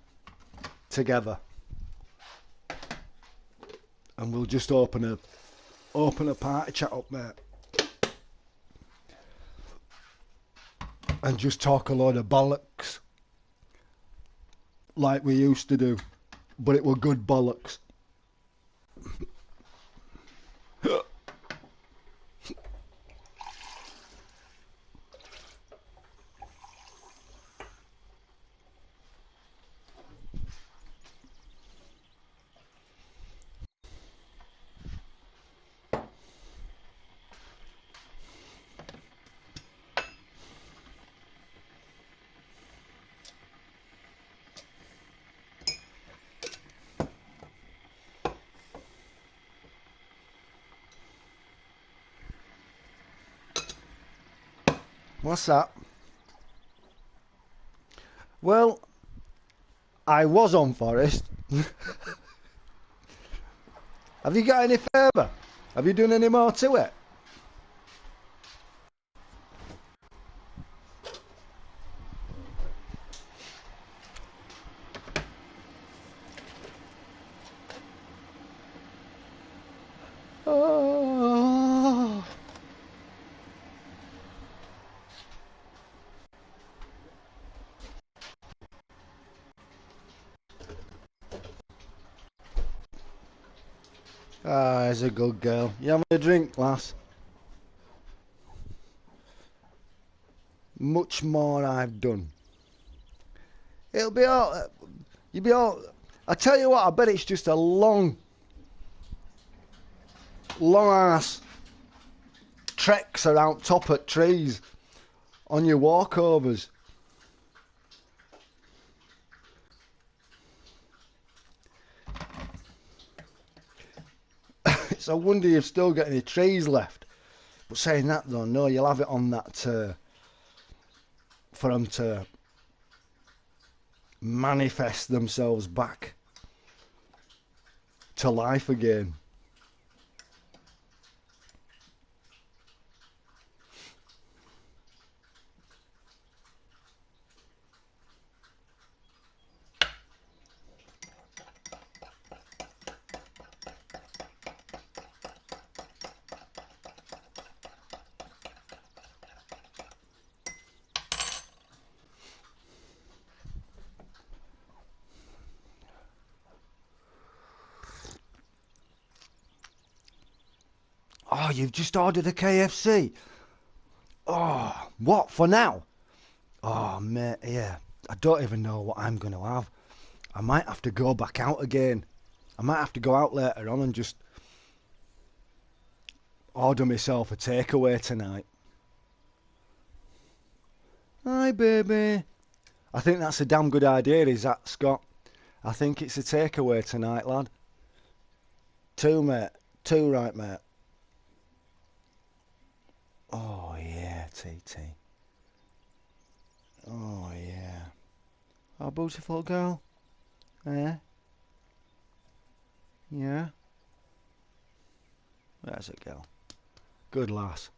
S1: together, and we'll just open a party chat up, mate. and just talk a load of bollocks like we used to do, but it were good bollocks. What's that? Well, I was on Forest. Have you got any further? Have you done any more to it? Oh. Ah, he's a good girl. You having a drink, lass? Much more I've done. It'll be all... You'll be all... I tell you what, I bet it's just a long ass treks around top of trees on your walkovers. It's a wonder you've still got any trees left. But saying that though, no, you'll have it on that for them to manifest themselves back to life again. Oh, you've just ordered a KFC? Oh, what, for now? Oh, mate, yeah. I don't even know what I'm going to have. I might have to go back out again. I might have to go out later on and just order myself a takeaway tonight. Hi, baby. I think that's a damn good idea, is that, Scott? I think it's a takeaway tonight, lad. 2, mate. 2, right, mate. Oh, yeah, TT. Oh, yeah. Oh, beautiful girl. Yeah? Yeah? There's a girl. Good lass.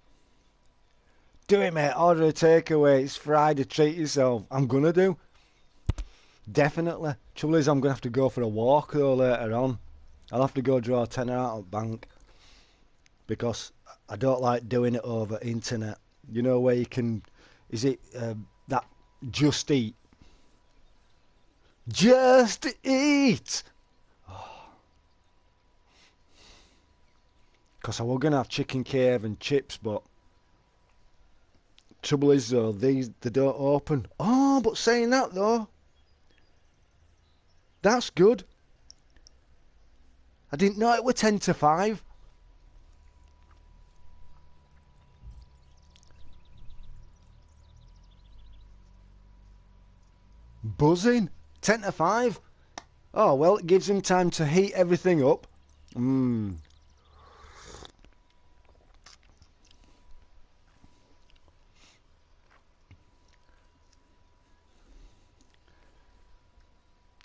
S1: Do it, mate. Order a takeaway. It's Friday. Treat yourself. I'm gonna do. Definitely. Trouble is, I'm gonna have to go for a walk, though, later on. I'll have to go draw a tenner out of the bank. Because I don't like doing it over internet. You know where you can... Is it that Just Eat? Just Eat! Because I was going to have chicken cave and chips, but... Trouble is, though, they don't open. Oh, but saying that, though... That's good. I didn't know it were 10 to 5. Buzzing. 10 to 5. Oh, well, it gives them time to heat everything up. Mmm.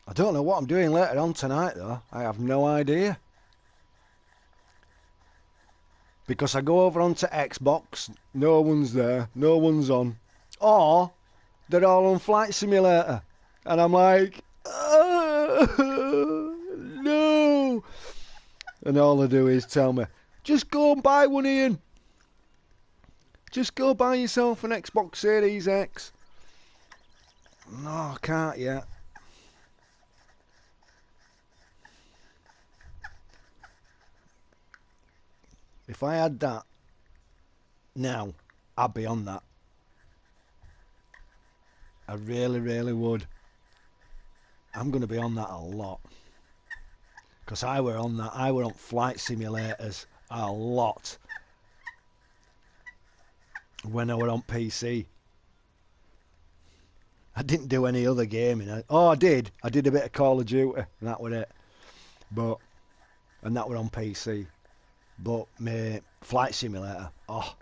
S1: I don't know what I'm doing later on tonight, though. I have no idea. Because I go over onto Xbox, no one's there, no one's on. Or they're all on Flight Simulator. And I'm like, no. And all they do is tell me, just go and buy one, Ian. Just go buy yourself an Xbox Series X. No, I can't yet. If I had that now, I'd be on that. I really, really would. I'm going to be on that a lot. Because I were on that. I were on flight simulators a lot when I were on PC. I didn't do any other gaming. Oh, I did. I did a bit of Call of Duty, and that was it. And that were on PC. But my flight simulator, oh,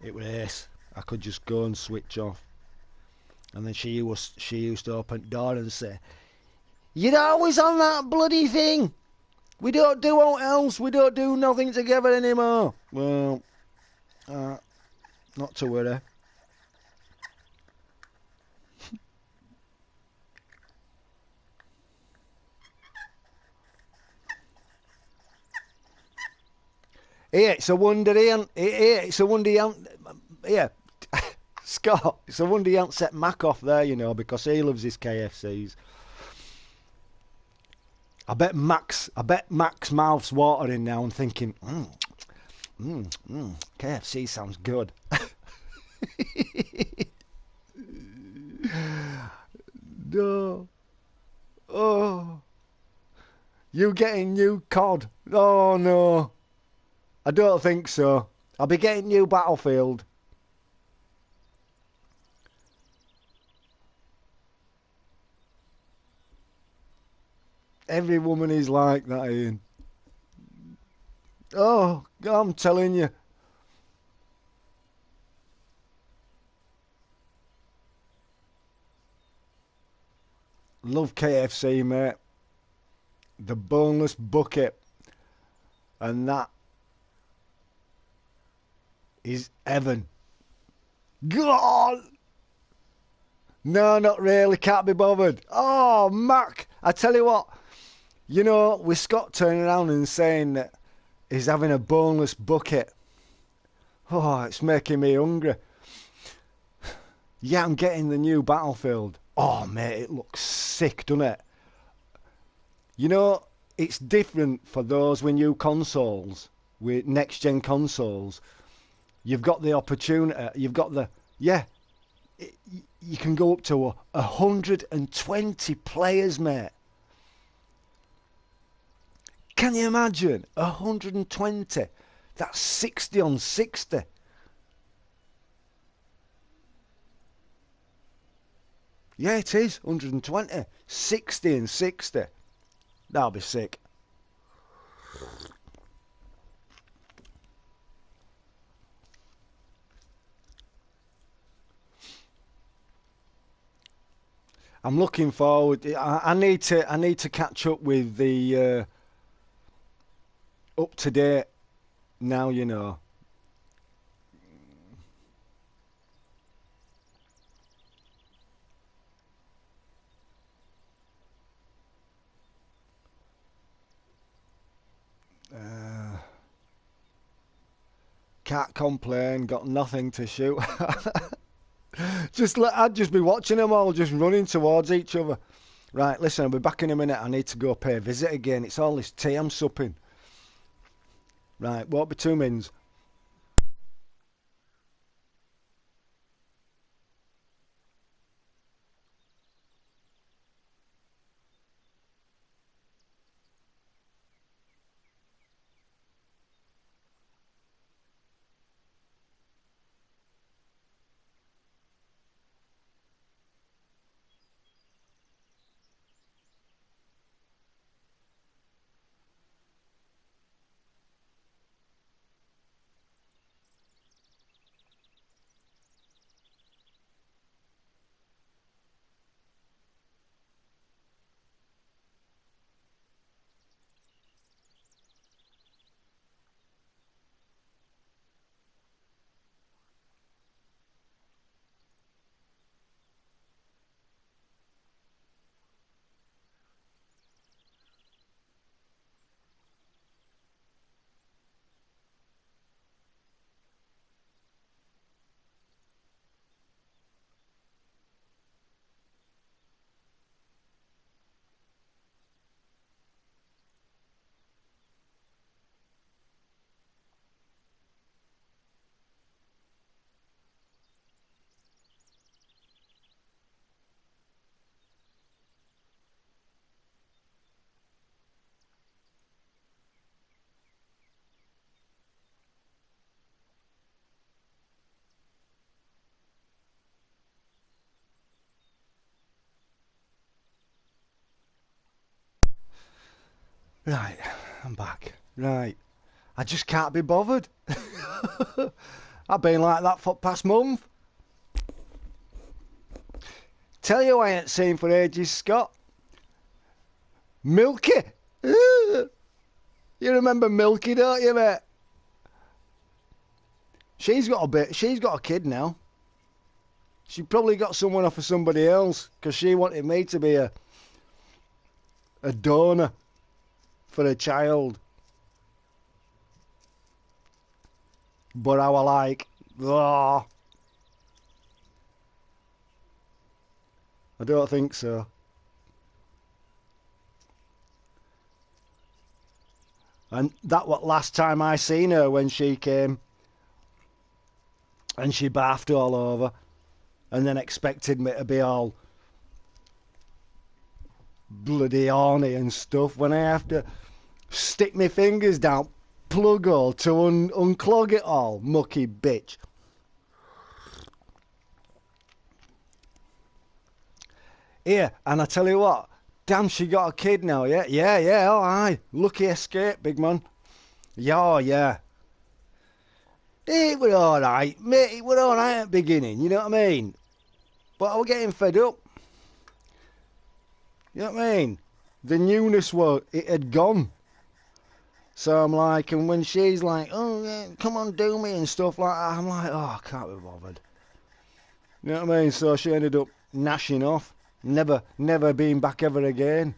S1: it was ace. I could just go and switch off. And then she used to open the door and say, "You're always on that bloody thing. We don't do what else. We don't do nothing together anymore." Well, not to worry. Yeah, it's a wonder he ain't. Yeah, it's a wonder he ain't. Yeah, Scott. It's a wonder he ain't set Mac off there, you know, because he loves his KFCs. I bet Mac's mouth's watering now and thinking, KFC sounds good. No. Oh. You getting new COD? Oh no. I don't think so. I'll be getting new Battlefield. Every woman is like that, Ian. Oh, I'm telling you. Love KFC, mate. The boneless bucket. And that is heaven. God! No, not really. Can't be bothered. Oh, Mac. I tell you what. You know, with Scott turning around and saying that he's having a boneless bucket. Oh, it's making me hungry. Yeah, I'm getting the new Battlefield. Oh, mate, it looks sick, doesn't it? You know, it's different for those with new consoles, with next-gen consoles. You've got the opportunity, you've got the... Yeah, you can go up to 120 players, mate. Can you imagine? 120. That's 60 on 60. Yeah, it is. 120. 60 and 60. That'll be sick. I'm looking forward. I need to catch up with the up to date now. You know. Uh, can't complain. Got nothing to shoot. I'd just be watching them all just running towards each other. Right, listen, I'll be back in a minute. I need to go pay a visit again. It's all this tea I'm supping. Right, won't be 2 minutes. Right, I'm back. Right. I just can't be bothered. I've been like that for past month. Tell you I ain't seen for ages, Scott. Milky. You remember Milky, don't you, mate? She's got a kid now. She probably got someone off of somebody else because she wanted me to be a donor for a child. But I was like, oh, I don't think so. And that was last time I seen her when she came and she bathed all over and then expected me to be all bloody horny and stuff when I have to stick my fingers down plug hole to unclog it all, mucky bitch. Here, and I tell you what, damn, she got a kid now, yeah? Yeah, oh aye. Lucky escape, big man. Yeah, oh, yeah. It were alright, mate, it were alright at the beginning, you know what I mean? But I was getting fed up. You know what I mean? The newness it had gone. So I'm like, and when she's like, oh, yeah, come on, do me and stuff like that, I'm like, oh, I can't be bothered. You know what I mean? So she ended up gnashing off. Never been back ever again.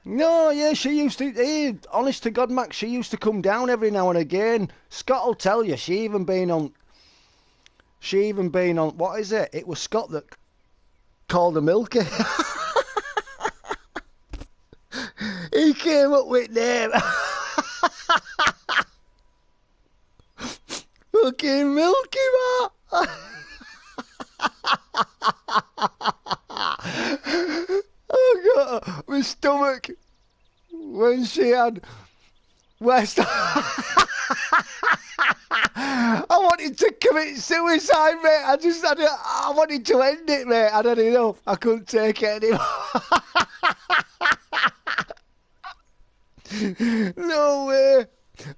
S1: No, yeah, she used to, honest to God, Max, she used to come down every now and again. Scott will tell you, she even been on, what is it? It was Scott that called her Milky. He came up with name. Fucking Milky, man. Oh God, my stomach when she had West. I wanted to commit suicide, mate. I wanted to end it, mate. I'd had enough. I couldn't take it anymore. No way.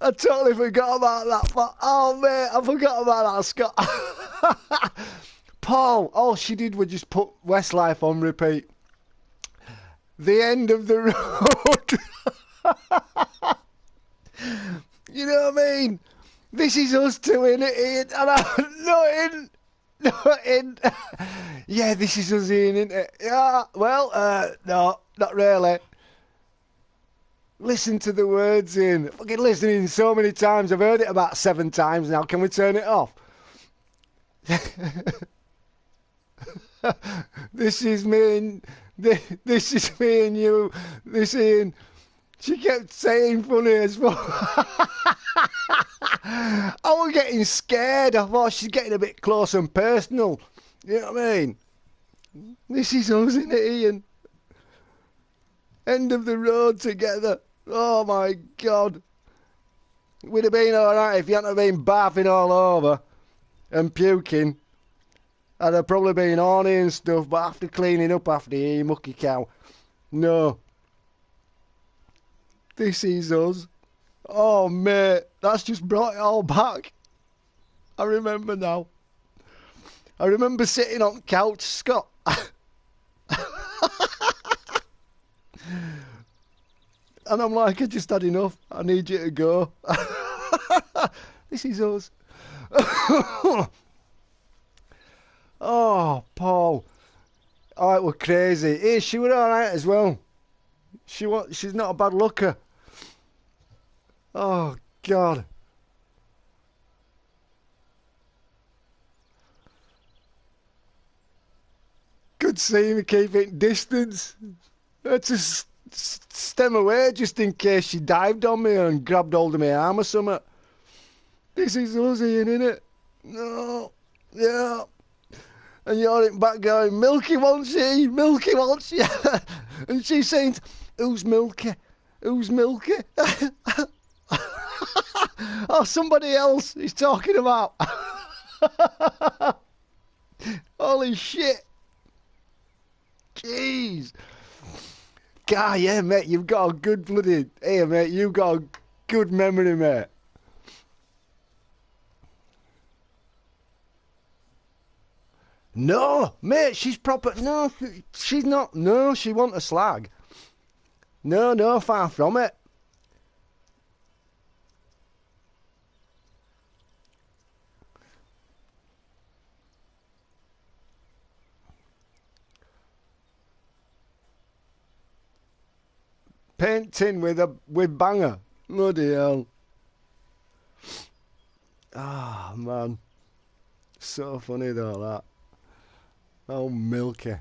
S1: I totally forgot about that. But, oh, mate, I forgot about that, Scott. Paul, all she did was just put Westlife on repeat. The end of the road. You know what I mean? This is us two in it, and I'm not in. Yeah, this is us in it. Yeah, well, no, not really. Listen to the words in. Fucking listening so many times. I've heard it about 7 times now. Can we turn it off? This is me and this is me and you. This Ian. She kept saying funny as fuck. I was getting scared. I thought she's getting a bit close and personal. You know what I mean? This is us, isn't it, Ian? End of the road together. Oh my God. We'd have been alright if you hadn't been barfing all over and puking. I'd have probably been horny and stuff, but after cleaning up after you mucky cow. No. This is us. Oh, mate, that's just brought it all back. I remember now. I remember sitting on the couch, Scott. And I'm like, I just had enough. I need you to go. This is us. Oh, Paul. Oh, it was crazy. Hey, she was alright as well. She's not a bad looker. Oh, God. Good seeing me keeping distance. To stem away just in case she dived on me and grabbed hold of my arm or something. This is us, Ian, innit? No. Yeah. And you're in back going, Milky wants you, Milky wants you. And she's saying, who's Milky? Who's Milky? Oh, somebody else he's talking about. Holy shit. Jeez. God, yeah, mate, you've got a good bloody... Hey, mate, you've got a good memory, mate. No, mate, she's proper... No, she's not... No, she want a slag. No, no, far from it. Painting with banger. Bloody hell. Ah, man. So funny though, that. Oh, Milky.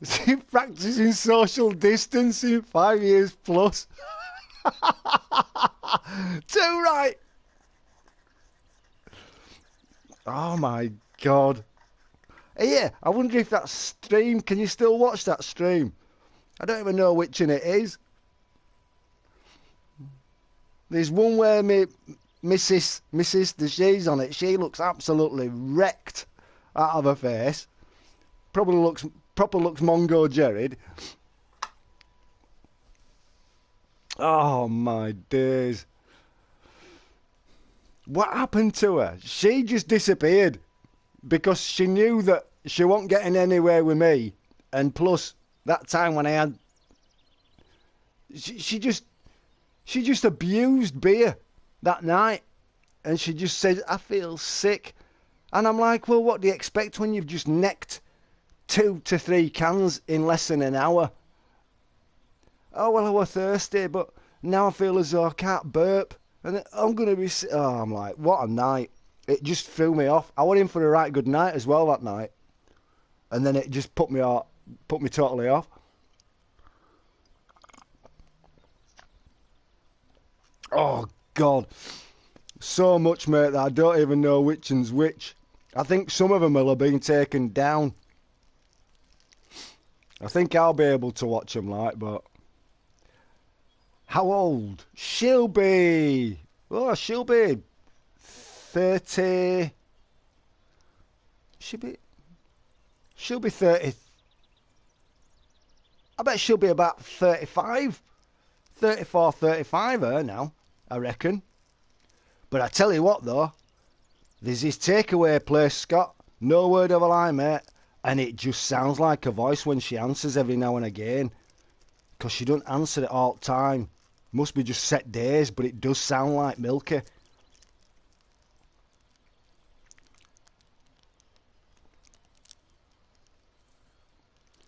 S1: She practicing social distancing 5 years plus. Too right. Oh my God. Yeah, I wonder if that stream, can you still watch that stream? I don't even know which one it is. There's one where Mrs. she's on it. She looks absolutely wrecked out of her face. Proper looks Mongo Jared. Oh my days. What happened to her? She just disappeared because she knew that she wasn't getting anywhere with me. And plus, that time when I had... She just abused beer that night. And she just said, I feel sick. And I'm like, well, what do you expect when you've just necked 2 to 3 cans in less than an hour? Oh, well, I was thirsty, but now I feel as though I can't burp. And I'm going to be... Oh, I'm like, what a night. It just threw me off. I went in for a right good night as well that night. And then it just put me totally off. Oh, God. So much, mate, that I don't even know which one's which. I think some of them will have been taken down. I think I'll be able to watch them, like, but... How old? She'll be 30... She'll be 30... I bet she'll be about 35. 34, 35, her now, I reckon. But I tell you what, though, there's this takeaway place, Scott, no word of a lie, mate, and it just sounds like a voice when she answers every now and again, because she don't answer it all the time. Must be just set days, but it does sound like Milky.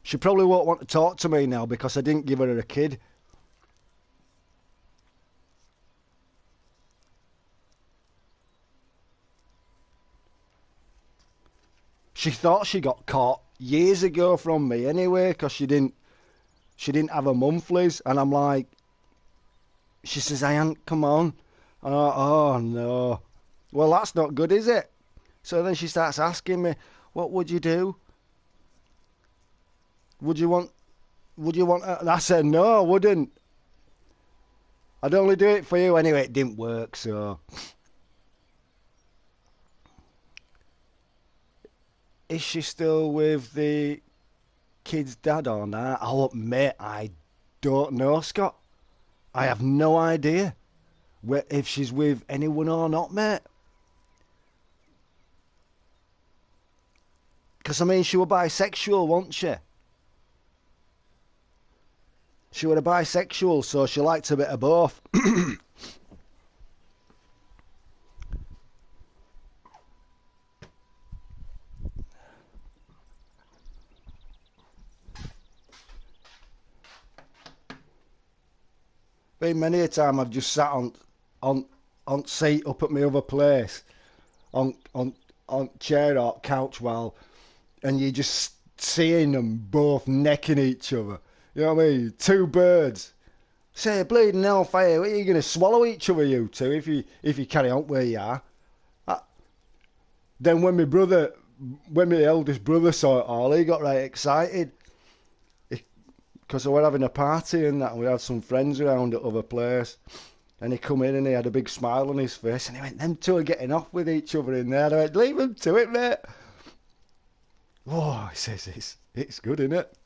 S1: She probably won't want to talk to me now because I didn't give her a kid. She thought she got caught years ago from me anyway, because she didn't have a monthlies, and I'm like, she says, Ian, come on. Oh no. Well, that's not good, is it? So then she starts asking me, what would you do? Would you want and I said, no, I wouldn't. I'd only do it for you anyway. It didn't work, so. Is she still with the kid's dad or not? Oh, mate, I don't know, Scott. I have no idea if she's with anyone or not, mate. Because, I mean, she was bisexual, wasn't she? She was a bisexual, so she liked a bit of both. Been many a time I've just sat on seat up at my other place, on chair or couch and you're just seeing them both necking each other. You know what I mean? Two birds. Say, bleeding hellfire, are you going to swallow each other, you two, if you carry on where you are? Then when my eldest brother saw it all, he got right excited. Because we were having a party and that, and we had some friends around at other place. And he come in and he had a big smile on his face, and he went, them two are getting off with each other in there. And I went, leave them to it, mate. Oh, he says it's good, isn't it?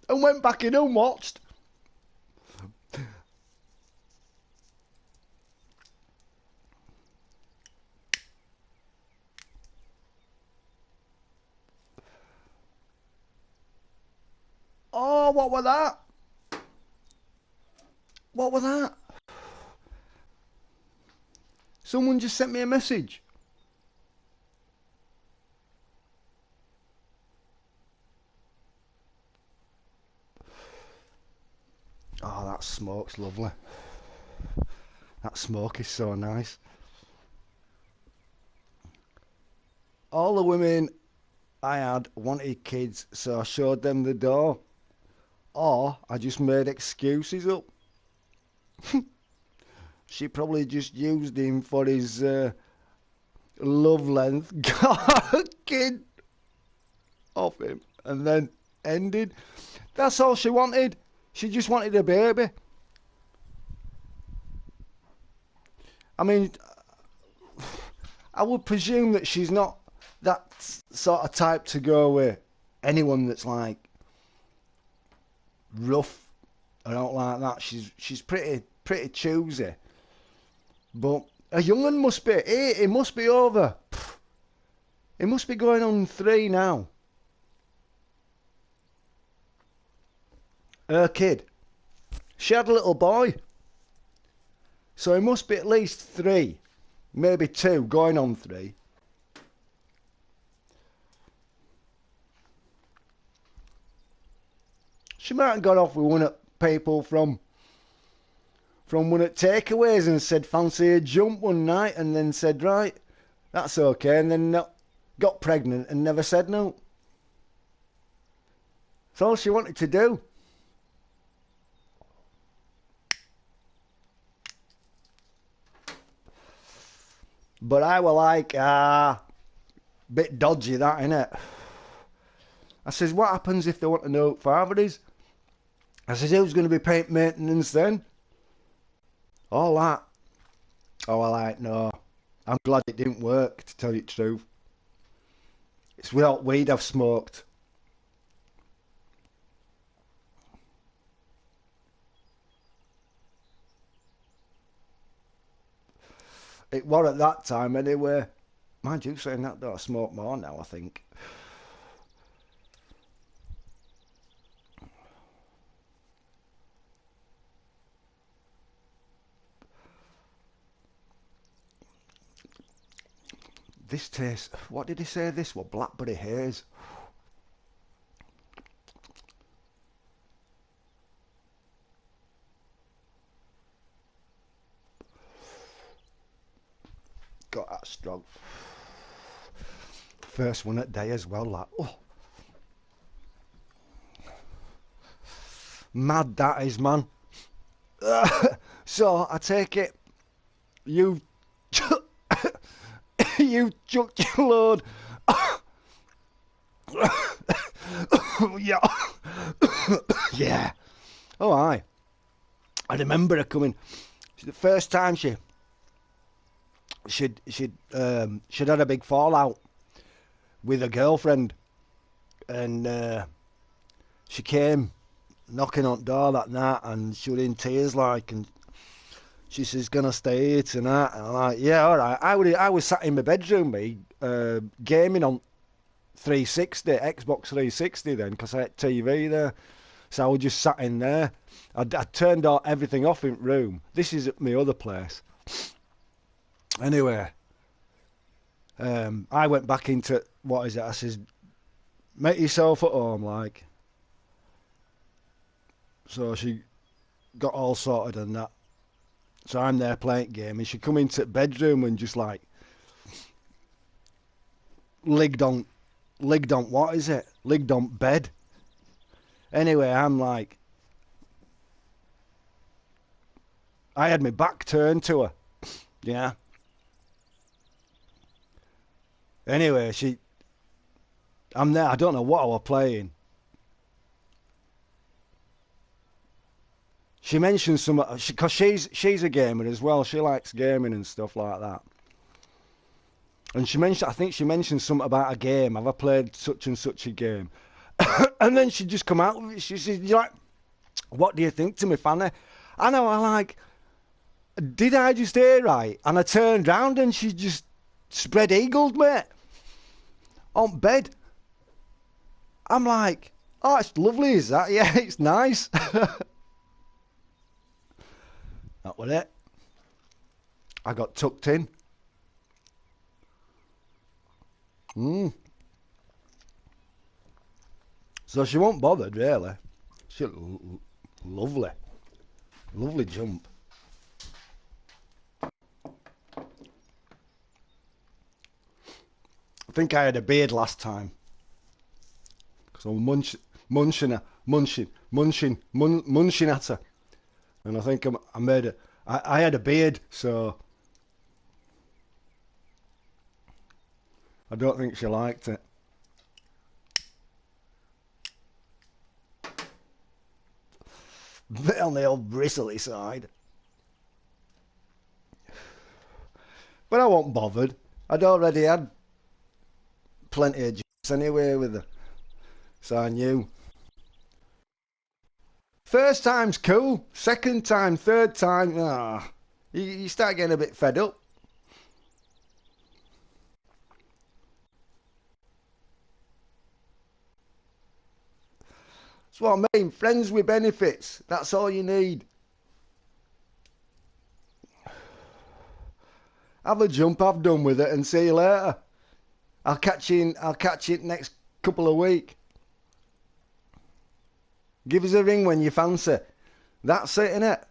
S1: And went back in and watched. Oh, what was that? What was that? Someone just sent me a message. Oh, that smoke's lovely. That smoke is so nice. All the women I had wanted kids, so I showed them the door. Or I just made excuses up. She probably just used him for his love length. Got a kid off him and then ended. That's all she wanted. She just wanted a baby. I mean, I would presume that she's not that sort of type to go with anyone that's like rough. I don't like that. She's pretty choosy. But a young'un must be. It must be over. It must be going on 3 now. Her kid. She had a little boy. So it must be at least 3. Maybe 2, going on 3. She might have got off with one of people from one at takeaways and said fancy a jump one night and then said right, that's okay, and then got pregnant and never said no. That's all she wanted to do. But I were like, bit dodgy that, innit? I says, what happens if they want to know who father is? I says, who's going to be paying maintenance then? All that. Oh, I like, no. I'm glad it didn't work, to tell you the truth. It's without weed I've smoked. It was at that time anyway. Mind you saying that, though, I smoke more now, I think. This tastes... What did he say this was? Blackberry haze. Got that strong. First one at day as well, like... Oh. Mad that is, man. So, I take it... You... you chucked your load. Yeah. Yeah. Oh, aye. I remember her coming. The first time she'd had a big fallout with a girlfriend, and she came knocking on the door that night, and she was in tears like, and she says, gonna stay here tonight, and I'm like, yeah, all right. I was sat in my bedroom, gaming on 360, Xbox 360 then, because I had TV there. So I was just sat in there. I turned everything off in the room. This is at my other place. Anyway, I went back into, what is it? I says, make yourself at home, like. So she got all sorted and that. So I'm there playing game, and she come into the bedroom and just like ligged on what is it? Ligged on bed. Anyway, I'm like, I had my back turned to her. Yeah. Anyway, I'm there. I don't know what I was playing. She mentioned some, because she's a gamer as well. She likes gaming and stuff like that. And she mentioned, I think she mentioned something about a game. Have I played such and such a game? And then she just come out with it. She said, "You like, what do you think to me, Fanny?" I know, I like, did I just hear right? And I turned round and she just spread eagled, mate, on bed. I'm like, oh, it's lovely, is that? Yeah, it's nice. That was it. I got tucked in. So she wasn't bothered, really. She lovely. Lovely jump. I think I had a beard last time. So munching at her. And I think I had a beard, so I don't think she liked it. Bit on the old bristly side. But I wasn't bothered. I'd already had plenty of juice anyway with her. So I knew. First time's cool. Second time, third time, you start getting a bit fed up. That's what I mean. Friends with benefits. That's all you need. Have a jump. I've done with it, and see you later. I'll catch you next couple of weeks. Give us a ring when you fancy. That's it, innit?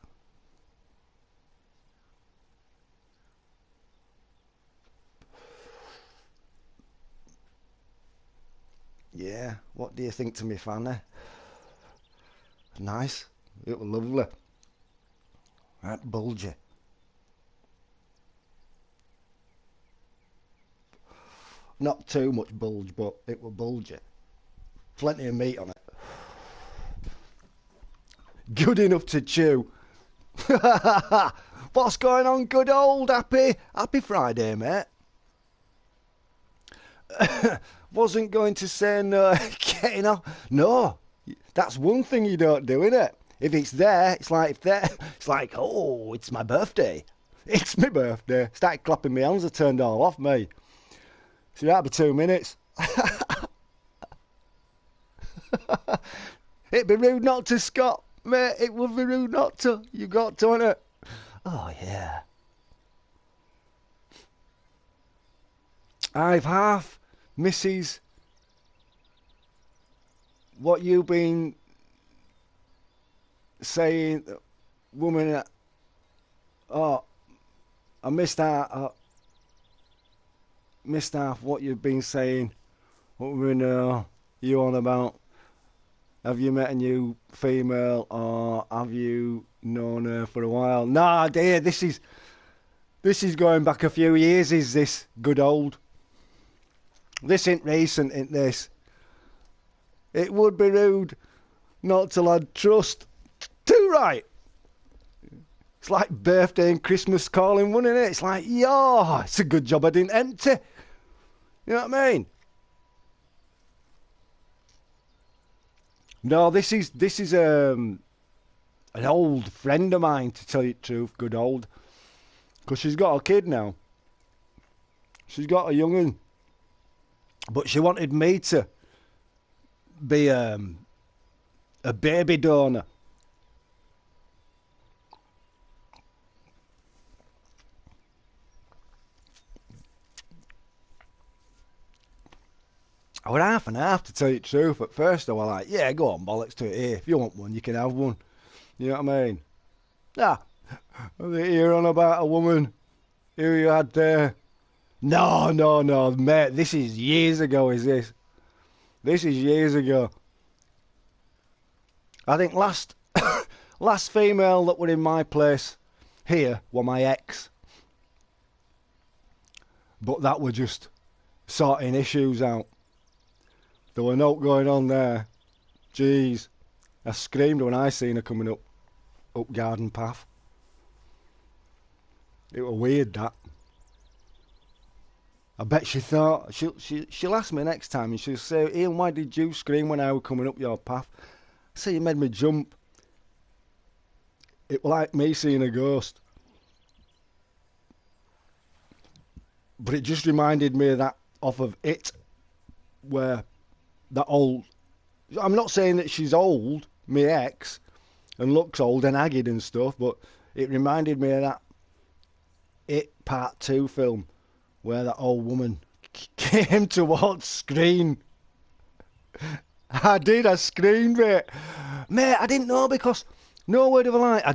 S1: Yeah. What do you think to me, Fanny? Nice. It was lovely. Right, bulgy. Not too much bulge, but it was bulgy. Plenty of meat on it. Good enough to chew. What's going on, good old happy Friday, mate? Wasn't going to say no. Getting off. No, that's one thing you don't do, innit? If it's there, it's like oh, it's my birthday. It's my birthday. Started clapping my hands. I turned all off, me. So that'll be 2 minutes. It'd be rude not to, Scott, mate. It would be rude not to. You got to, innit? Oh yeah. I've half, Mrs. What you been saying, woman? Oh, I missed out. Missed half what you've been saying. What we know you on about? Have you met a new female, or have you known her for a while? Nah, dear, this is going back a few years. Is this good old? This ain't recent, ain't this? It would be rude not to lad trust. Too right. It's like birthday and Christmas calling, wouldn't it? It's like, yo, it's a good job I didn't empty. You know what I mean? No, this is an old friend of mine, to tell you the truth, good old. Because she's got a kid now. She's got a young one. But she wanted me to be a baby donor. I was half and half, to tell you the truth. At first I was like, yeah, go on, bollocks to it here. If you want one, you can have one. You know what I mean? Yeah. You're on about a woman who you had there. No, mate. This is years ago, is this? This is years ago. I think last female that were in my place here were my ex. But that were just sorting issues out. There were no going on there. Jeez. I screamed when I seen her coming up garden path. It was weird, that. I bet she thought she'll ask me next time, and she'll say, "Ian, why did you scream when I was coming up your path?" I say, "You made me jump. It was like me seeing a ghost." But it just reminded me of that off of It, where that old. I'm not saying that she's old, my ex, and looks old and haggard and stuff, but it reminded me of that It Part 2 film where that old woman came towards screen. I did, I screamed, mate. Mate, I didn't know because, no word of a lie,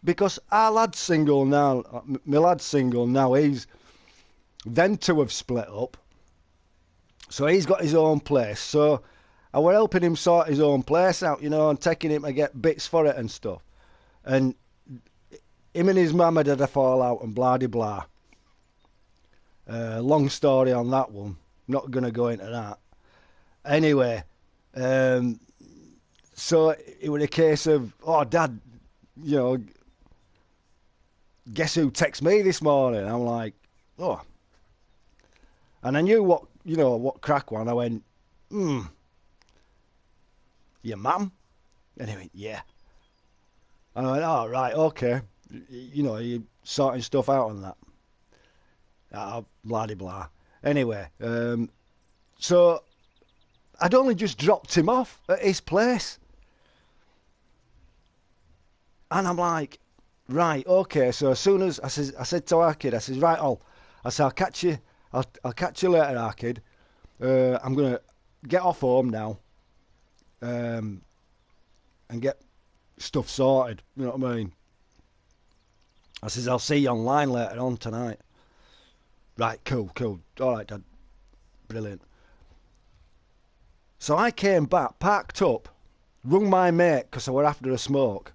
S1: because our lad's single now, my lad's single now, them two have split up. So he's got his own place. So I were helping him sort his own place out, and taking him to get bits for it and stuff. And him and his mum had a fallout and blah de blah. Long story on that one. Not going to go into that. Anyway, so it was a case of, oh, Dad, guess who texted me this morning? I'm like, oh. And I knew what crack was. I went, your mum? And he went, yeah. And I went, oh, right, okay. You sorting stuff out on that. Blah de blah. Anyway, so I'd only just dropped him off at his place. And I'm like, right, okay. So as soon as I said to our kid, I says, right, I'll catch you. I'll catch you later, our kid. I'm gonna get off home now, and get stuff sorted. You know what I mean? I says, I'll see you online later on tonight. Right, cool. All right, Dad. Brilliant. So I came back, parked up, rung my mate because I were after a smoke.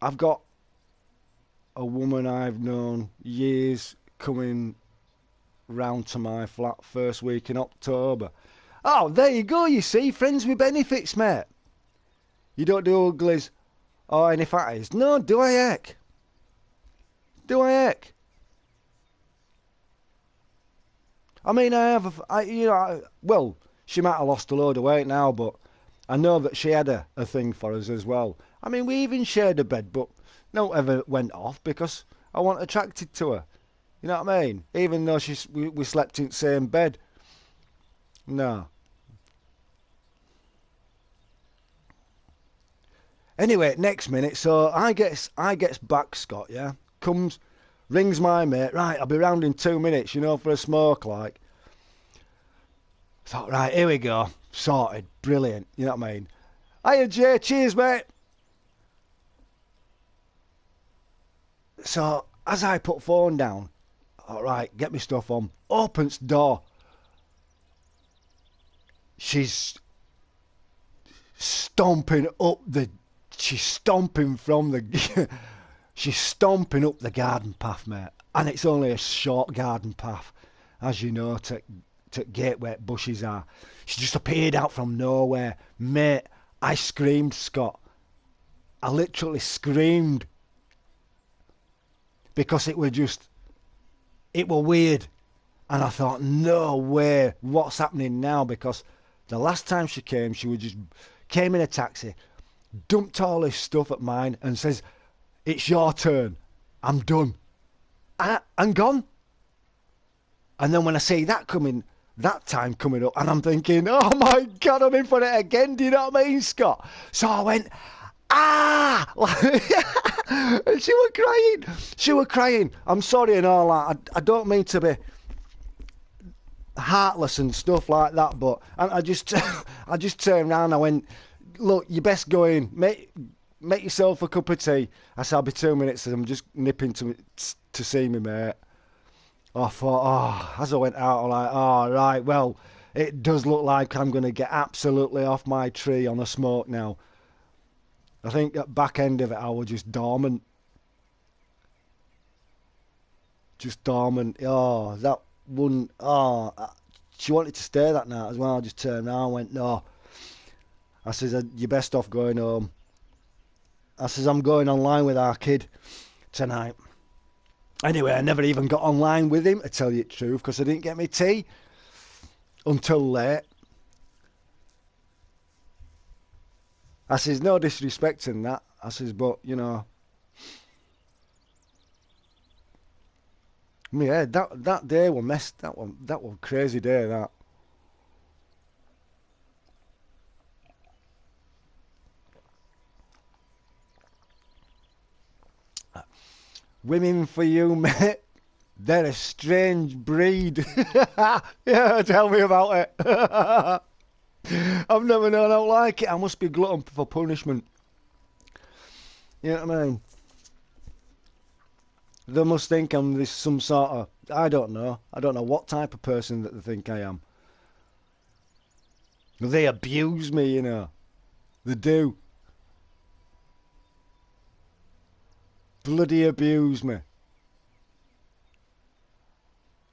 S1: I've got a woman I've known years coming round to my flat first week in October. Oh, there you go, you see, friends with benefits, mate. You don't do uglies or any fatties. No, do I heck? I mean, well, she might have lost a load of weight now, but I know that she had a thing for us as well. I mean, we even shared a bed, but no ever went off because I wasn't attracted to her. You know what I mean? Even though we slept in the same bed. No. Anyway, next minute, so I gets back, Scott, yeah? Comes, rings my mate, right, I'll be round in 2 minutes, for a smoke, like. Thought, right, here we go. Sorted. Brilliant. You know what I mean? Hiya, Jay. Cheers, mate. So, as I put phone down, all right, get my stuff on. Opens door. She's stomping up the... She's stomping from the... She's stomping up the garden path, mate. And it's only a short garden path, as you know, to gate where bushes are. She just appeared out from nowhere. Mate, I screamed, Scott. I literally screamed. Because it were weird. And I thought, no way, what's happening now? Because the last time she came came in a taxi, dumped all this stuff at mine and says, it's your turn. I'm done. And gone. And then when I see that time coming up, and I'm thinking, oh my God, I'm in for it again. Do you know what I mean, Scott? So I went, and she were crying. I'm sorry and all that. I don't mean to be heartless and stuff like that, but I just turned around and I went, look, you best go in, make yourself a cup of tea. I said, I'll be 2 minutes, and I'm just nipping to see me, mate. I thought, as I went out, I'm like, right, well, it does look like I'm going to get absolutely off my tree on a smoke now. I think at back end of it, I was just dormant. Oh, that wouldn't... she wanted to stay that night as well. I just turned around and went, no. I says, you're best off going home. I says, I'm going online with our kid tonight. Anyway, I never even got online with him, to tell you the truth, because I didn't get my tea until late. I says, no disrespect in that. I says, but, you know, yeah, that day was messed. That was a crazy day, that. Women for you, mate. They're a strange breed. Yeah, tell me about it. I've never known how like it. I must be glutton for punishment. You know what I mean? They must think I'm this some sort of... I don't know. I don't know what type of person that they think I am. They abuse me, you know. They do. Bloody abuse me.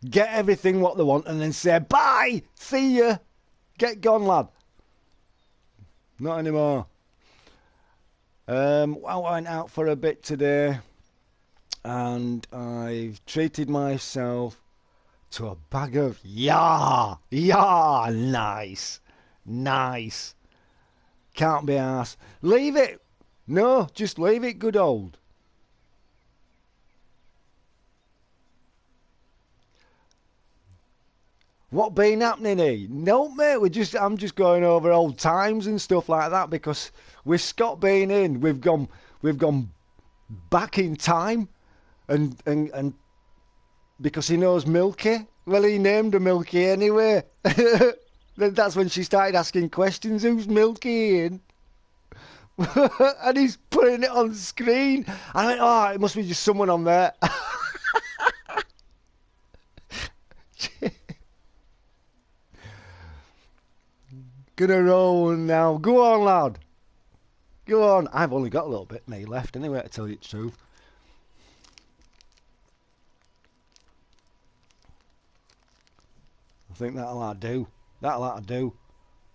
S1: Get everything what they want and then say, bye, see ya. Get gone, lad. Not anymore. I went out for a bit today and I've treated myself to a bag of nice. Can't be arsed. Leave it. No, just leave it good old. What been happening here? No, mate, I'm just going over old times and stuff like that because with Scott being in, we've gone back in time and because he knows Milky. Well, he named her Milky anyway. That's when she started asking questions. Who's Milky in? And he's putting it on screen. I went, oh, it must be just someone on there. Gonna roll now. Go on, lad. Go on. I've only got a little bit me left anyway, to tell you the truth. I think that'll do. That'll do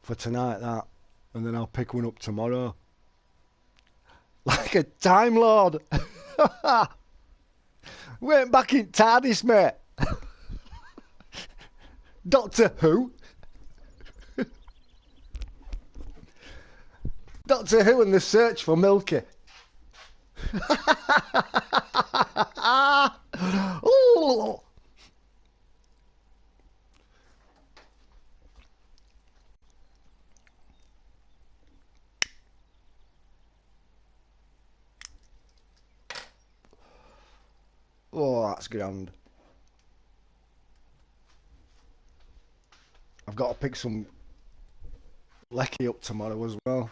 S1: for tonight, that. And then I'll pick one up tomorrow. Like a Time Lord. Went back in TARDIS, mate. Doctor Who. Doctor Who and the search for Milky. Oh. Oh, that's grand. I've got to pick some lecky up tomorrow as well.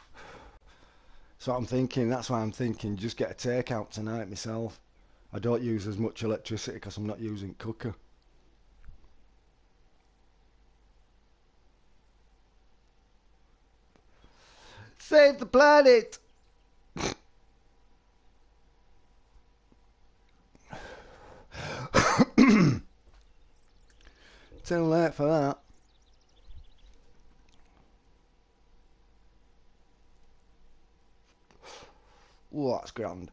S1: So I'm thinking, that's why I'm thinking, just get a takeout tonight myself. I don't use as much electricity because I'm not using cooker. Save the planet! Too late for that. Oh, that's grand.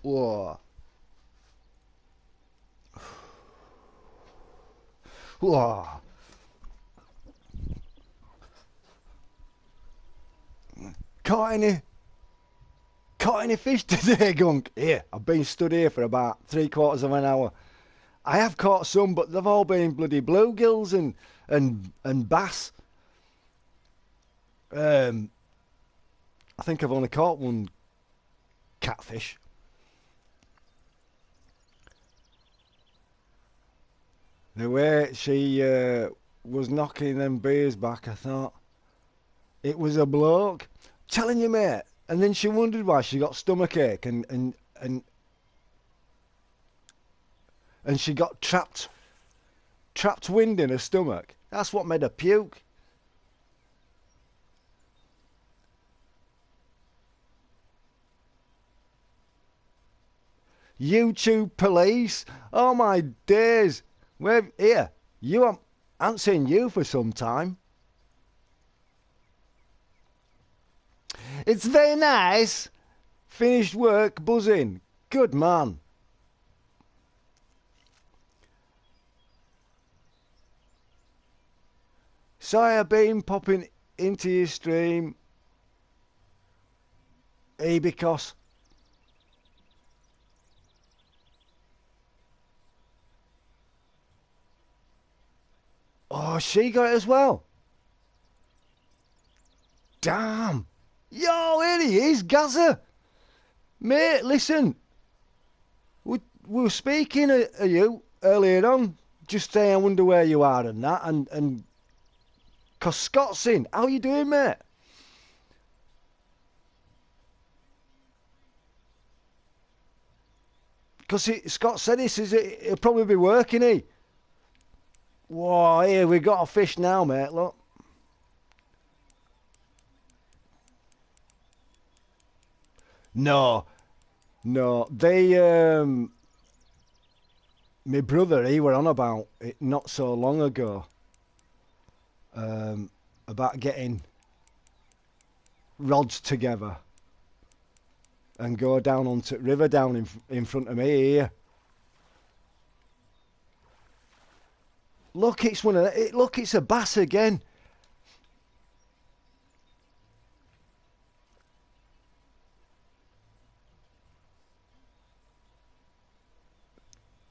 S1: Whoa. Whoa. Caught any fish today, Gunk? Here, I've been stood here for about 3/4 of an hour. I have caught some, but they've all been bloody bluegills and bass. I think I've only caught one catfish. The way she was knocking them beers back, I thought it was a bloke. Telling you, mate. And then she wondered why she got stomachache and she got trapped wind in her stomach. That's what made her puke. YouTube police. Oh my days. Where here? I haven't seen you for some time. It's very nice. Finished work, buzzing. Good man. Sorry I've been popping into your stream. Because... Oh, she got it as well. Damn. Yo, here he is, Gaza. Mate, listen. We were speaking of you earlier on. Just saying, I wonder where you are and that. And cause Scott's in. How you doing, mate? Because Scott said he'll probably be working, he. Whoa, here, we got a fish now, mate, look. No. They, my brother, he were on about it not so long ago. About getting rods together and go down onto river down in front of me here. Look, it's one of the, look, it's a bass again.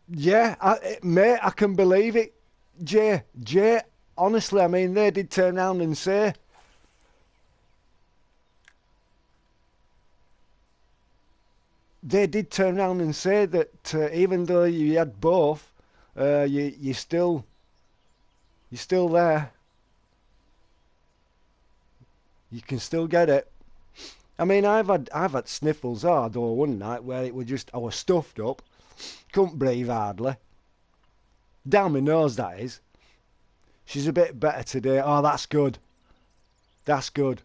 S1: Yeah, mate, I can believe it. Jay, honestly, I mean, they did turn around and say, that even though you had both, you're still there. You can still get it. I mean, I've had sniffles hard though one night where it was just I was stuffed up, couldn't breathe hardly. Down my nose, that is. She's a bit better today. Oh, that's good. That's good.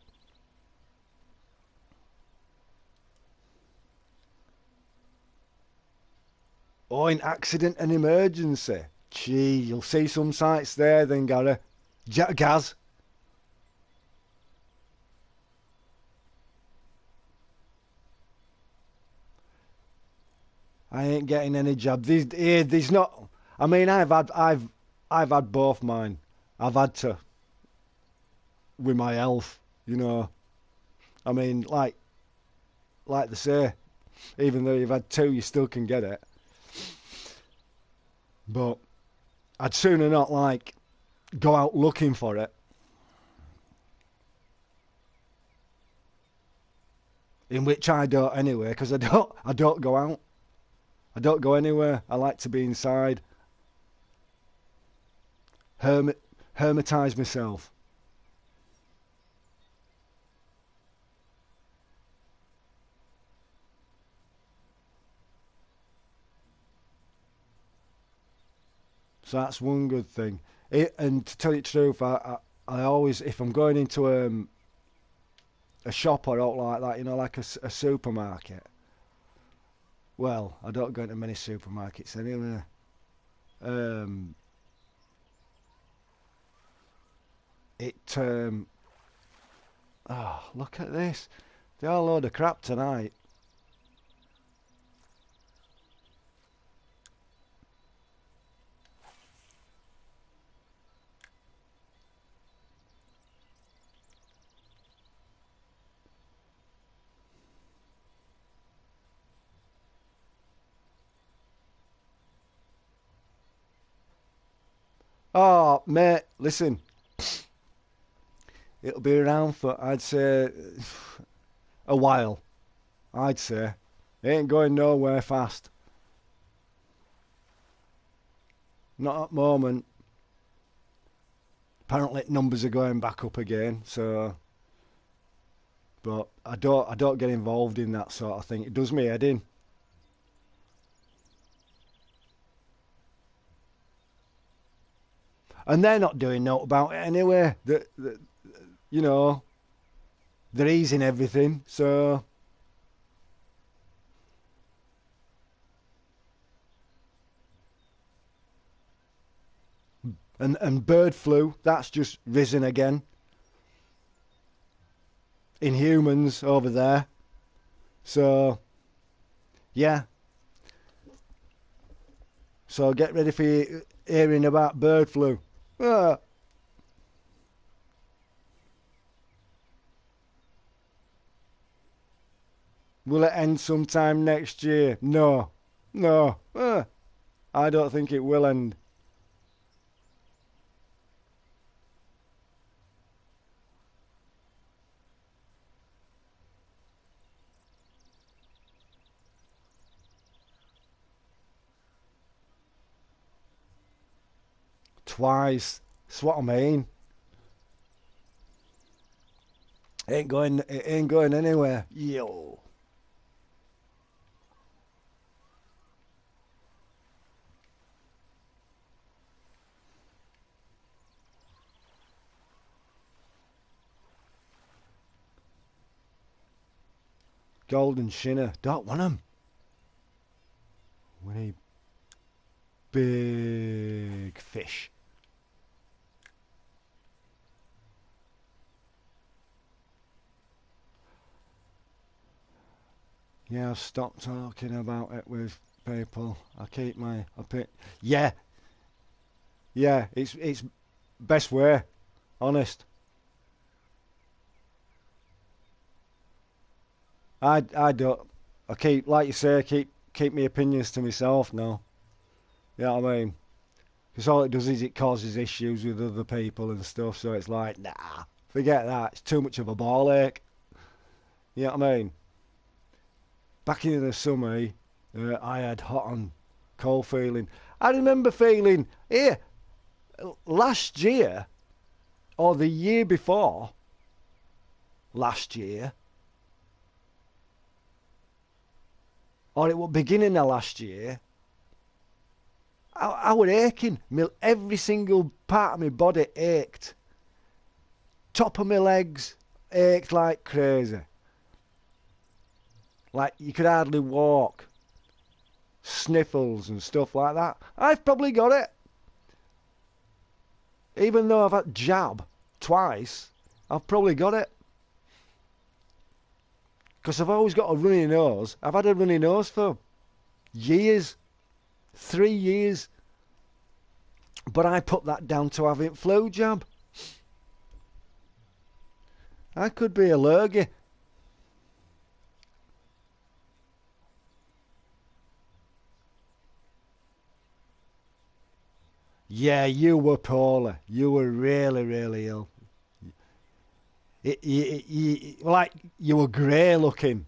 S1: Oh, in accident and emergency. Gee, you'll see some sights there then, Gary. Gaz. I ain't getting any jab. There's not. I mean, I've had both mine. I've had to with my health, you know. I mean, like they say, even though you've had two, you still can get it. But I'd sooner not like go out looking for it. In which I don't anyway, because I don't go out. I don't go anywhere. I like to be inside. Hermitize myself. So that's one good thing. And to tell you the truth, I always, if I'm going into a shop or out like that, you know, like a supermarket. Well, I don't go into many supermarkets anyway. Oh, look at this. They're all a load of crap tonight. Oh, mate, listen. It'll be around for, I'd say, a while. I'd say. It ain't going nowhere fast. Not at the moment. Apparently numbers are going back up again, so... But I don't get involved in that sort of thing. It does me head in. And they're not doing note about it anyway. You know, they're easing everything, so... And bird flu, that's just risen again. Inhumans over there. So, yeah. So get ready for hearing about bird flu. Ah. Will it end sometime next year? No. No. I don't think it will end. Twice. That's what I mean. It ain't going anywhere. Yo. Golden Shinner. Don't want them. We need big fish. Yeah, I've stopped talking about it with people. I keep my opinion. Yeah, yeah, it's best way, honest. I don't. I keep, like you say, keep my opinions to myself now. You know what I mean? Because all it does is it causes issues with other people and stuff. So it's like, nah, forget that. It's too much of a ball ache. You know what I mean? Back in the summer, I had hot and cold feeling. I remember feeling here last year or the year before last year, or it was beginning of last year. I was aching. Every single part of my body ached. Top of my legs ached like crazy. Like you could hardly walk. Sniffles and stuff like that. I've probably got it. Even though I've had jab twice, I've probably got it. Because I've always got a runny nose. I've had a runny nose for years. 3 years. But I put that down to having flu jab. I could be allergic. Yeah, you were poorly. You were really, really ill. Like you were grey looking.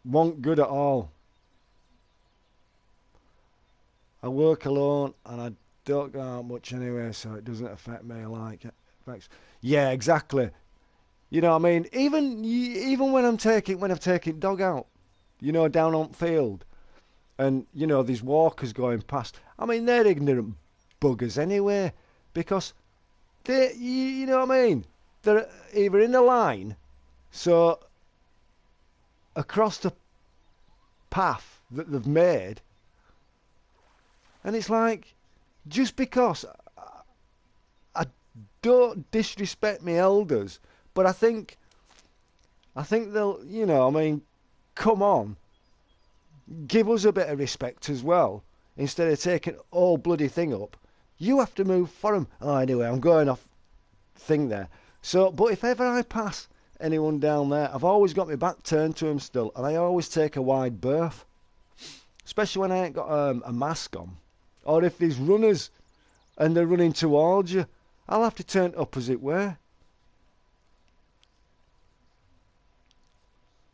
S1: Wasn't good at all. I work alone and I don't go out much anyway, so it doesn't affect me like it affects. Yeah, exactly. You know what I mean? Even when I've taken dog out, down on field, and these walkers going past. I mean, they're ignorant buggers anyway, because you know what I mean? They're either in a line, so across the path that they've made, and it's like, just because I don't disrespect my elders, but I think they'll, I mean, come on, give us a bit of respect as well. Instead of taking all bloody thing up, you have to move for them. Oh, anyway, I'm going off thing there. So, but if ever I pass anyone down there, I've always got my back turned to them still, and I always take a wide berth, especially when I ain't got a mask on, or if there's runners and they're running towards you, I'll have to turn it up as it were,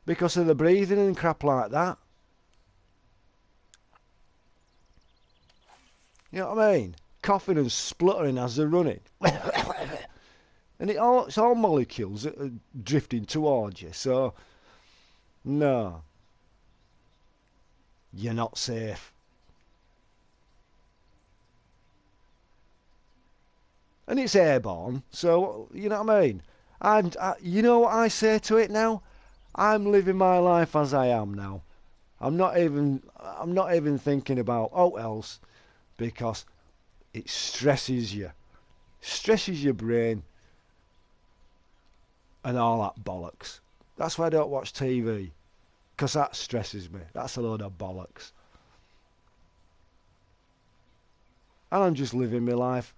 S1: because of the breathing and crap like that. You know what I mean? Coughing and spluttering as they're running. And it's all molecules that are drifting towards you. So, no, you're not safe. And it's airborne, so, you know what I mean? You know what I say to it now? I'm living my life as I am now. I'm not even thinking about what else, because it stresses you. Stresses your brain and all that bollocks. That's why I don't watch TV, because that stresses me. That's a load of bollocks. And I'm just living my life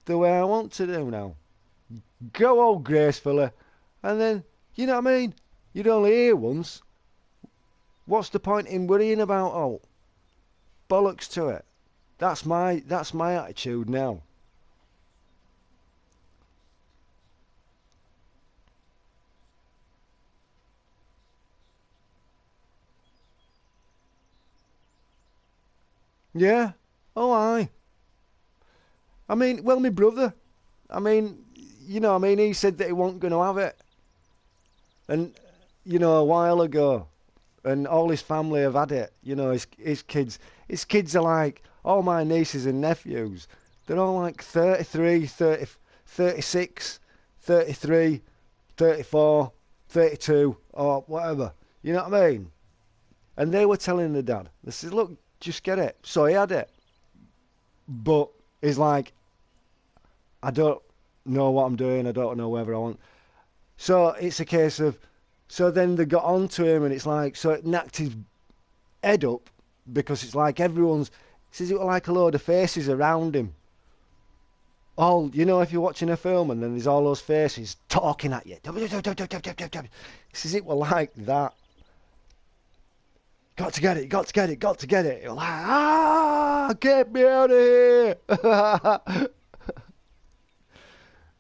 S1: the way I want to do now. Go all gracefully, and then, you know what I mean? You'd only hear once. What's the point in worrying about, oh, bollocks to it? That's my attitude now. Yeah. Oh, aye. I mean, well, my brother. I mean, he said that he wasn't going to have it, and a while ago, and all his family have had it. His kids are like all my nieces and nephews. They're all like 33, 30, 36, 33, 34, 32, or whatever. You know what I mean? And they were telling the dad, they said, look, just get it. So he had it. But he's like, I don't know what I'm doing. I don't know whether I want. So it's a case of, so then they got on to him, and it's like, so it knocked his head up, because it's like everyone's, says it was like a load of faces around him. All, if you're watching a film and then there's all those faces talking at you. He says it was like that. Got to get it, got to get it, got to get it. You're like, get me out of here.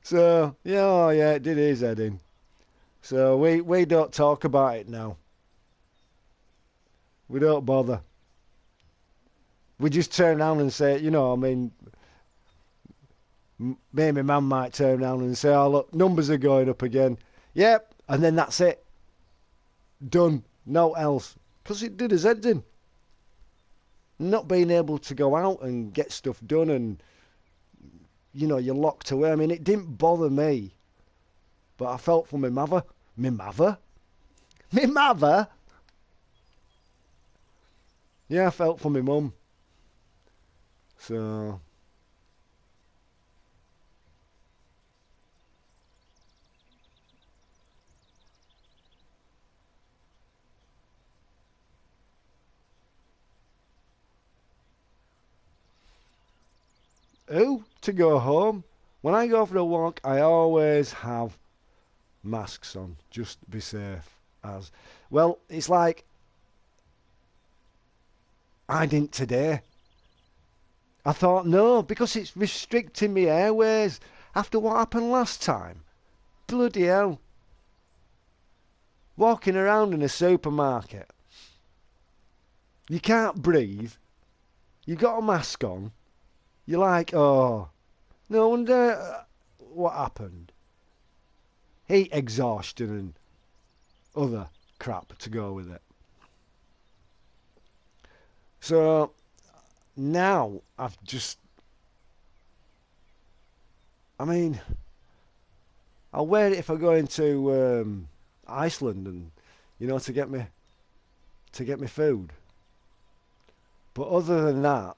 S1: So, yeah, oh yeah, it did his head in. So we don't talk about it now. We don't bother. We just turn around and say, me and my mum might turn around and say, oh, look, numbers are going up again. Yep, and then that's it. Done. No else. Because it did his head in. Not being able to go out and get stuff done, and, you're locked away. I mean, it didn't bother me, but I felt for my mother. My mother? My mother? Yeah, I felt for my mum. So, to go home? When I go for a walk, I always have masks on, just to be safe. As well, it's like I didn't today. I thought, no, because it's restricting me airways after what happened last time. Bloody hell. Walking around in a supermarket, you can't breathe, you got a mask on, you're like, oh, no wonder what happened. Heat exhaustion and other crap to go with it. So now I've just, I mean, I'll wear it if I go into Iceland, and to get me food. But other than that,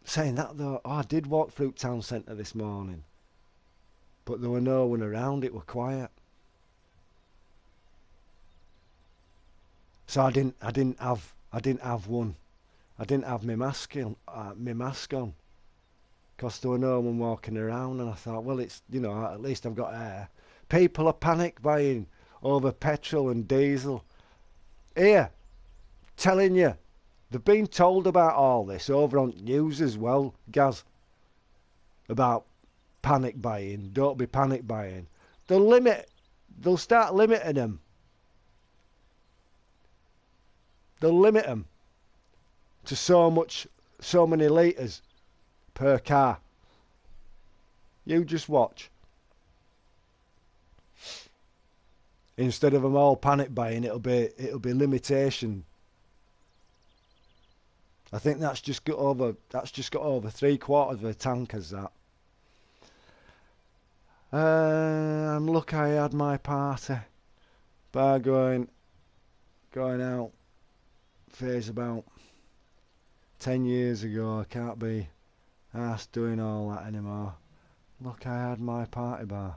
S1: saying that though, I did walk through town centre this morning, but there were no one around. It were quiet, so I didn't have one. I didn't have my mask on, because there were no one walking around, and I thought, well, it's, at least I've got air. People are panic buying over petrol and diesel. Here, telling you, they've been told about all this over on news as well, Gaz, about panic buying. Don't be panic buying. They'll start limiting them. They'll limit them to so many litres per car. You just watch. Instead of them all panic buying, it'll be limitation. I think that's just got over 3/4 of the tankers. That. I'm lucky I had my party. Bar going out phase about 10 years ago. I can't be Arse doing all that anymore. Look, I had my party bar.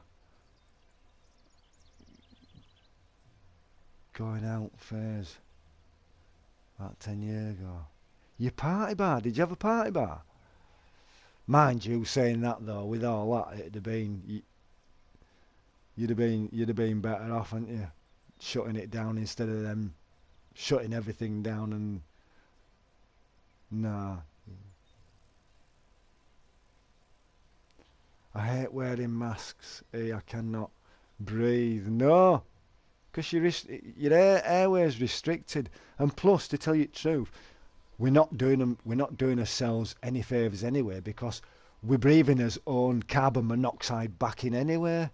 S1: Going out phase. About 10 years ago. Your party bar? Did you have a party bar? Mind you, saying that though, with all that, it'd have been, you'd have been better off, hadn't you? Shutting it down instead of them shutting everything down and nah. I hate wearing masks. I cannot breathe. No, because your airway's restricted, and plus, to tell you the truth, we're not doing ourselves any favours anyway, because we're breathing our own carbon monoxide back in anyway.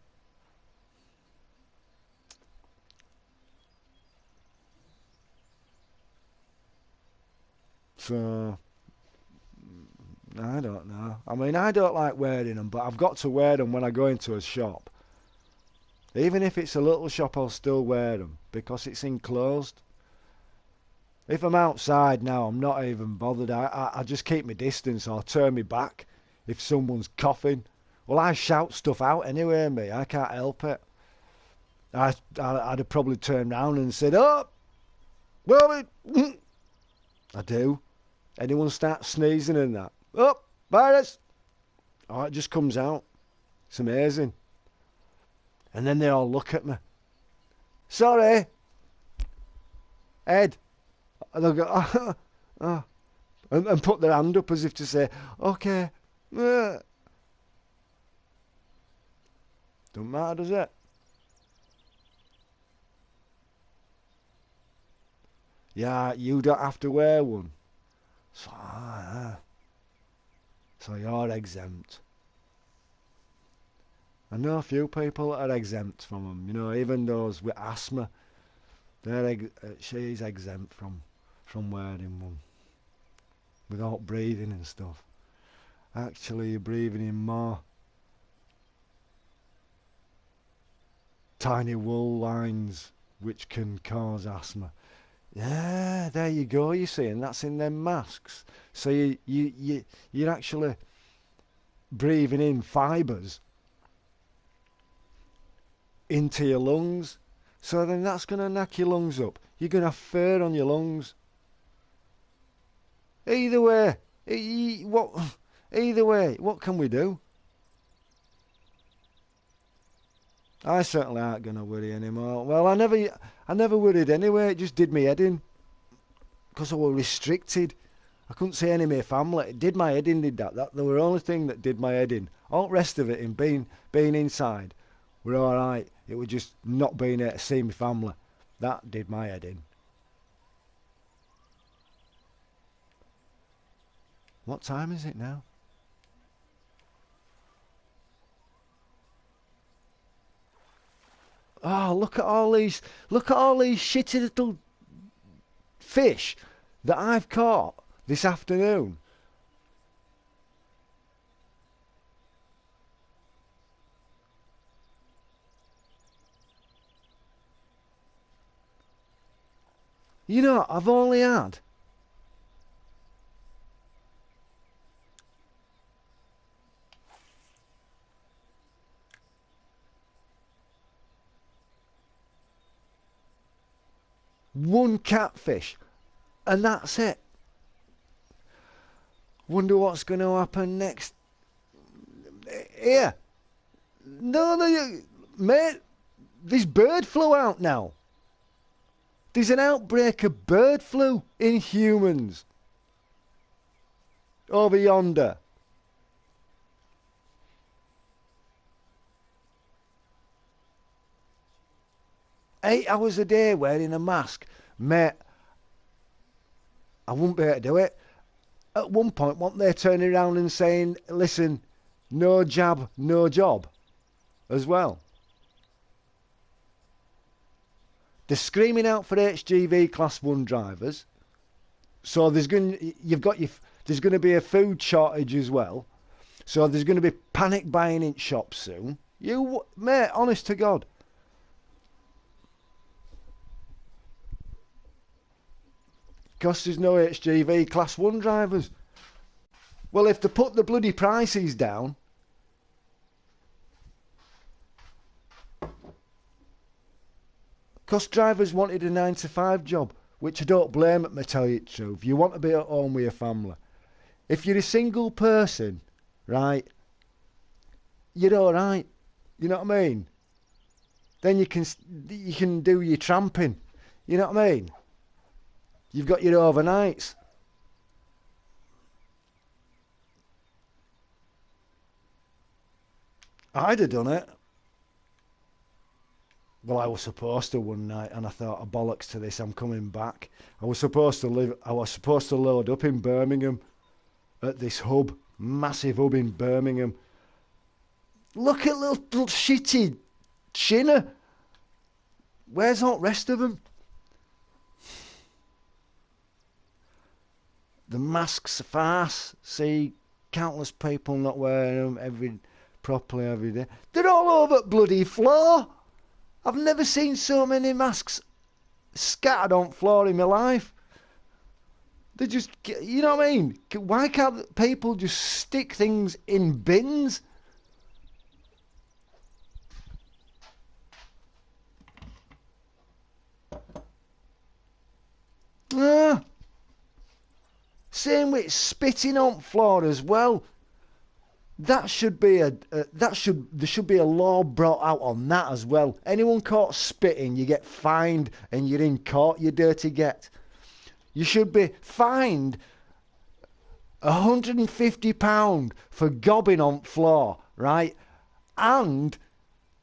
S1: So I don't know. I mean, I don't like wearing them, but I've got to wear them when I go into a shop. Even if it's a little shop, I'll still wear them because it's enclosed. If I'm outside now, I'm not even bothered. I just keep my distance or turn me back if someone's coughing. Well, I shout stuff out anyway, me. I can't help it. I'd have probably turned round and said, "Oh, well, I do." Anyone start sneezing and that, "Oh, virus!" Oh, it just comes out. It's amazing. And then they all look at me. "Sorry, Ed." And they'll go, "Oh, oh," and put their hand up as if to say, "Okay." Don't matter, does it? Yeah, you don't have to wear one. So you're exempt. I know a few people that are exempt from them. You know, even those with asthma, she's exempt from wearing one without breathing and stuff. Actually, you're breathing in more tiny wool lines, which can cause asthma. Yeah, there you go. You see, and that's in them masks. So you're actually breathing in fibres into your lungs. So then that's going to knock your lungs up. You're going to have fur on your lungs. Either way, what can we do? I certainly aren't going to worry anymore. Well, I never worried anyway. It just did me head in because I was restricted. I couldn't see any of my family. It did my head in, did that. That the were only thing that did my head in. All the rest of it, in being inside, were all right. It was just not being able to see my family. That did my head in. What time is it now? Oh, look at all these shitty little fish that I've caught this afternoon. You know, I've only had one catfish, and that's it. Wonder what's going to happen next. Here, no, mate. There's bird flu out now. There's an outbreak of bird flu in humans over yonder. 8 hours a day wearing a mask, mate. I wouldn't be able to do it. At one point, weren't they turning around and saying, "Listen, no jab, no job," as well? They're screaming out for HGV Class 1 drivers. So there's going to be a food shortage as well. So there's going to be panic buying in shops soon. Mate, honest to God. Because there's no HGV Class 1 drivers. Well, if they put the bloody prices down, because drivers wanted a 9 to 5 job, which I don't blame them, to tell you the truth. You want to be at home with your family. If you're a single person, right, you're all right. You know what I mean? Then you can do your tramping. You know what I mean? You've got your overnights. I'd have done it. Well, I was supposed to one night, and I thought, oh, bollocks to this, I'm coming back. I was supposed to load up in Birmingham at this hub, massive hub in Birmingham. Look at little shitty Chinner. Where's all the rest of them? The masks a farce. See, countless people not wearing them properly every day. They're all over bloody floor. I've never seen so many masks scattered on floor in my life. They just, you know what I mean? Why can't people just stick things in bins? Same with spitting on floor as well. That should be there should be a law brought out on that as well. Anyone caught spitting, you get fined and you're in court, you dirty get. You should be fined £150 for gobbing on floor, right? And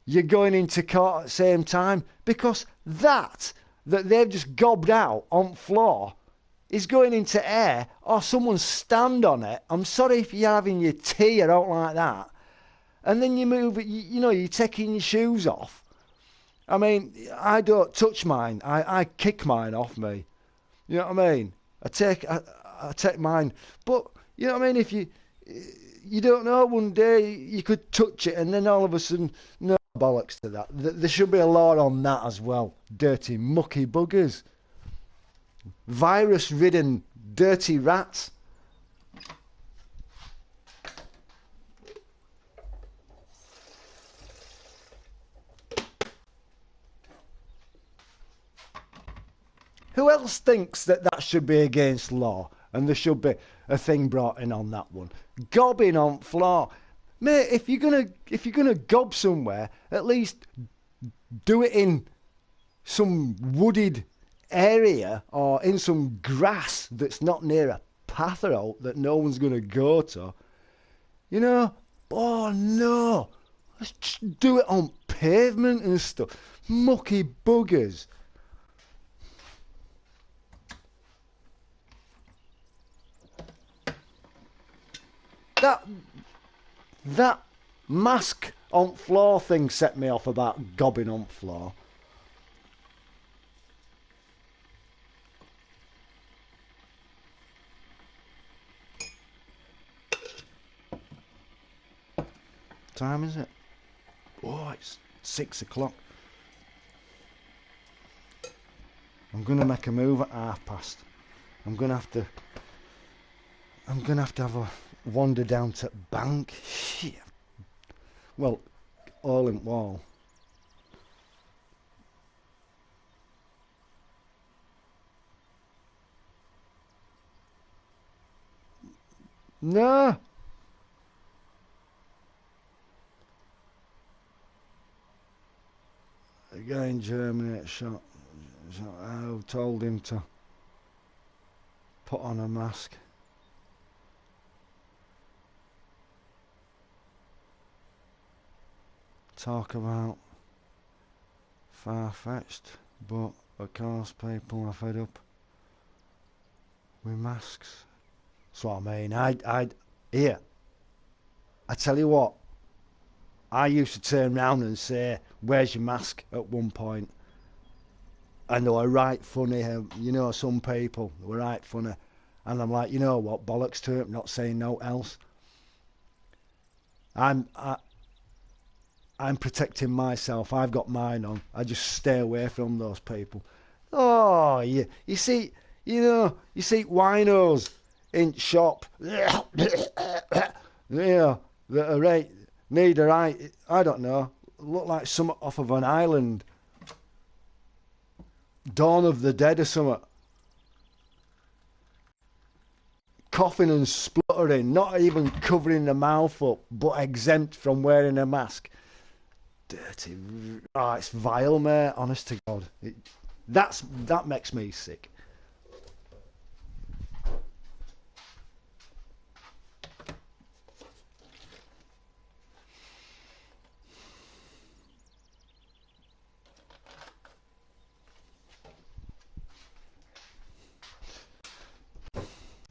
S1: you're going into court at the same time because that they've just gobbed out on floor is going into air or someone stand on it. I'm sorry if you're having your tea, I don't like that. And then you move, you're taking your shoes off. I mean, I don't touch mine. I kick mine off me. You know what I mean? I take mine. But, you know what I mean? If you don't know, one day you could touch it and then all of a sudden, no bollocks to that. There should be a law on that as well. Dirty, mucky buggers. Virus-ridden, dirty rats. Who else thinks that should be against law and there should be a thing brought in on that one? Gobbing on floor. Mate, if you're gonna gob somewhere, at least do it in some wooded area or in some grass that's not near a path out that no one's going to go to. You know? Oh no! Let's just do it on pavement and stuff. Mucky buggers. That mask on floor thing set me off about gobbing on floor. Time is it? Oh, it's 6 o'clock. I'm gonna make a move at 1:30. I'm gonna have to have a wander down to bank. Shit. Well, all in wall. No. A guy in Germany at shot. I told him to put on a mask. Talk about far-fetched, but of course people are fed up with masks. That's what I mean. I tell you what. I used to turn round and say, "Where's your mask?" at one point. And they were right funny. Some people were right funny. And I'm like, you know what, bollocks to it, not saying no else. I'm protecting myself. I've got mine on. I just stay away from those people. Oh, you see winos in shop. Yeah, that are right, need a right, I don't know, look like something off of an island. Dawn of the Dead or something. Coughing and spluttering, not even covering the mouth up, but exempt from wearing a mask. Dirty. Oh, it's vile, mate, honest to God. That makes me sick.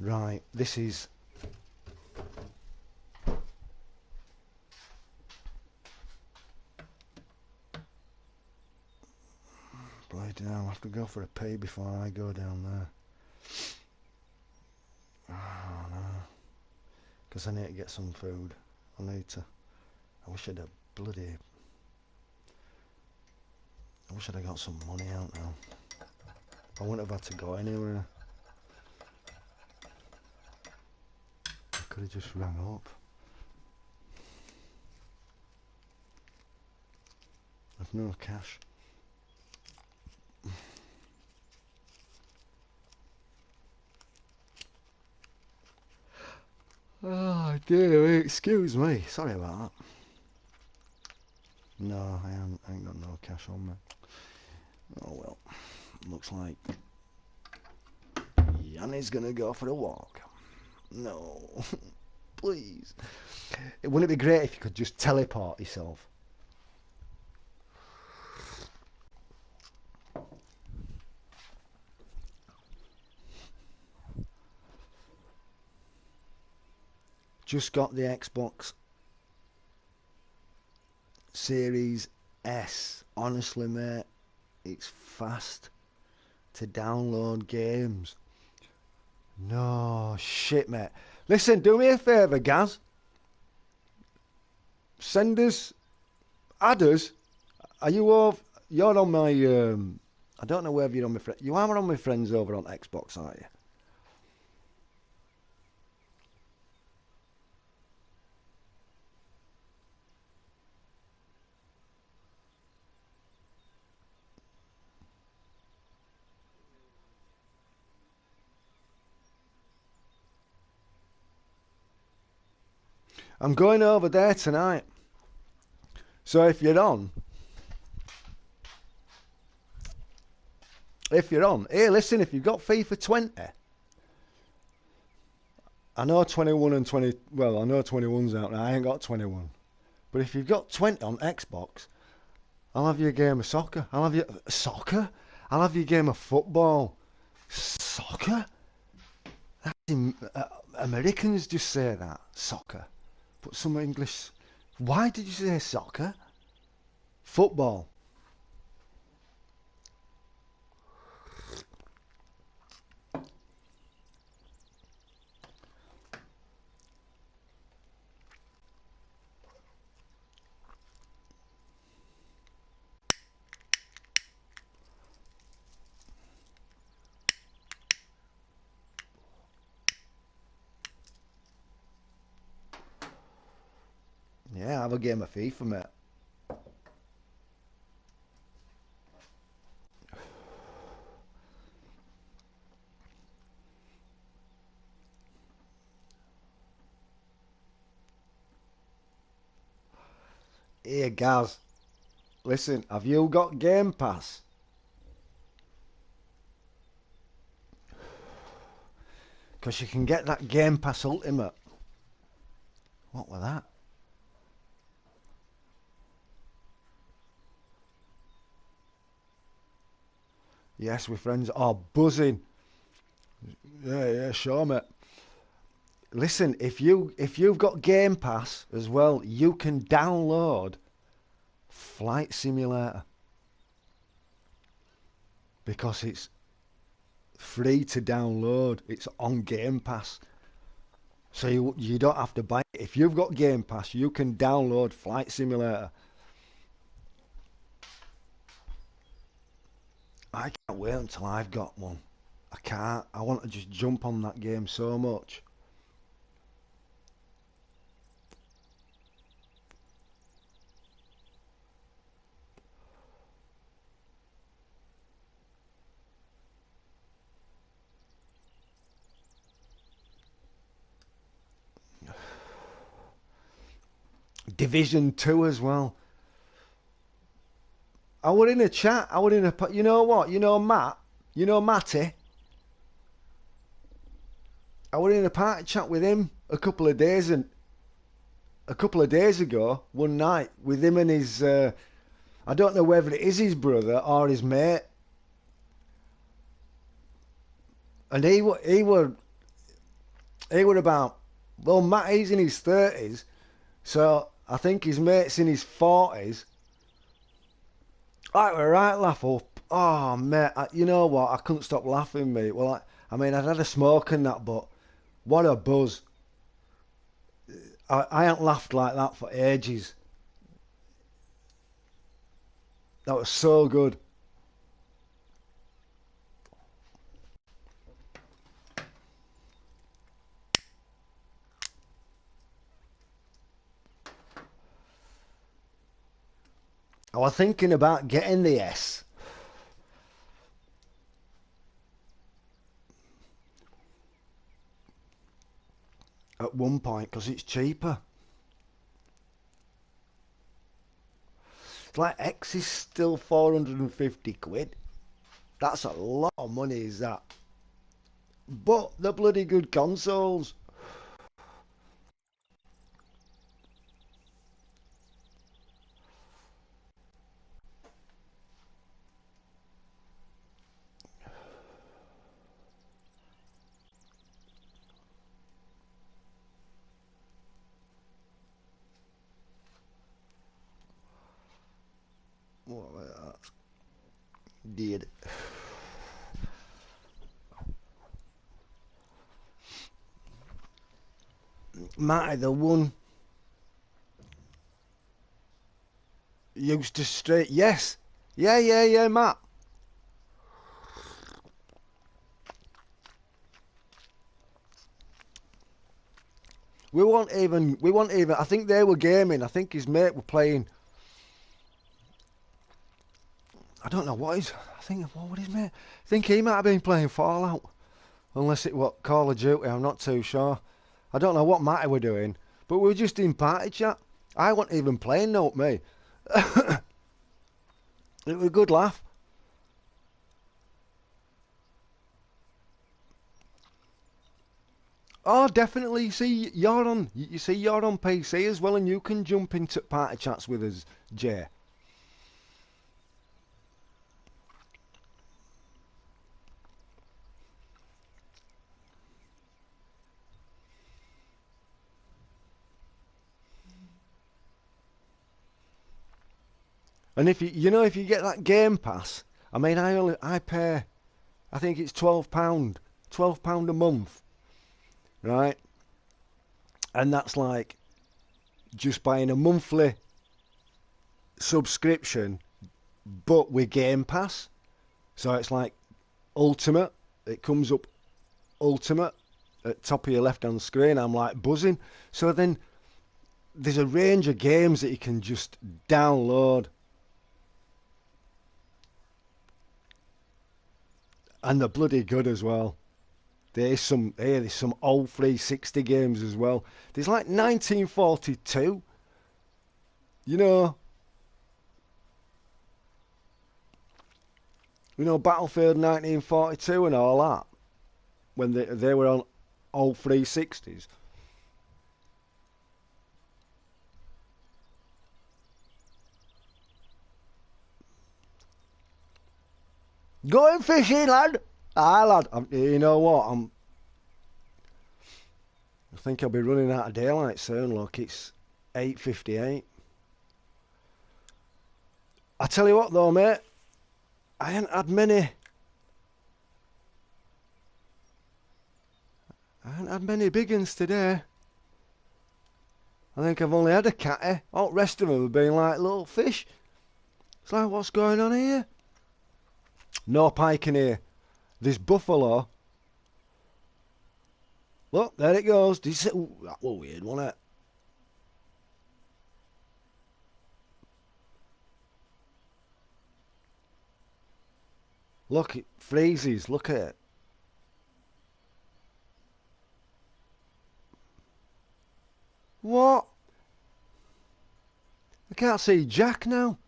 S1: Right, this is... Bloody hell, I'll have to go for a pee before I go down there. Oh no. Because I need to get some food. I need to... I wish I'd have bloody... I wish I'd have got some money out now. I wouldn't have had to go anywhere. I could have just rang up. I've no cash. Oh dear, excuse me. Sorry about that. No, I ain't got no cash on me. Oh well. Looks like Yanni's gonna go for a walk. No. Please. Wouldn't it be great if you could just teleport yourself? Just got the Xbox Series S. Honestly, mate, it's fast to download games. No, shit, mate. Listen, do me a favour, Gaz. Send us... Add us. Are you over... You're on my... I don't know whether you're on my... You are on my friends over on Xbox, aren't you? I'm going over there tonight. So if you're on... Hey, listen, if you've got FIFA 20... I know 21 and 20... Well, I know 21's out now. I ain't got 21. But if you've got 20 on Xbox, I'll have you a game of soccer. I'll have you... Soccer? I'll have you a game of football. Soccer? Americans just say that. Soccer. But some English... Why did you say soccer? Football. Yeah, have a game of FIFA, mate. Here, Gaz. Listen, have you got Game Pass? Because you can get that Game Pass Ultimate. What was that? Yes, we're friends. Oh, buzzing. Yeah, sure, mate. Listen, if you've got Game Pass as well, you can download Flight Simulator because it's free to download. It's on Game Pass, so you don't have to buy it. If you've got Game Pass, you can download Flight Simulator. I can't wait until I've got one. I can't. I want to just jump on that game so much. Division 2 as well. I were in a chat. I were in a... You know what? You know Matt? You know Matty? I were in a party chat with him a couple of days ago, one night, with him and his... I don't know whether it is his brother or his mate. And he were about... Well, Matt, he's in his 30s, so I think his mate's in his 40s. I were right laugh up. Oh, mate, you know what? I couldn't stop laughing, mate. Well, I mean, I'd had a smoke and that, but what a buzz. I ain't laughed like that for ages. That was so good. I was thinking about getting the S. At one point, because it's cheaper. It's like X is still 450 quid. That's a lot of money, is that? But they're bloody good consoles. What that did. Matty, the one used to straight. Yes. Yeah, Matt. We weren't even. I think they were gaming. I think his mate were playing. I don't know what he's. I think what would his mate? I think he might have been playing Fallout, unless it was Call of Duty. I'm not too sure. I don't know what Matty were doing, but we were just in party chat. I wasn't even playing, note me. It was a good laugh. Oh, definitely. You see, you're on PC as well, and you can jump into party chats with us, Jay. And if you get that Game Pass, I mean, I pay, I think it's £12 a month, right? And that's like just buying a monthly subscription, but with Game Pass. So it's like Ultimate. It comes up Ultimate at top of your left-hand screen. I'm like buzzing. So then there's a range of games that you can just download. And they're bloody good as well. There's some old 360 games as well. There's like 1942. You know Battlefield 1942 and all that. When they were on old 360s. Going fishing, lad. Aye, lad. You know what? I think I'll be running out of daylight soon. Look, it's 8:58. I tell you what, though, mate. I ain't had many. Big uns today. I think I've only had a catty. All the rest of them have been like little fish. It's like, what's going on here? No pike in here. This buffalo. Look, there it goes. Did you see? Ooh, that was weird, wasn't it? Look, it freezes. Look at it. What? I can't see Jack now.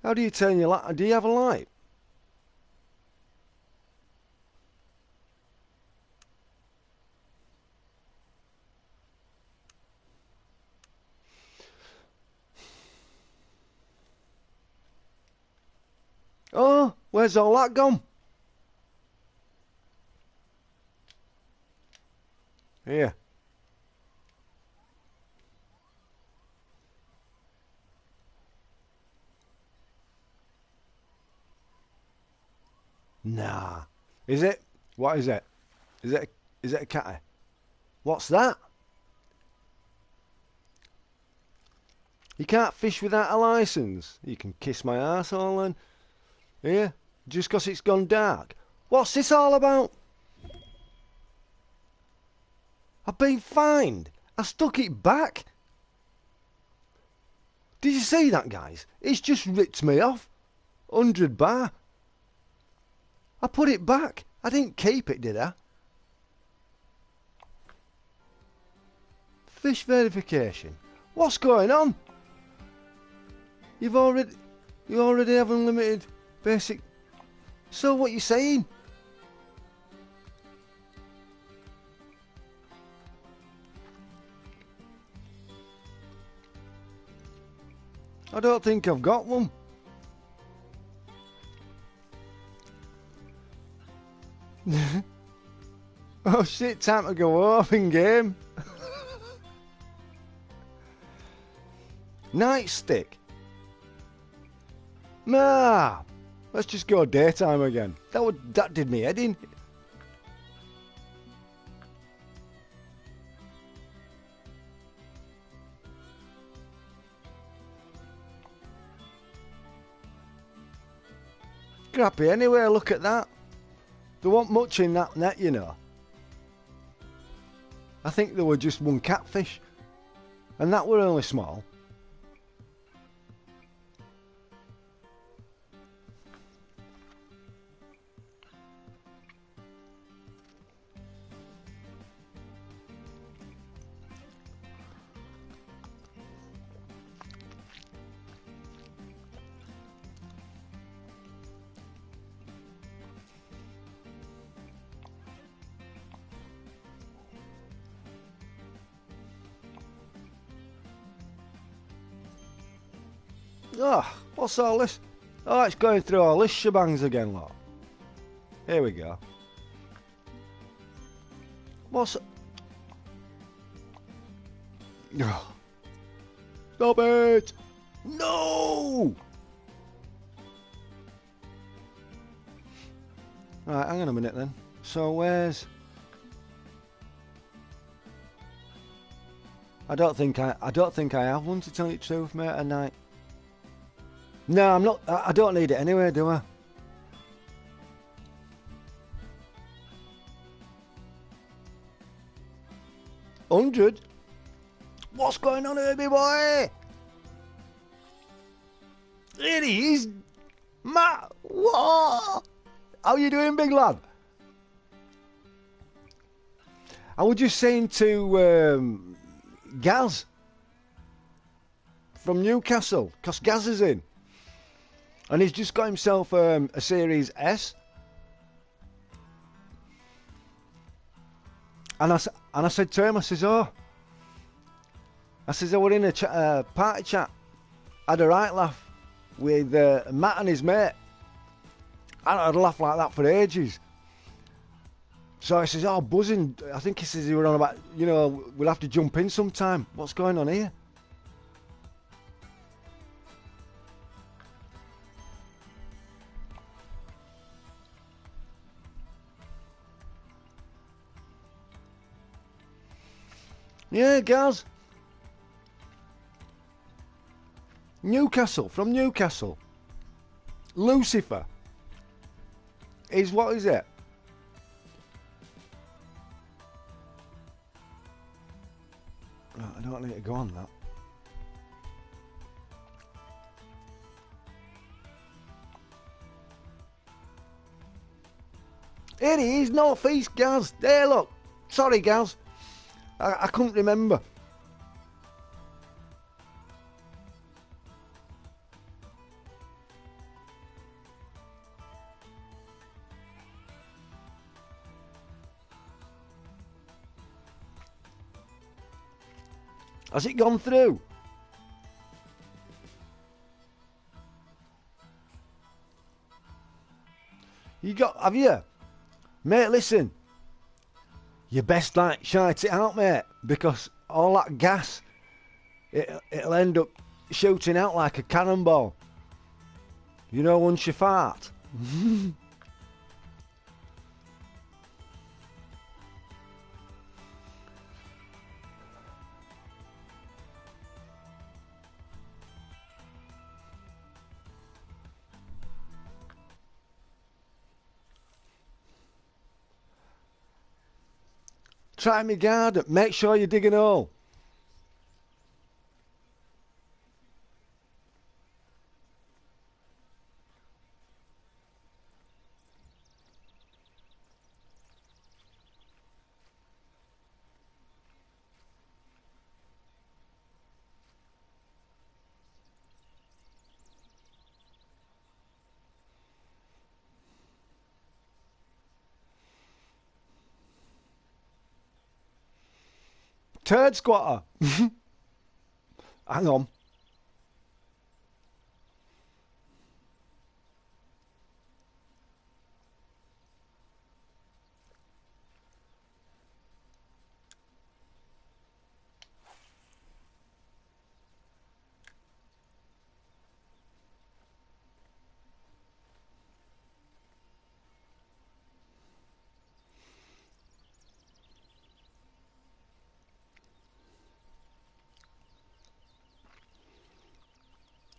S1: How do you turn your light? Do you have a light? Oh, where's all that gone? Here. Nah. Is it? What is it? Is it a catty? What's that? You can't fish without a licence. You can kiss my arsehole then. Here, just 'cause it's gone dark. What's this all about? I've been fined. I stuck it back. Did you see that, guys? It's just ripped me off. 100 bar. I put it back. I didn't keep it, did I? Fish verification. What's going on? You already have unlimited basic. So what you saying? I don't think I've got one. Oh shit, time to go off in game. Nightstick. Nah, let's just go daytime again. That did me head in. Crappy anyway, look at that. There wasn't much in that net, you know. I think there were just one catfish, and that were only small. Oh, what's all this? Oh, it's going through all this shebangs again, look. Here we go. What's... Oh. Stop it! No! Right, hang on a minute then. So where's... I don't think I have one, to tell you the truth, mate, at night. No, I'm not. I don't need it anyway, do I? $100? What's going on here, me boy? It is. Matt, what? How you doing, big lad? I was just saying to Gaz from Newcastle, because Gaz is in. And he's just got himself a Series S. And I said to him, I says, I we're in a party chat. Had a right laugh with Matt and his mate. I had a laugh like that for ages. So he says, oh, buzzing. I think he says he were on about, you know, we'll have to jump in sometime. What's going on here? Yeah, Gaz. Newcastle, from Newcastle. Lucifer. Is what is it? Right, I don't need to go on that. It is North East, Gaz. There, look. Sorry, Gaz. I couldn't remember. Has it gone through? Have you? Mate, listen. You best like shite it out, mate, because all that gas, it'll end up shooting out like a cannonball. You know, once you fart. Try me garden. Make sure you dig an hole. Turd squatter. Hang on.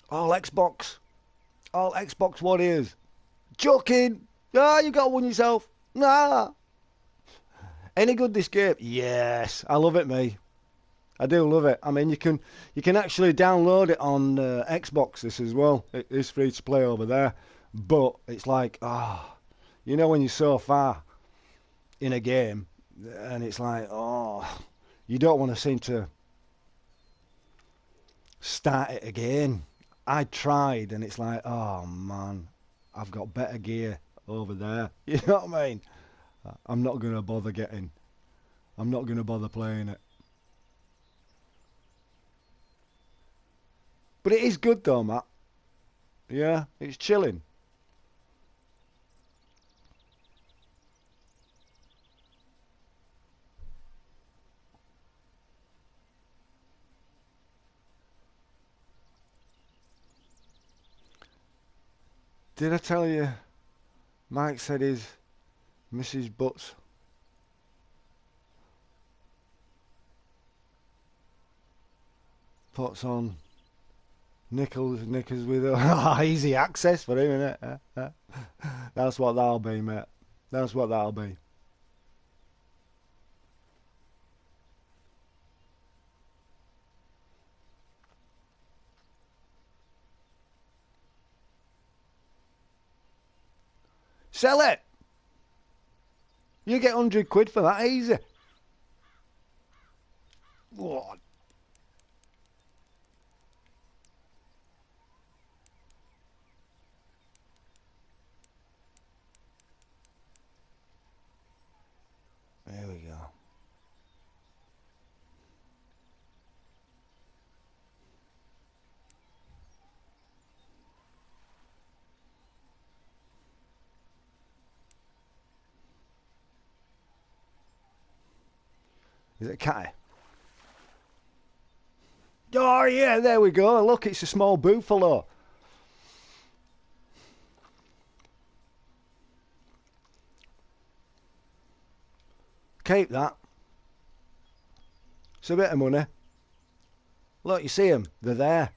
S1: All Xbox. All Xbox Warriors. Joking. Ah, you got one yourself. Nah. Any good this game? Yes. I love it, me. I do love it. I mean, you can actually download it on Xbox this as well. It is free to play over there. But it's like, you know when you're so far in a game and it's like, you don't want to seem to start it again. I tried and it's like, oh man, I've got better gear over there. You know what I mean? I'm not going to bother playing it. But it is good though, Matt. Yeah, it's chilling. Did I tell you Mike said his Mrs. Butts puts on knickers with easy access for him, innit? That's what that'll be, mate. That's what that'll be. Sell it! You get 100 quid for that, easy. What? There we go. Is it a catty? Oh yeah, there we go. Look, it's a small buffalo. Keep that. It's a bit of money. Look, you see them? They're there.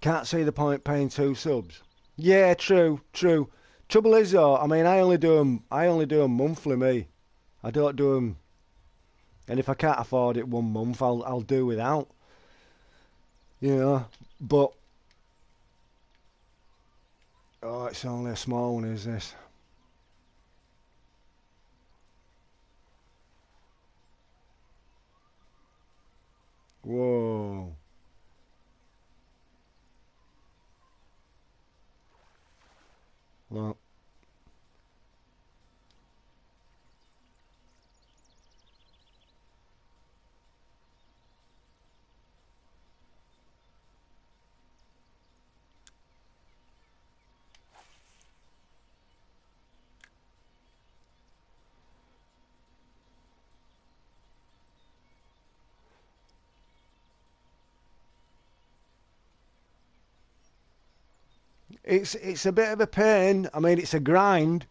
S1: Can't see the point paying 2 subs. Yeah, true, true. Trouble is though, I mean, I only do them monthly. Me, I don't do them. And if I can't afford it 1 month, I'll do without. You know, but oh, it's only a small one, is this? Whoa. Look. It's a bit of a pain. I mean, it's a grind.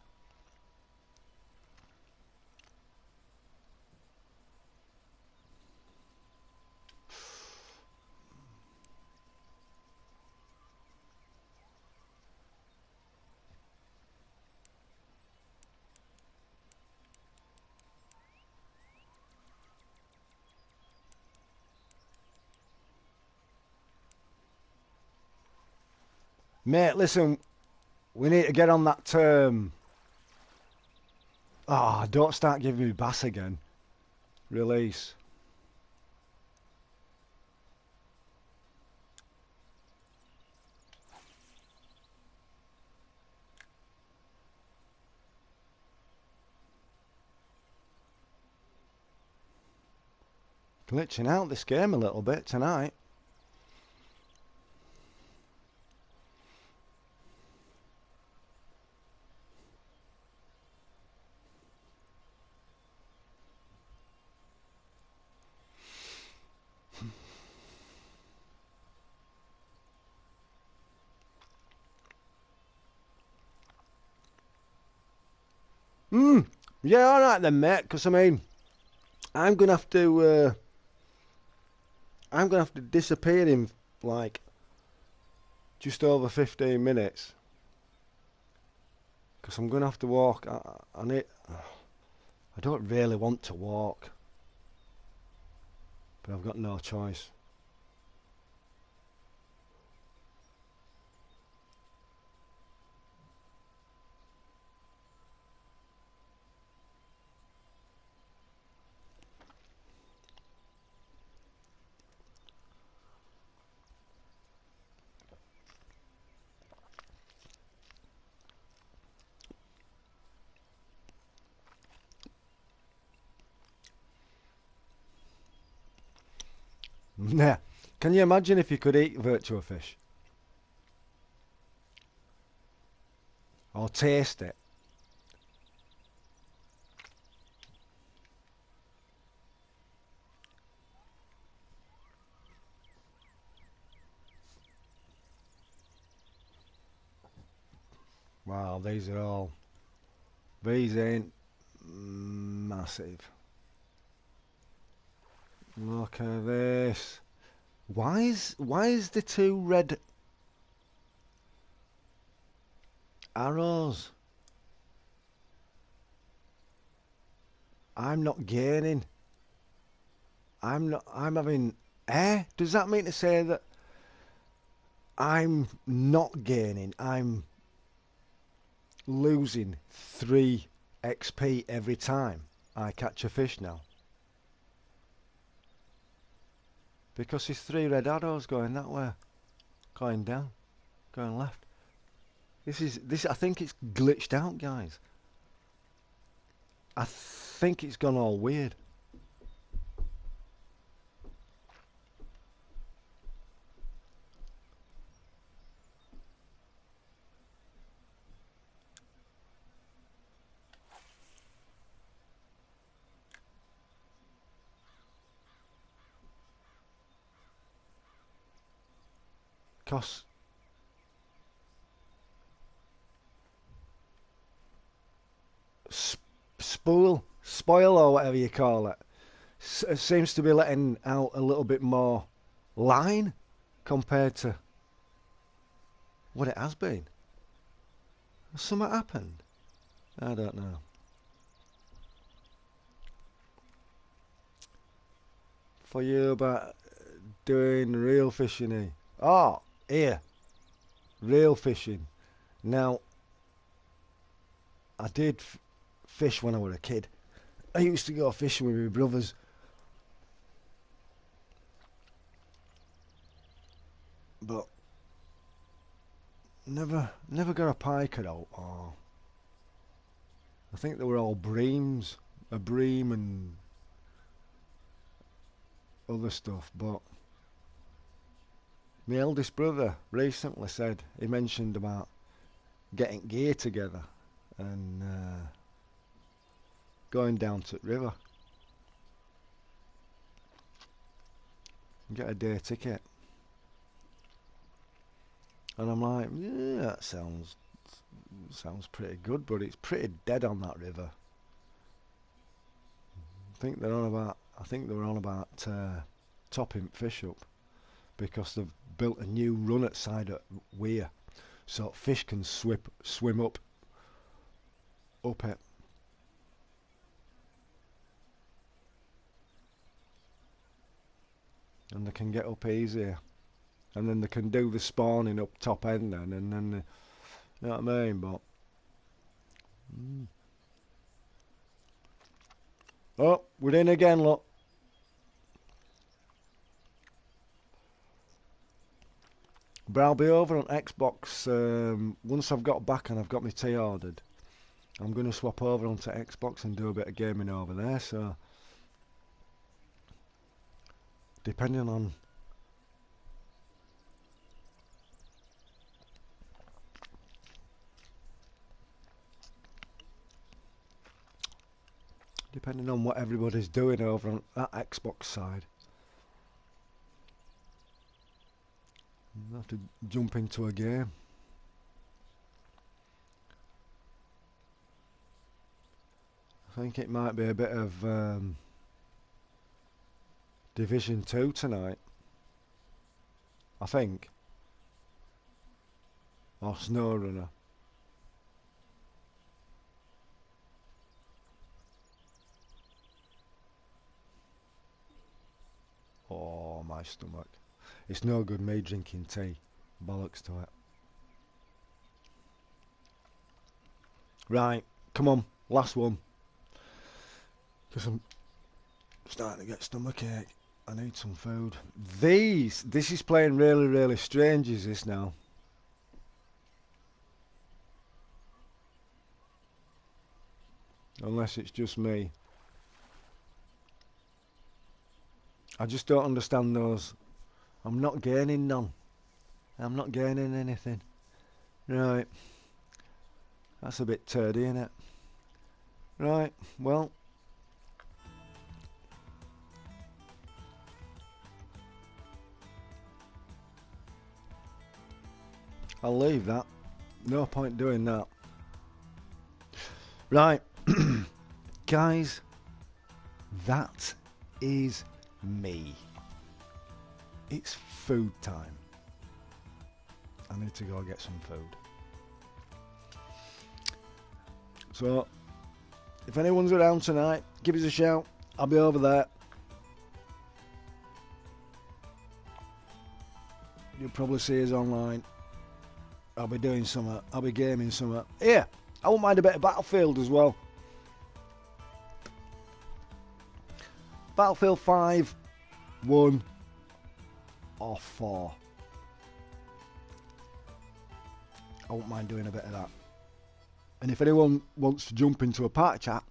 S1: Mate, listen, we need to get on that term. Oh, don't start giving me bass again. Release. Glitching out this game a little bit tonight. Yeah, all right then, mate. Because I mean, I'm gonna have to. I'm gonna have to disappear in like just over 15 minutes. Because I'm gonna have to walk. I need. I don't really want to walk, but I've got no choice. Yeah. Can you imagine if you could eat virtual fish? Or taste it? Wow, these are all. These ain't massive. Look at this. Why is the 2 red arrows? I'm not gaining. I'm having Does that mean to say that I'm not gaining? I'm losing 3 XP every time I catch a fish now. Because there's 3 red arrows going that way. Going down. Going left. This I think it's glitched out, guys. I think it's gone all weird. 'Cause spoil or whatever you call it, seems to be letting out a little bit more line compared to what it has been. Has something happened? I don't know. For you about doing real fishing, eh? Oh, here, real fishing. Now, I did fish when I was a kid. I used to go fishing with my brothers. But never got a pike out. Oh, I think they were all breams, a bream and other stuff. But my eldest brother recently said, he mentioned about getting gear together and going down to the river. Get a day ticket. And I'm like, yeah, that sounds pretty good, but it's pretty dead on that river. I think they were on about topping fish up because they've built a new run at side of weir, so fish can swim up it. And they can get up easier. And then they can do the spawning up top end then, and then you know what I mean? But oh, we're in again, look. But I'll be over on Xbox once I've got back and I've got my tea ordered. I'm going to swap over onto Xbox and do a bit of gaming over there. So depending on what everybody's doing over on that Xbox side, I'll have to jump into a game. I think it might be a bit of Division 2 tonight. I think. Or SnowRunner. Oh, my stomach. It's no good me drinking tea. Bollocks to it. Right, come on, last one. Because I'm starting to get stomachache. I need some food. This is playing really, really strange, is this now? Unless it's just me. I just don't understand those. I'm not gaining none. I'm not gaining anything. Right. That's a bit turdy, isn't it? Right, well. I'll leave that. No point doing that. Right. Guys, that is me. It's food time. I need to go get some food. So, if anyone's around tonight, give us a shout. I'll be over there. You'll probably see us online. I'll be doing something. I'll be gaming something. Yeah, I won't mind a bit of Battlefield as well. Battlefield 5, 1, or 4. I won't mind doing a bit of that. And if anyone wants to jump into a party chat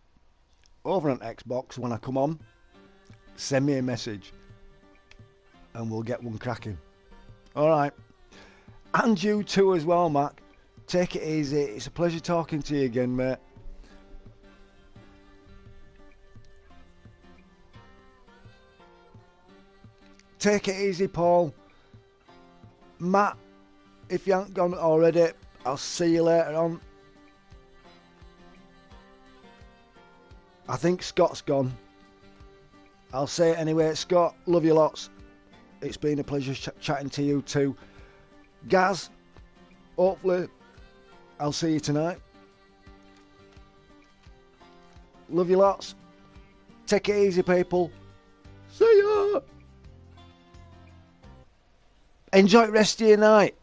S1: over on Xbox when I come on, send me a message and we'll get one cracking. Alright. And you too as well, Mac. Take it easy. It's a pleasure talking to you again, mate. Take it easy, Paul. Matt, if you haven't gone already, I'll see you later on. I think Scott's gone. I'll say it anyway. Scott, love you lots. It's been a pleasure chatting to you too. Gaz, hopefully I'll see you tonight. Love you lots. Take it easy, people. See ya. Enjoy the rest of your night.